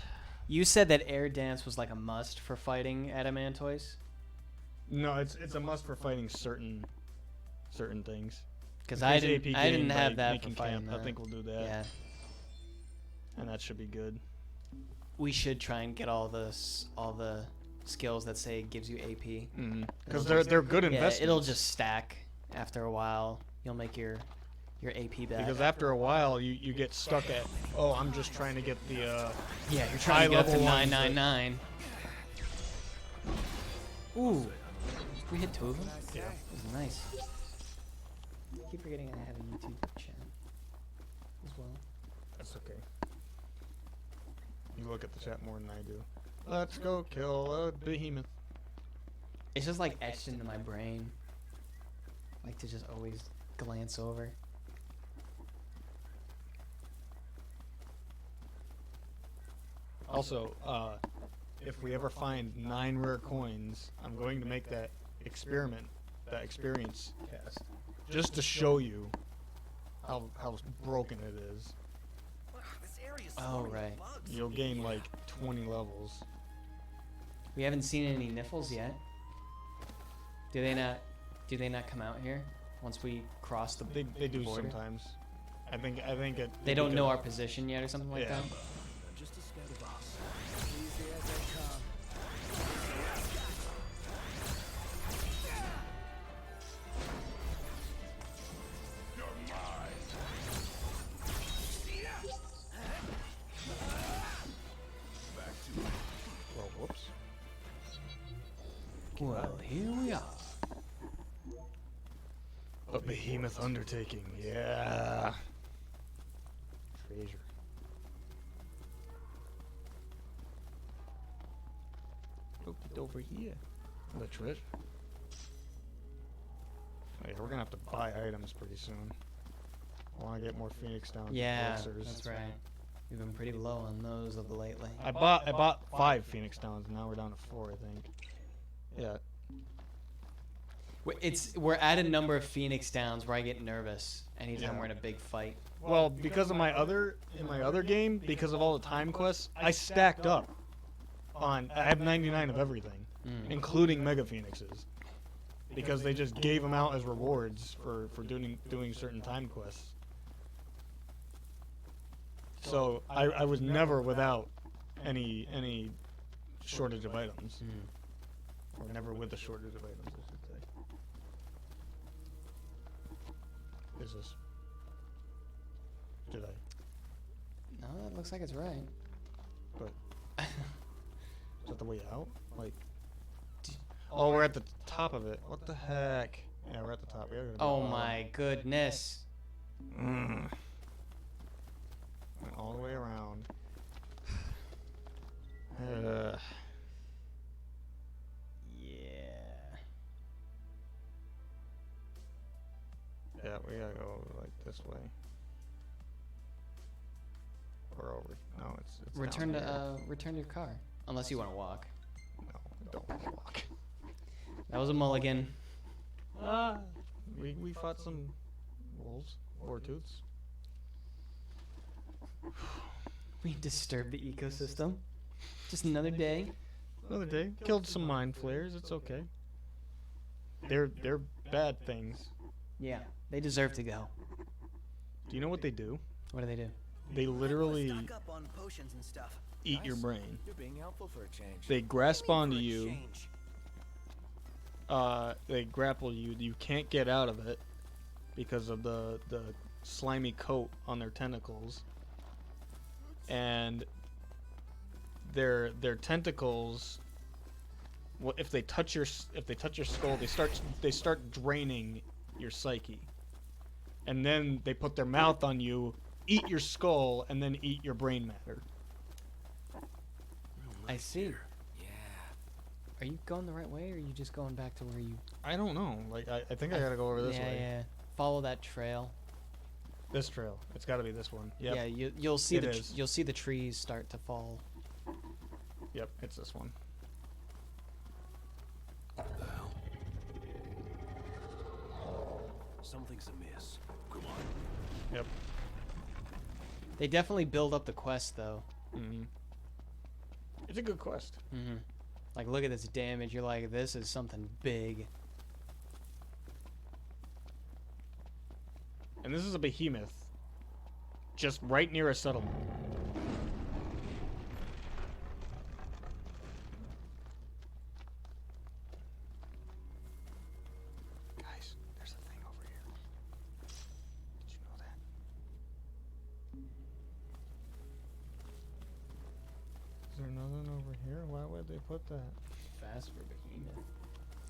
You said that air dance was like a must for fighting Adamantoise? no, it's a must for fighting certain things. Because I didn't gained by have that for making fighting camp. that. I think we'll do that. Yeah. And that should be good. We should try and get all the skills that say it gives you AP. Because they're good investments. Yeah, it'll just stack after a while. You'll make your AP back. Because after a while, you get stuck at, oh, I'm just trying to get the yeah, you're trying to get up to high-level ones 999. Ooh, we hit 2 of them. Yeah, that was nice. I keep forgetting I have a YouTube channel as well. That's okay. You look at the chat more than I do. Let's go kill a behemoth. It's just like etched into my brain. I like to just always glance over. Also, if we ever find 9 rare coins, I'm going to make that experience cast, just to show you how broken it is. Oh, right. You'll gain like 20 levels. We haven't seen any Niffles yet. Do they not come out here once we cross the They do border? sometimes. I think it. They don't know our position yet or something like Yeah. that? Just a scared of us. Easy as they come. Well, whoops. Well, here we are. A behemoth undertaking, yeah. Treasure. Look it over here. The treasure. Oh, yeah, we're gonna have to buy items pretty soon. I want to get more Phoenix Downs. Yeah, elixirs. that's right. We've been pretty low on those of lately. I bought 5 Phoenix Downs, and now we're down to 4, I think. Yeah. We're at a number of Phoenix Downs where I get nervous anytime Yeah. we're in a big fight. Well, because of my other game, because of all the time quests, I stacked up on. I have 99 of everything, including Mega Phoenixes, because they just gave them out as rewards for doing certain time quests. So I was never without any shortage of items, or never with a shortage of items, I should say. Is this? Did I? No, it looks like it's right. But is that the way out? Like, oh, we're at the top of it. What the heck? Yeah, we're at the top. We gotta go Oh down. my goodness. Went all the way around. Yeah, we gotta go like this way. Or over. No, it's Return down to here. return to your car, unless you want to walk. No, I don't want to walk. That was a mulligan. We fought some wolves, Wartooths. We disturbed the ecosystem. Just another day. Another day. Killed some mind flayers. It's okay. They're bad things. Yeah, they deserve to go. Do you know what they do? What do they do? They literally Stock up on potions and stuff. eat your brain. You're being helpful for a change. They grasp onto For a you. change. They grapple you. You can't get out of it because of the slimy coat on their tentacles. And their tentacles, if they touch your skull, they start draining your psyche. And then they put their mouth on you, eat your skull, and then eat your brain matter. I see. Are you going the right way, or are you just going back to where you... I don't know. Like, I think I gotta go over this way. Yeah. Follow that trail. This trail. It's gotta be this one. Yep. Yeah, you'll see It is. you'll see the trees start to fall. Yep, it's this one. Something's amiss. Come on. Yep. They definitely build up the quest, though. It's a good quest. Like, look at this damage. You're like, this is something big. And this is a behemoth. Just right near a settlement. Guys, there's a thing over here. Did you know that? Is there nothing over here? Why would they put that? Fast for behemoth.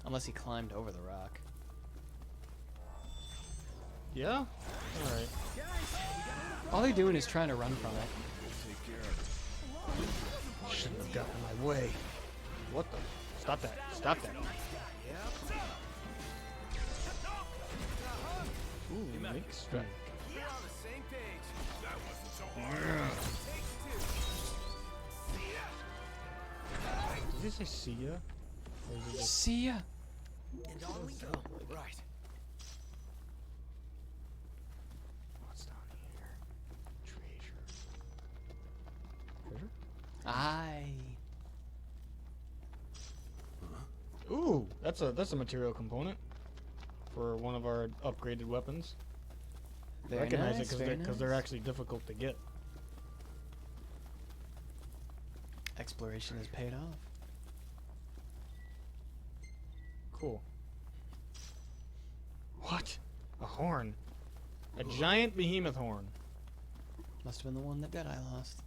Unless he climbed over the rock. Yeah? Alright. All they're doing is trying to run from it. Shouldn't have gotten in my way. What the? Stop that. Stop that. Ooh, make strike. We're on the same page. That wasn't so hard. Did he say see ya? Or is it just See ya. And on we go. Right. what's down here? Treasure. Treasure? Aye. Ooh, that's a material component for one of our upgraded weapons. Very Recognize nice, it very because they're nice. actually difficult to get. Exploration has paid off. Cool. What? A horn. A giant behemoth horn. Must have been the one that Deadeye lost.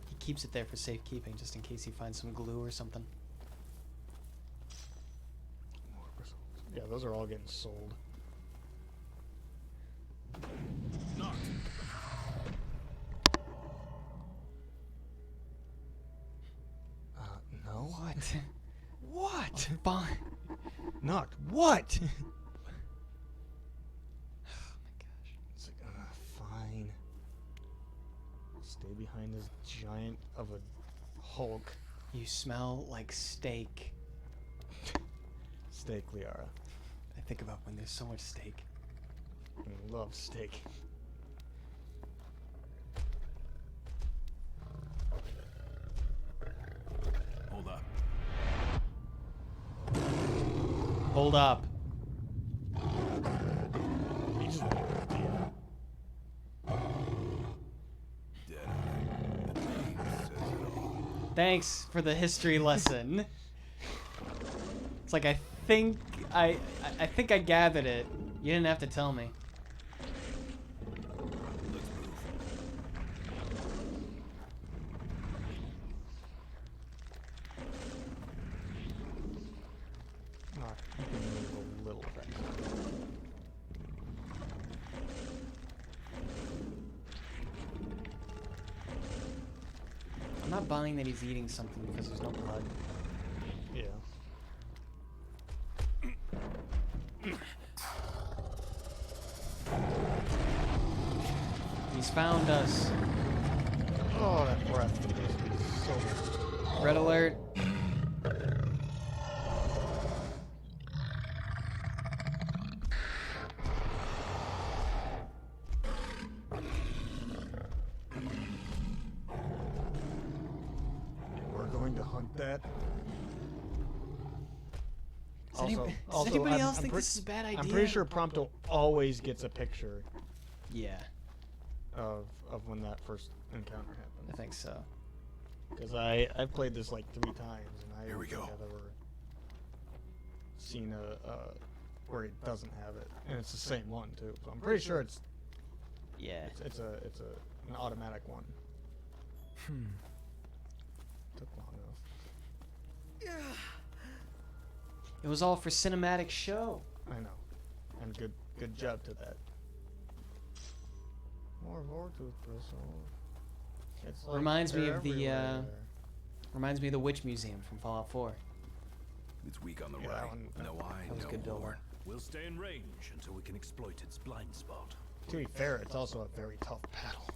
He keeps it there for safekeeping, just in case he finds some glue or something. More bristles. Yeah, those are all getting sold. No. What? What? Fine. Not what? Oh my gosh. It's like, fine. Stay behind this giant of a Hulk You smell like steak. Steak, Liara. I think about when there's so much steak. I love steak. Hold up. Hold up. He just Thanks for the history lesson. It's like I think I gathered it. You didn't have to tell me. Alright, you can move a little faster. I'm not buying that he's eating something because there's no blood. Yeah. He's found us. Oh, that breath is so Red alert. We're going to hunt that. Does anybody else think this is a bad idea? I'm pretty sure Prompto always gets a picture Yeah, of when that first encounter happened. I think so. Because I've played this like 3 times, and I Here don't we think go. I've ever seen where it doesn't have it, and it's the same one too. So I'm pretty sure it's Yeah. it's an automatic one. Took long enough. It was all for cinematic show. I know, and good job to that. More Vortooth bristle. It's like Reminds me they're of the everywhere. reminds me of the Witch Museum from Fallout 4. It's weak on the Yeah, right. that one- No eye, that was no good build. more. We'll stay in range until we can exploit its blind spot. To be fair, it's also a very tough battle.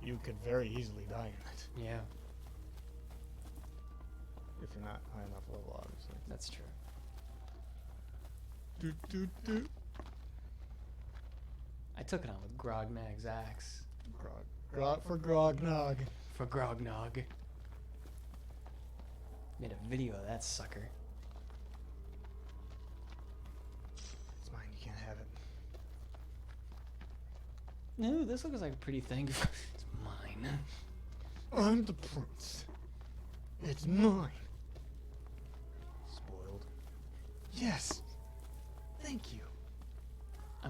You could very easily die in it Yeah, if you're not high enough level, obviously. that's true. I took it on with Grognag's axe. For Grognog. For Grognog. Made a video of that sucker. It's mine. You can't have it. No, this looks like a pretty thing. It's mine. I'm the prince. It's mine. Spoiled. Yes. Thank you.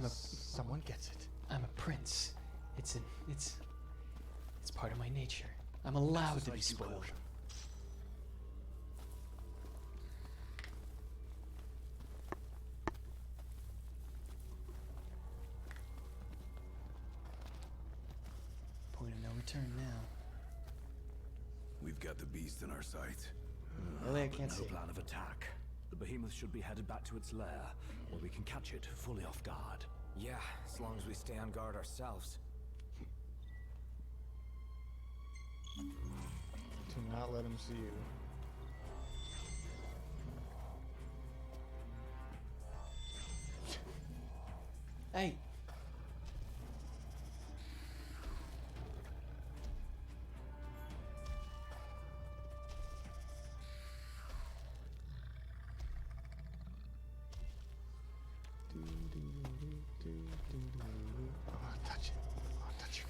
Someone gets it. I'm a prince. It's part of my nature. I'm allowed to be spoiled. Point of no return now. We've got the beast in our sights. Really, I can't No see. plan of attack. The behemoth should be headed back to its lair, where we can catch it fully off guard. Yeah, as long as we stay on guard ourselves. Do not let him see you. Hey. I want to touch it. I want to touch your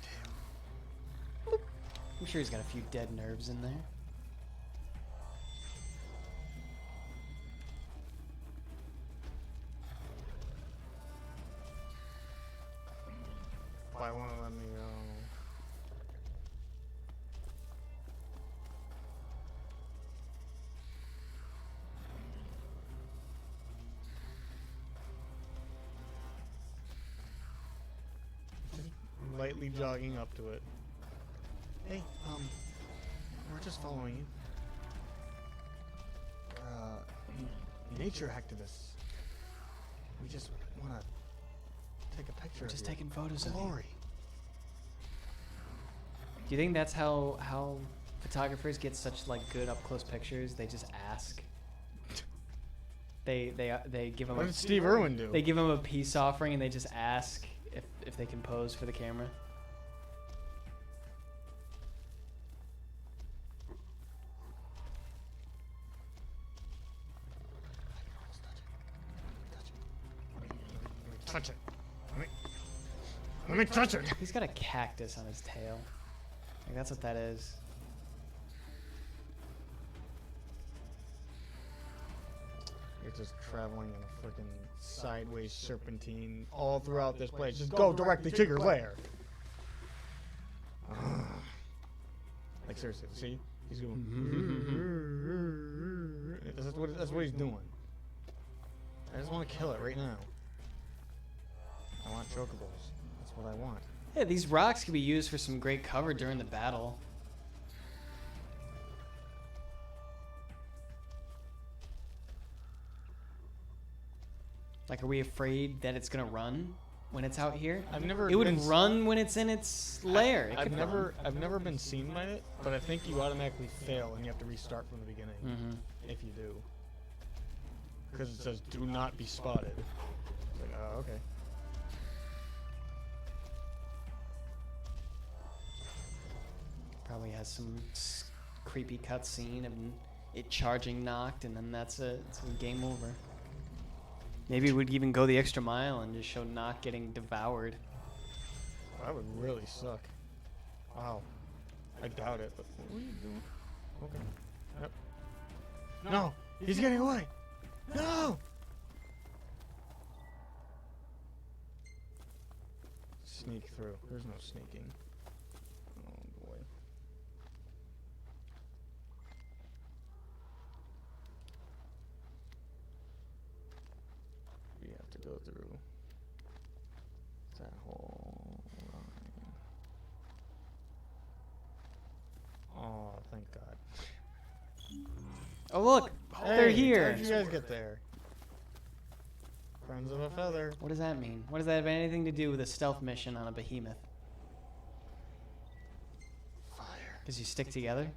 tail. I'm sure he's got a few dead nerves in there. Why won't it let me go? Just lightly jogging up to it. Hey, we're just following you. Nature activists. We just want to take a picture We're of just your taking photos of you. glory. Do you think that's how photographers get such like good up close pictures, they just ask. They give them. What did Steve Irwin do? They give them a peace offering and they just ask if they can pose for the camera. Touch it. Let me touch it. He's got a cactus on his tail. Like that's what that is. You're just traveling in a freaking sideways serpentine all throughout this place. Just go directly to your lair. Like seriously, see? He's going. That's what he's doing. I just want to kill it right now. I want chocobos. That's what I want. Yeah, these rocks could be used for some great cover during the battle. Like, are we afraid that it's gonna run when it's out here? It would run when it's in its lair. I've never been seen by it, but I think you automatically fail and you have to restart from the beginning if you do. Because it says "Do not be spotted." It's like, oh, okay. Probably has some creepy cutscene of it charging Noct, and then that's it. It's game over. Maybe we'd even go the extra mile and just show Noct getting devoured. That would really suck. Wow. I doubt it, but what are you doing? Okay. Yep. No! He's getting away! No! Sneak through. There's no sneaking. Oh boy. We have to go through that whole line. Oh, thank God. Oh look! They're here! How'd you guys get there? Friends of a feather. What does that mean? What does that have anything to do with a stealth mission on a behemoth? Fire. Because you stick together?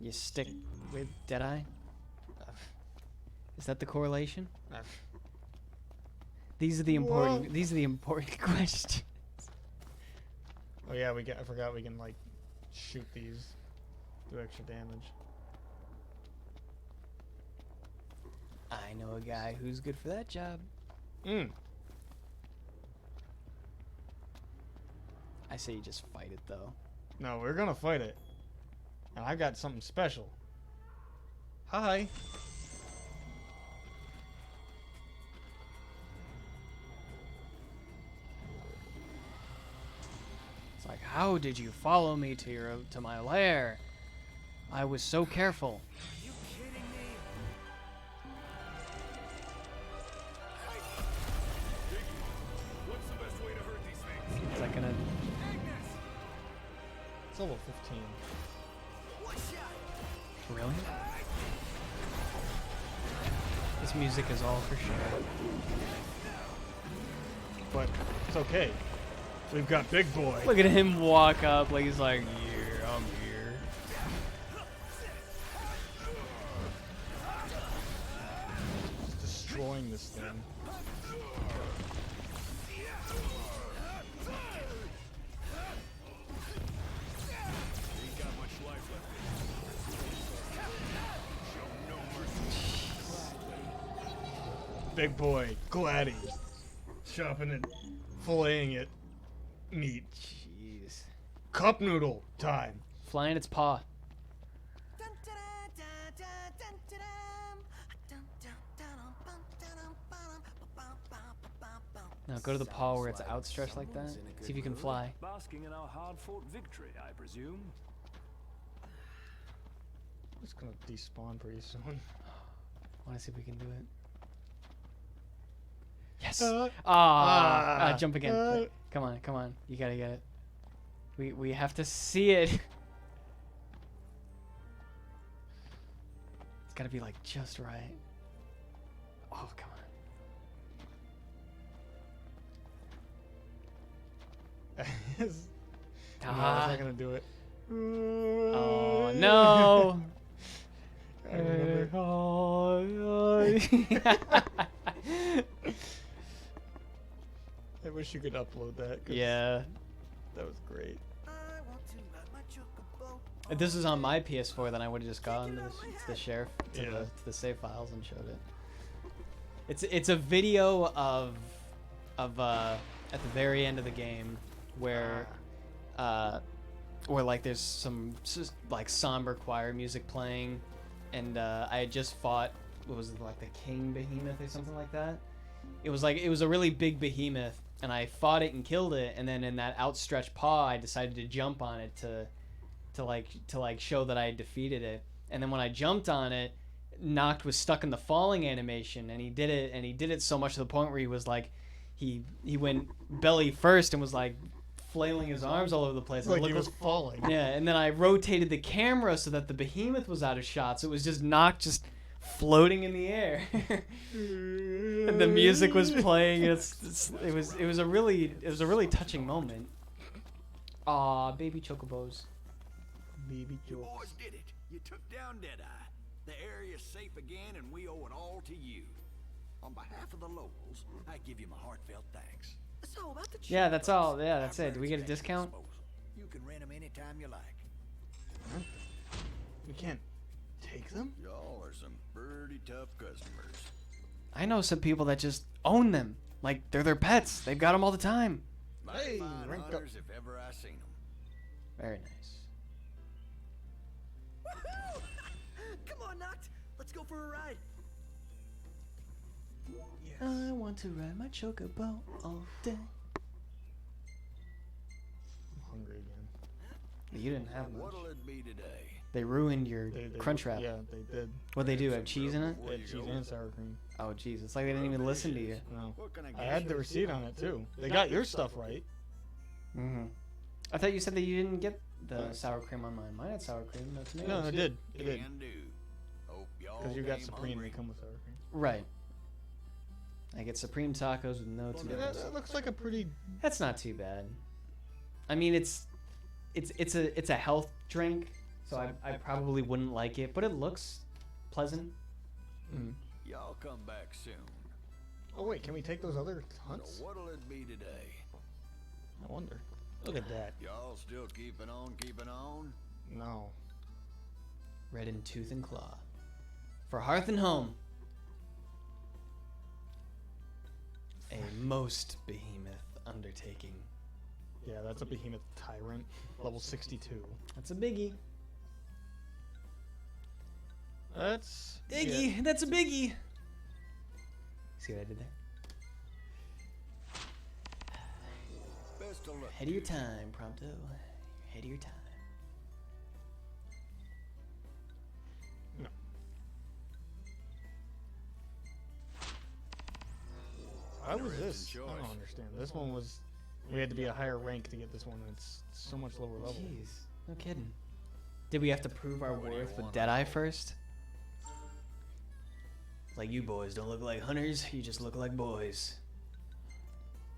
You stick with Deadeye? Is that the correlation? These are the important. These are the important questions. Oh yeah, I forgot we can like shoot these, do extra damage. I know a guy who's good for that job. I say you just fight it though. No, we're gonna fight it. And I got something special. Hi. It's like, how did you follow me to my lair? I was so careful. Are you kidding me? What's the best way to hurt these things? Is that gonna? It's level 15. Really? This music is all for show. But it's okay. We've got Big Boy. Look at him walk up like he's like, yeah, I'm here. Just destroying this thing. Big Boy, Gladdy, chopping it, filleting it, meat. Jeez. Cup noodle time. Flying its paw. Now go to the paw where it's outstretched like that. See if you can fly. Basking in our hard-fought victory, I presume. It's gonna despawn pretty soon. Want to see if we can do it? Yes. Jump again. Come on, come on. You gotta get it. We have to see it. It's gotta be like just right. Oh, come on. No, that's not gonna do it. Oh no! I wish you could upload that. 'Cause Yeah. that was great. I want to ride my chocobo. If this was on my PS4, then I would have just gone to the sheriff to, Yeah. the save files and showed it. It's a video of at the very end of the game where like there's some like somber choir music playing, and I had just fought, what was it, like the King Behemoth or something like that. It was a really big behemoth, and I fought it and killed it, and then in that outstretched paw I decided to jump on it to show that I had defeated it. And then when I jumped on it, Noct was stuck in the falling animation, and he did it so much to the point where he was like, he went belly first and was like flailing his arms all over the place. Like he was falling. Yeah, and then I rotated the camera so that the behemoth was out of shot, so it was just Noct just floating in the air. And the music was playing. It was a really touching moment. Aw, baby chocobos. Baby You jokes. boys did it. You took down Deadeye. The area's safe again, and we owe it all to you. On behalf of the locals, I give you my heartfelt thanks. So about the Yeah, that's all. Yeah, Our that's it. Do we birds get a at your discount? disposal. You can rent them anytime you like. We can't take them? Y'all are some pretty tough customers. I know some people that just own them. Like, they're their pets. They've got them all the time. Mighty Hey, fine rank up. hunters if ever I seen them. Very nice. Woohoo! Come on, Noct. Let's go for a ride. I want to ride my chocobo all day. I'm hungry again. You didn't have much. What'll it be today? They ruined your They crunch wrap. Yeah, they did. What'd they do? Have cheese in it? They had cheese and sour cream. Oh, jeez. It's like they didn't even listen to you. No. What can I I get had you? the receipt on it too. They got your stuff right. Mm-hmm. I thought you said that you didn't get the sour cream on mine. Mine had sour cream, no tomatoes. No, it did. It did. Can do. Hope y'all Because you got came Supreme, hungry. they come with sour cream. Right. I get Supreme tacos with no Yeah, that, tomatoes. that looks like a pretty. That's not too bad. I mean, it's a health drink, so I probably wouldn't like it, but it looks pleasant. Mm. Y'all come back soon. Oh wait, can we take those other So hunts? what'll it be today? I wonder. Look at that. Y'all still keeping on? No. Red in tooth and claw. For hearth and home. A most behemoth undertaking. Yeah, that's a behemoth tyrant, level 62. That's a biggie. That's Biggie, that's a biggie. See what I did there? Best of luck. Ahead of your time, Prompto. Ahead of your time. No. Why was this? I don't understand. This one was. We had to be a higher rank to get this one. It's so much lower level. Jeez, no kidding. Did we have to prove our worth with Deadeye first? Like, you boys don't look like hunters, you just look like boys.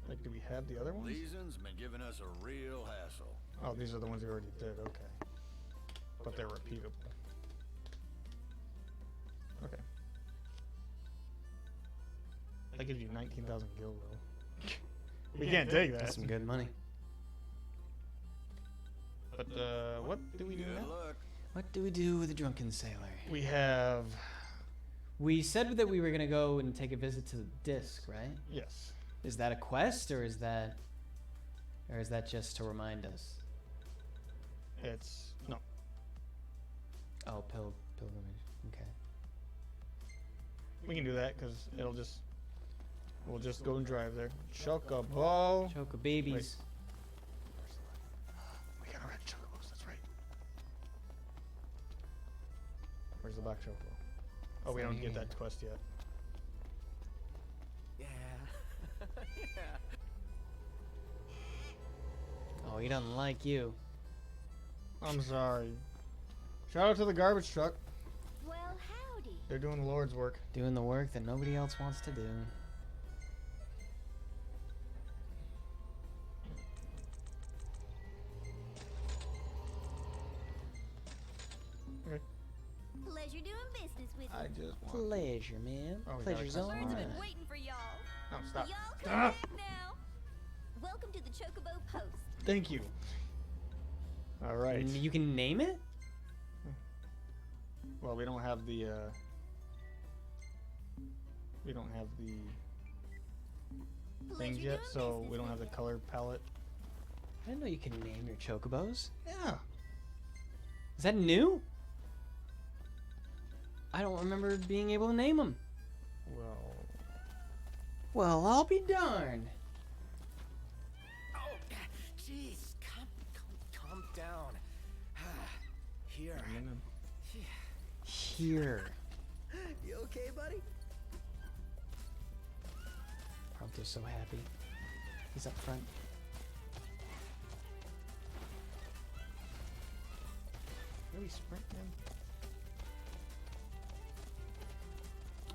Like, do we have the other ones? Leeson's been giving us a real hassle. Oh, these are the ones we already did. Okay. But they're repeatable. Okay. That gives you 19,000 gil, though. We can't take that. That's some good money. But, what do we do Good now? luck. What do we do with the drunken sailor? We have. We said that we were gonna go and take a visit to the disc, right? Yes. Is that a quest, or is that just to remind us? It's. No. Oh, pilgrimage. Okay. We can do that because it'll just. We'll just go and drive there. Chocobo. Choco babies. We gotta rent chocobos, that's right. Where's the black chocobo? Oh, we don't get that quest yet. Yeah. Oh, he doesn't like you. I'm sorry. Shout out to the garbage truck. Well, howdy. They're doing the Lord's work. Doing the work that nobody else wants to do. business with I you. just want. Pleasure, man. Oh, we gotta Pleasure's cut all some Birds have lines. been waiting for y'all. No, stop. Y'all come Stop. back now. Welcome to the Chocobo Post. Thank you. All right. You can name it? Well, we don't have the. We don't have the things Pleasure yet, doing so business we don't have the with ya. color palette. I didn't know you can name your chocobos. Yeah. Is that new? I don't remember being able to name them. Well, I'll be darned. Oh, jeez, calm down. Here. Here. You okay, buddy? Prompto's so happy. He's up front. Really sprint, man.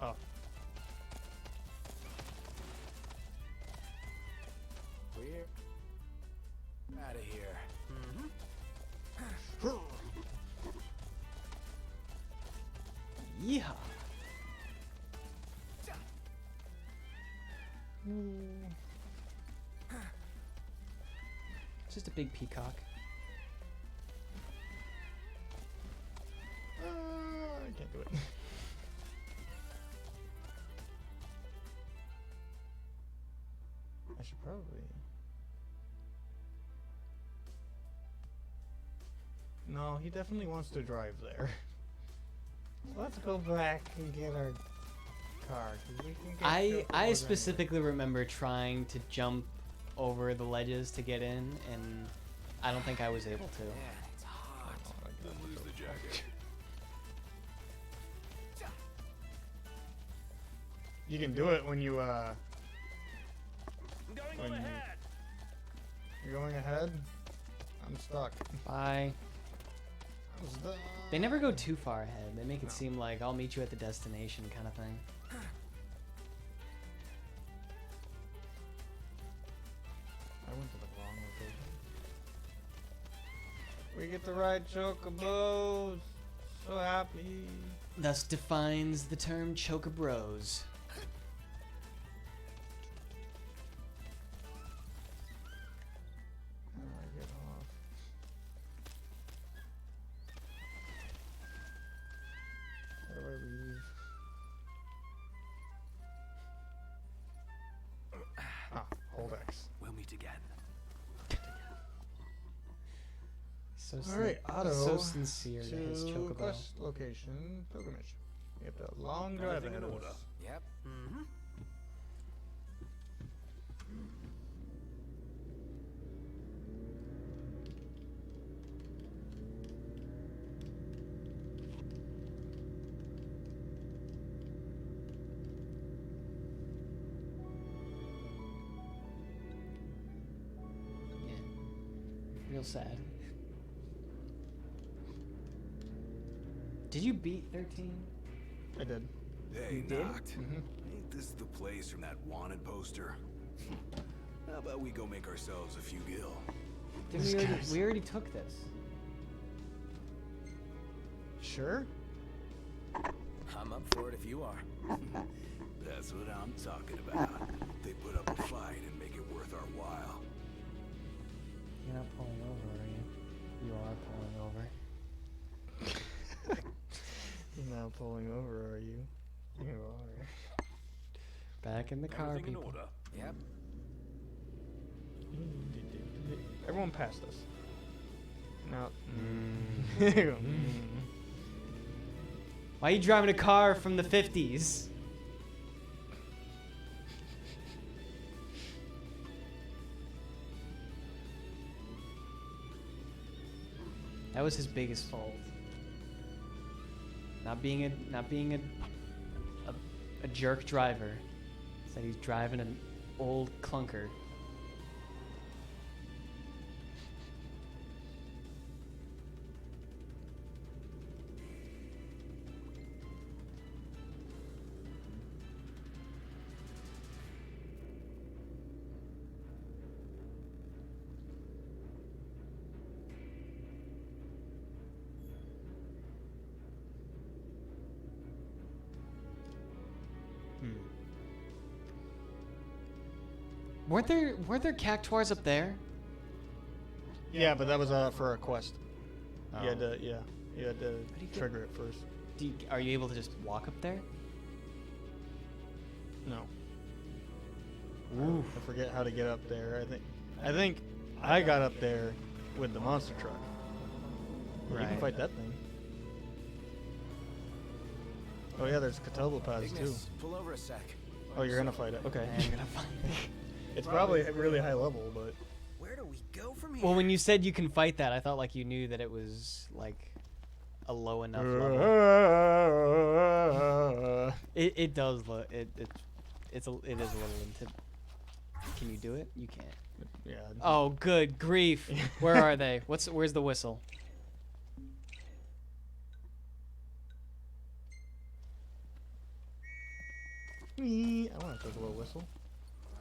Oh. We're out of here. Yeehaw. It's just a big peacock. I can't do it. I should probably. No, he definitely wants to drive there. So let's go back and get our car. 'Cause we can get I Chocobos specifically remember trying to jump over the ledges to get in, and I don't think I was able to. Man, it's hot. Then lose the jacket. You can do it when you I'm going When- on ahead. you're going ahead. I'm stuck. Bye. I'm stuck. They never go too far ahead. They make it No. seem like I'll meet you at the destination kind of thing. I went to the wrong location. We get to ride Chocobos. So happy. Thus defines the term Chocobros. How do I get off? How do I leave? Ah, hold X. We'll meet again. So Alright, Otto. so sincere to his To Chocobo. quest location, pilgrimage. We have a long drive Everything ahead in of order. us. Yep. Yeah. Real sad. Did you beat 13? I did. Hey, You did? Noct. Ain't this the place from that wanted poster? How about we go make ourselves a few gil? Did we already took this. Sure? I'm up for it if you are. That's what I'm talking about. They put up a fight and make it worth our while. You're not pulling over, are you? You are pulling over. You're not pulling over, are you? You are. Back in the car, Everything in people. order. Yep. Everyone passed us. No. Why are you driving a car from the 50s? That was his biggest fault. Not being a jerk driver. Said he's driving an old clunker. Were there cactuars up there? Yeah, but that was for a quest. Oh. You had to trigger it first. Are you able to just walk up there? No. Ooh. I forget how to get up there. I think I got up there with the monster truck. You can Right. fight that thing. Oh yeah, there's Catoblepads too. Ignis, pull over a sec. Oh, you're gonna fight it. Okay. I'm gonna find it. It's probably really high level, but Where do we go from here? Well, when you said you can fight that, I thought like you knew that it was like a low enough level. It does look it is a little intimidating. Can you do it? You can't. yeah. Oh, good grief! Where are they? Where's the whistle? I want to take a little whistle.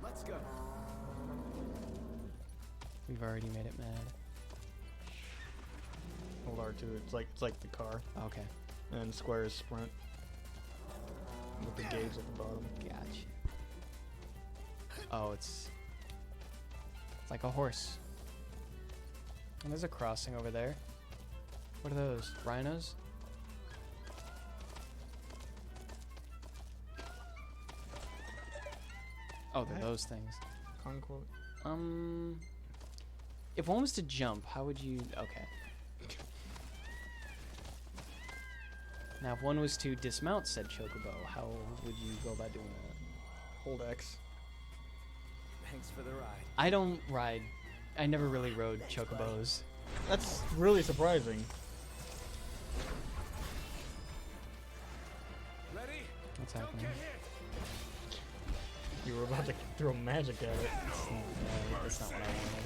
Let's go. We've already made it mad. Hold R2. It's like the car. Okay. And square is sprint. With the gauge at the bottom. Gotcha. Oh, it's like a horse. And there's a crossing over there. What are those? Rhinos? Oh, they're those things. Unquote. If one was to jump, how would you... Okay. Now, if one was to dismount said chocobo, how would you go about doing that? Hold X. Thanks for the ride. I don't ride. I never really rode chocobos. That's really surprising. Ready? What's happening? You were about to throw magic at it. That's not what I wanted.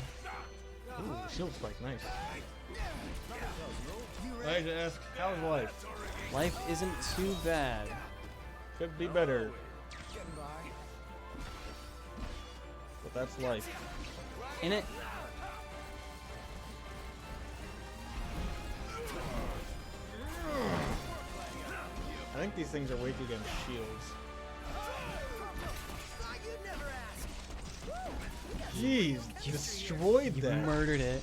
Ooh, shield spike, nice. I had to ask, how's life? Life isn't too bad. Could be better. But that's life. In it. I think these things are weak against shields. Jeez, you destroyed that. You murdered it.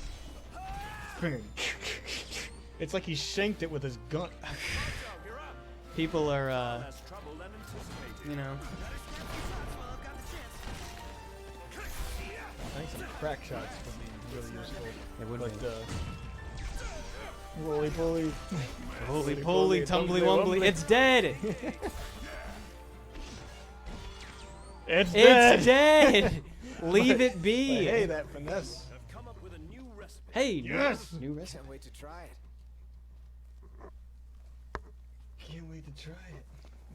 It's like he shanked it with his gun. People are, you know. I think some crack shots would be really useful. It would like be. Roly poly. Holy poly, tumbly wumbly. It's dead! It's dead! It's dead! Leave it be! But hey, that finesse. Hey, yes! New recipe. Can't wait to try it. Can't wait to try it.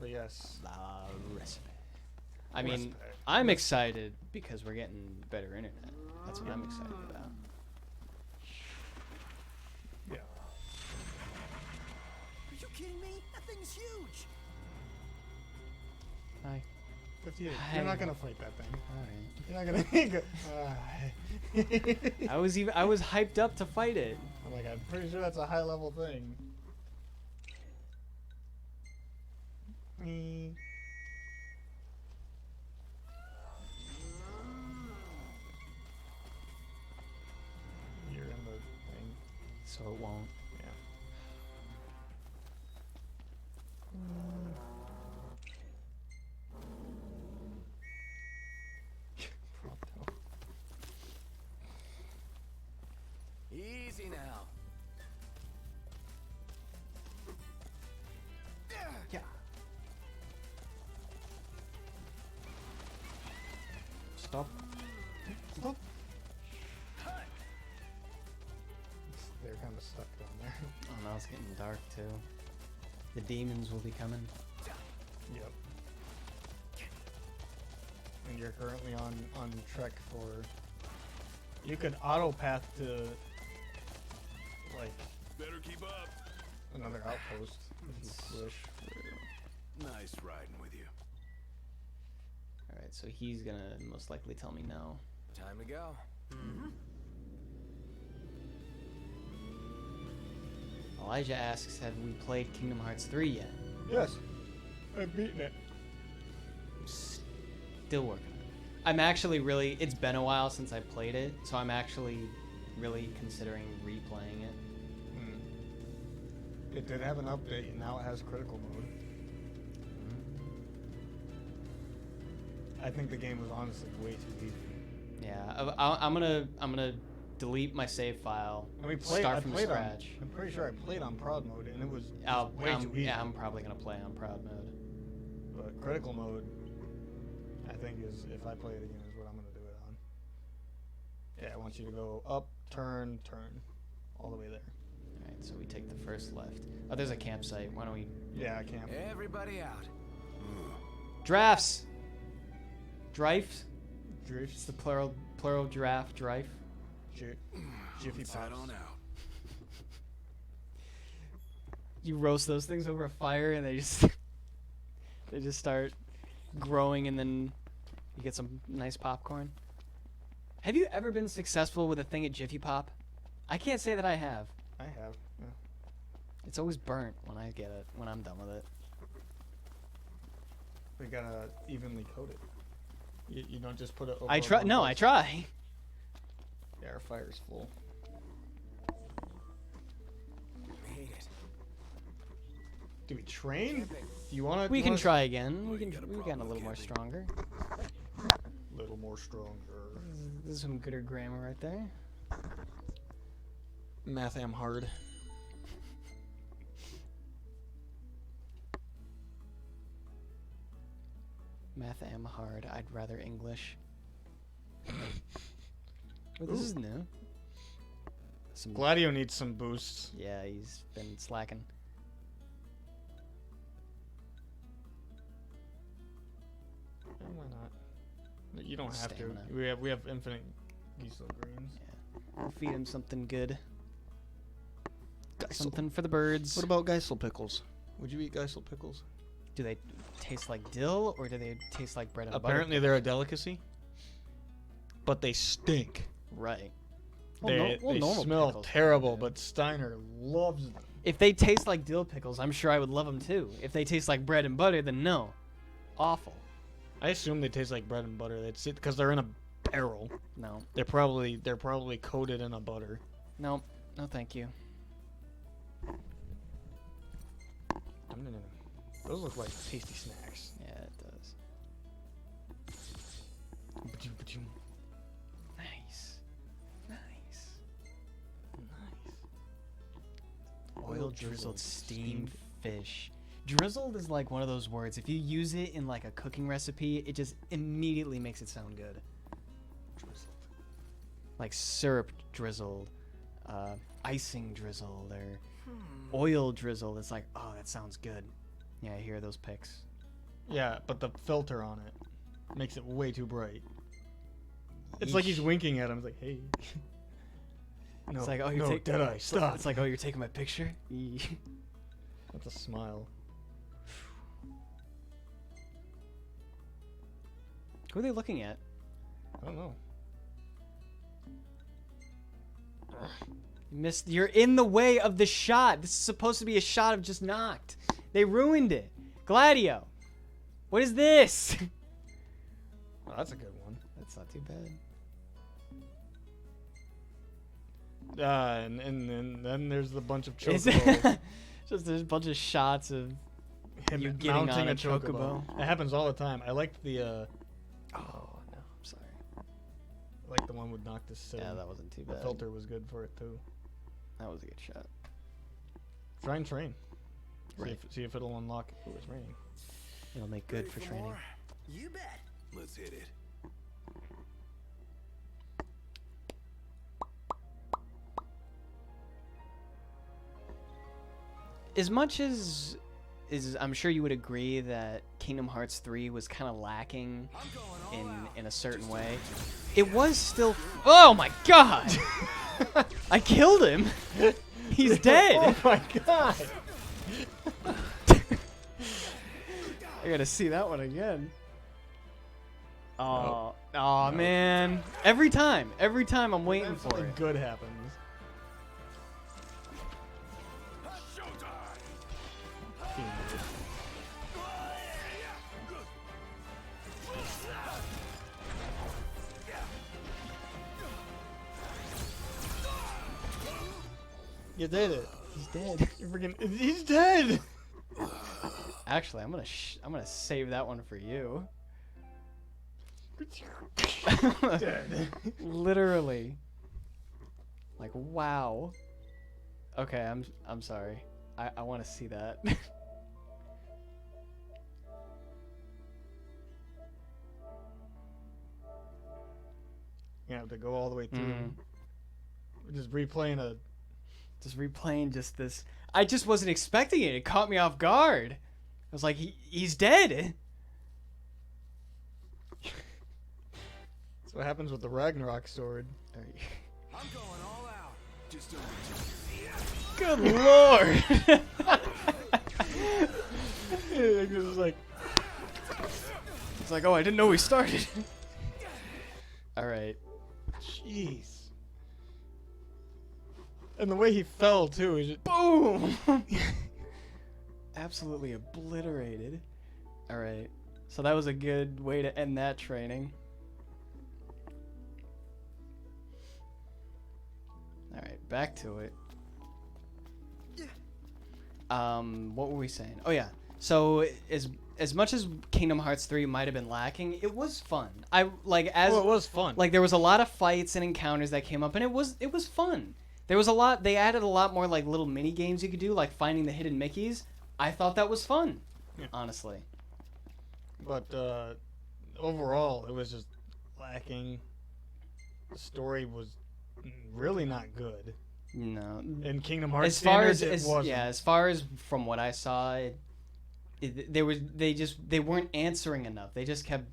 But yes. La recipe. I mean, I'm excited because we're getting better internet. That's what I'm excited about. Yeah. Are you kidding me? That thing's huge. Hi. 58. Hi. You're not gonna fight that thing. Alright. You're not gonna. I was hyped up to fight it. I'm like, I'm pretty sure that's a high level thing. You're in the thing. So it won't. Yeah. Easy now. Yeah. Stop. Stop. They're kind of stuck down there. Oh, now it's getting dark too. The demons will be coming. Yep. And you're currently on trek for. You could auto path to like Better keep up. another outpost if you wish. Nice riding with you. Alright, so he's gonna most likely tell me no. Time to go. Elijah asks, have we played Kingdom Hearts 3 yet? Yes, I've beaten it. I'm still working on it. I'm actually really. It's been a while since I played it, so I'm actually really considering replaying it. It did have an update, and now it has critical mode. I think the game was honestly way too easy. Yeah, I'm gonna delete my save file. I mean, start from scratch. I'm pretty sure I played on prod mode, and it was way too easy. Yeah, I'm probably gonna play on prod mode. But critical mode, I think is if I play it again, is what I'm gonna do it on. Yeah, I want you to go up, turn, all the way there. All right, so we take the first left. Oh, there's a campsite. Why don't we? Yeah, I can't. Everybody out. Drafts. Drifes. Drifts. It's the plural giraffe. Drife. Jiffy Let's head Pops. on out. You roast those things over a fire, and they just start growing, and then you get some nice popcorn. Have you ever been successful with a thing at Jiffy Pop? I can't say that I have. I have. Yeah. It's always burnt when I get it. When I'm done with it. We gotta evenly coat it. You don't just put it over. I try. No, I try. Yeah, our fire's full. Made it. Do we train? Do you want to? We can try again. We get a little more stronger. Little more stronger. This is some gooder grammar right there. Math am hard. Math am hard. I'd rather English. Well, this is new. Some Gladio needs some boosts. Yeah, he's been slacking. Why not? You don't have Stamina. to. We have infinite Gisel greens. Yeah. We'll feed him something good. Something for the birds. What about Geisel pickles? Would you eat Geisel pickles? Do they taste like dill, or do they taste like bread and Apparently butter? they're a delicacy, but they stink. Right. They normal smell pickles. terrible, but Steiner loves them. If they taste like dill pickles, I'm sure I would love them too. If they taste like bread and butter, then no. Awful. I assume they taste like bread and butter. That's it, because they're in a barrel. No. They're probably coated in a butter. No. No, thank you. Those look like tasty snacks. Yeah, it does. Nice. Nice. Oil drizzled steamed fish. Drizzled is like one of those words. If you use it in like a cooking recipe, it just immediately makes it sound good. Drizzled. Like syrup drizzled, icing drizzled, or oil drizzled. It's like, oh, that sounds good. Yeah, I hear those picks. Yeah, but the filter on it makes it way too bright. It's like he's winking at him. It's like, hey. No, It's like, oh, no, Deadeye, stop. It's like, oh, you're taking my picture? That's a smile. Who are they looking at? I don't know. You're in the way of the shot. This is supposed to be a shot of just knocked. They ruined it. Gladio. What is this? Oh, that's a good one. That's not too bad. And then there's the bunch of Is chocobo. it- Just there's a bunch of shots of Him you getting mounting on a chocobo. chocobo. It happens all the time. I liked the Oh, no. I'm sorry. I liked the one with Noctis City. Yeah, that wasn't too The bad. filter was good for it too. That was a good shot. Try and train. Right. See if it'll unlock. Ooh, it's raining. It'll make good for training. You bet. Let's hit it. As much as I'm sure you would agree that Kingdom Hearts 3 was kind of lacking in a certain way, it was still. Oh my god! I killed him. He's dead. Oh my god! I gotta see that one again. Oh, oh man! Every time I'm waiting for Something it. good happens. You did it. He's dead. He's dead. Actually, I'm gonna save that one for you. Dead. Literally. Like, wow. Okay, I'm sorry. I want to see that. You have to go all the way through. Just replaying just this. I just wasn't expecting it. It caught me off guard. I was like, he's dead. That's what happens with the Ragnarok sword. I'm going all out. Just over Good lord. It's like, oh, I didn't know we started. All right. Jeez. And the way he fell too is just boom. Absolutely obliterated. All right. So that was a good way to end that training. All right, back to it. What were we saying? Oh yeah. So as much as Kingdom Hearts 3 might have been lacking, it was fun. It was fun. Like there was a lot of fights and encounters that came up, and it was fun. There was a lot. They added a lot more like little mini games you could do, like finding the hidden Mickeys. I thought that was fun, honestly. But overall, it was just lacking. The story was really not good. No. In Kingdom Hearts as far standards, as it wasn't. Yeah, as far as from what I saw, they weren't answering enough. They just kept.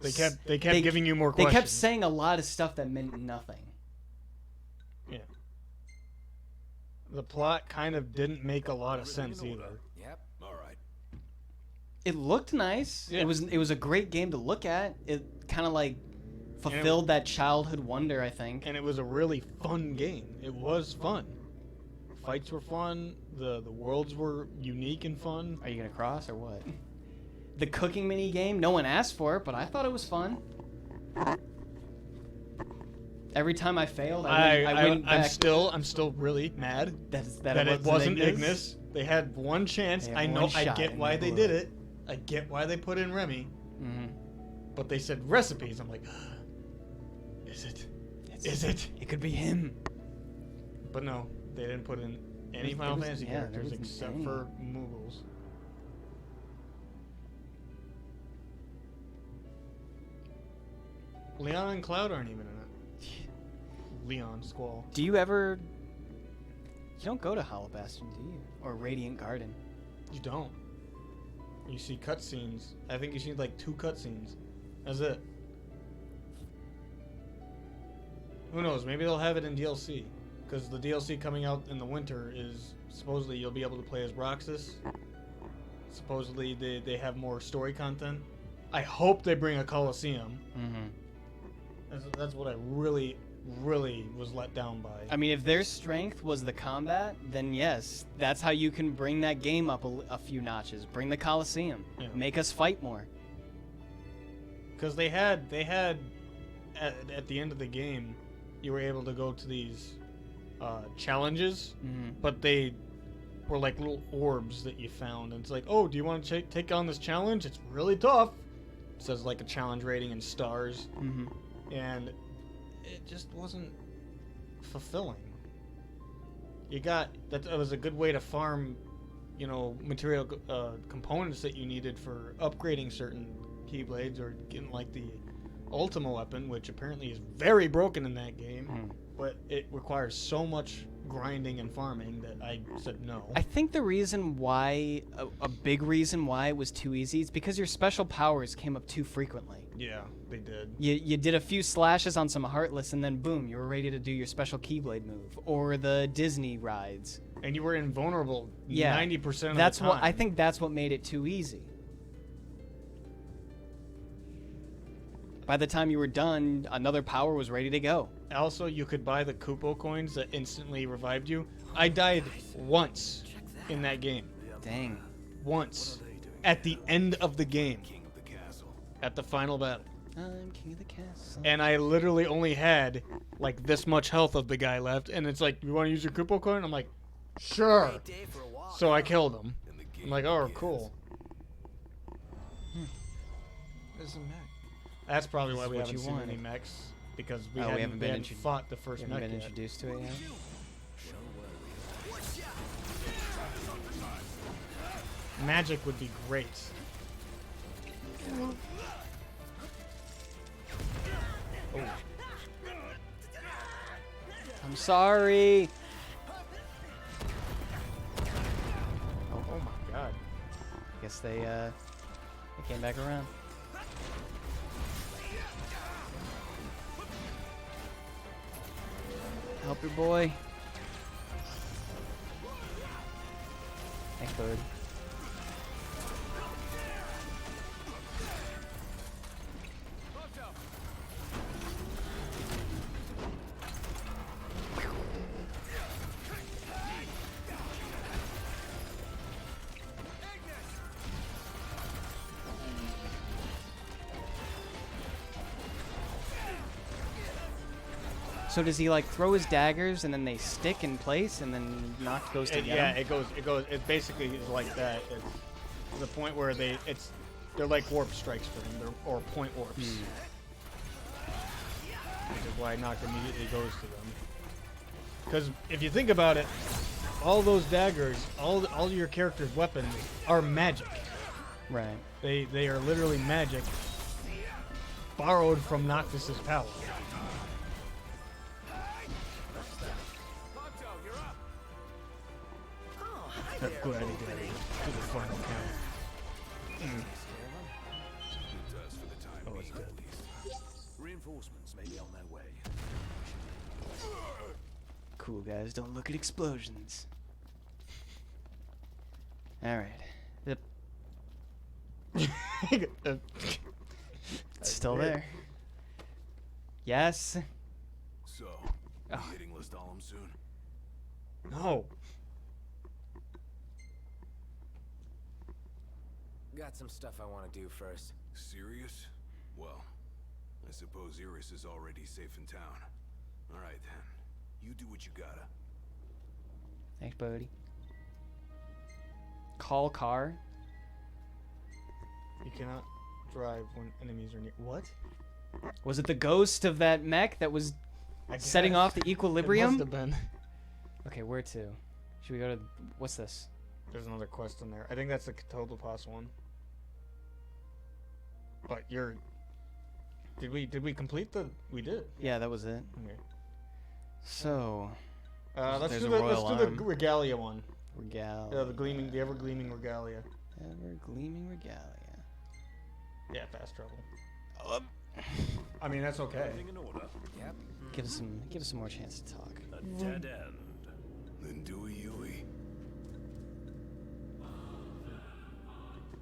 They kept giving you more questions. They kept saying a lot of stuff that meant nothing. Yeah. The plot kind of didn't make a lot of sense either. Yep. All right. It looked nice. Yeah. It was a great game to look at. It kind of like fulfilled that childhood wonder, I think. And it was a really fun game. It was fun. Fights were fun. The worlds were unique and fun. Are you gonna cross or what? The cooking mini game. No one asked for it, but I thought it was fun. Every time I failed, I went back. I'm still really mad that it wasn't Ignis. They had one chance. I know. I get why they did it. I get why they put in Remy. Mm-hmm. But they said recipes. I'm like, is it? Is it? It could be him. But no, they didn't put in any Final Fantasy characters except for Moogles. Leon and Cloud aren't even in it. Leon, Squall. Do you ever... You don't go to Hollow Bastion, do you? Or Radiant Garden? You don't. You see cutscenes. I think you see like 2 cutscenes. That's it. Who knows? Maybe they'll have it in DLC. Because the DLC coming out in the winter is... Supposedly you'll be able to play as Roxas. Supposedly they have more story content. I hope they bring a Colosseum. Mm-hmm. That's what I really was let down by. I mean, if their strength was the combat, then yes, that's how you can bring that game up a few notches. Bring the Colosseum. Yeah. Make us fight more. Because they had at the end of the game, you were able to go to these challenges, but they were like little orbs that you found, and it's like, oh, do you want to take on this challenge? It's really tough. It says like a challenge rating in stars, and it just wasn't fulfilling. That was a good way to farm, material components that you needed for upgrading certain Keyblades or getting like the Ultima weapon, which apparently is very broken in that game, but it requires so much grinding and farming that I said no. I think the reason why, a big reason why it was too easy, is because your special powers came up too frequently. Yeah, they did. You did a few slashes on some Heartless, and then boom, you were ready to do your special Keyblade move, or the Disney rides. And you were invulnerable 90% of the time. I think that's what made it too easy. By the time you were done, another power was ready to go. Also, you could buy the Kupo coins that instantly revived you. I died once in that game. Dang. Once. At the end of the game. At the final battle. I'm king of the castle. And I literally only had like this much health of the guy left. And it's like, you want to use your Kupo coin? I'm like, Sure. Great day for a walk. So I killed him. I'm like, oh, cool. There's a mech. That's probably why we what haven't you seen any wanted. mechs, because we Oh, hadn't been fought the first haven't mech been yet. introduced to it yet. Magic would be great. Oh. I'm sorry. Oh my god. Guess they came back around. Help your boy. Thanks, bud. So does he like throw his daggers and then they stick in place and then Noct goes to get Yeah, him? it basically is like that. It's the point where they're like warp strikes for him, or point warps. Which is why Noct immediately goes to them. Because if you think about it, all those daggers, all your character's weapons are magic. Right. They are literally magic borrowed from Noctis's power. That gladiator to the final count. Oh, it's dead. Reinforcements may be on their way. Cool guys, don't look at explosions. Alright. It's still there. Yes. So, Oh. hitting Lestallum soon? No. Got some stuff I want to do first. Serious? Well, I suppose Iris is already safe in town. Alright then. You do what you gotta. Thanks, buddy. Call car. You cannot drive when enemies are near. What? Was it the ghost of that mech that was I setting guess. off the equilibrium? It must have been. Okay, where to? Should we go to... What's this? There's another quest in there. I think that's the Cthulhu one. But you're... Did we complete the... We did. Yeah, that was it. Okay. So... let's there's do a the royal arm. Regalia one. Regalia. Yeah, the ever gleaming Regalia. Ever gleaming Regalia. Yeah, fast travel. I mean, that's okay. Everything in order. Yep. Give us some more chance to talk. A dead end. Then do a Yui.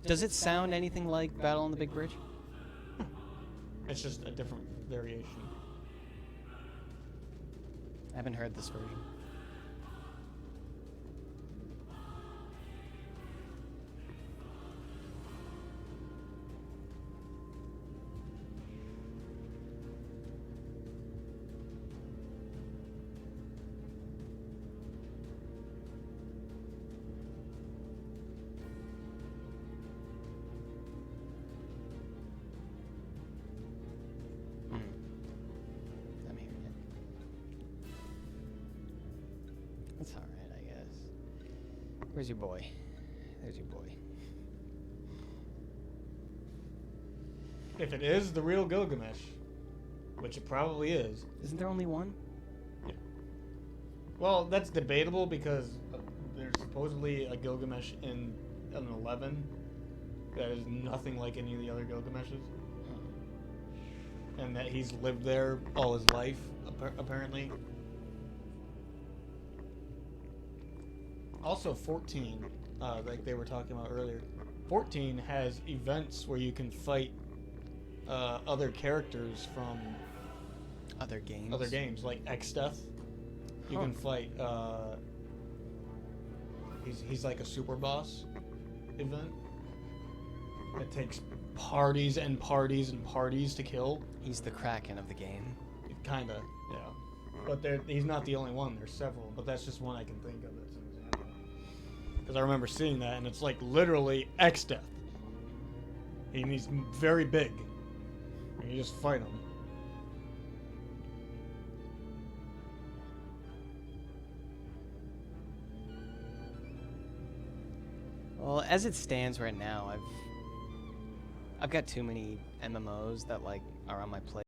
Does it sound anything like Battle on the Big Bridge? It's just a different variation. I haven't heard this version. I'm hearing it. That's alright, I guess. Where's your boy? There's your boy. If it is the real Gilgamesh, which it probably is. Isn't there only one? Yeah. Well, that's debatable because there's supposedly a Gilgamesh in an 11 that is nothing like any of the other Gilgameshes. And that he's lived there all his life, apparently. Also, 14, like they were talking about earlier, 14 has events where you can fight other characters from Other games. other games, like Exdeath. You Huh. can fight. He's like a super boss event. It takes parties and parties and parties to kill. He's the Kraken of the game. Kinda, yeah. But he's not the only one. There's several, but that's just one I can think of as an example. Because I remember seeing that, and it's like literally X-Death. And he's very big. And you just fight him. Well, as it stands right now, I've got too many MMOs that like are on my plate.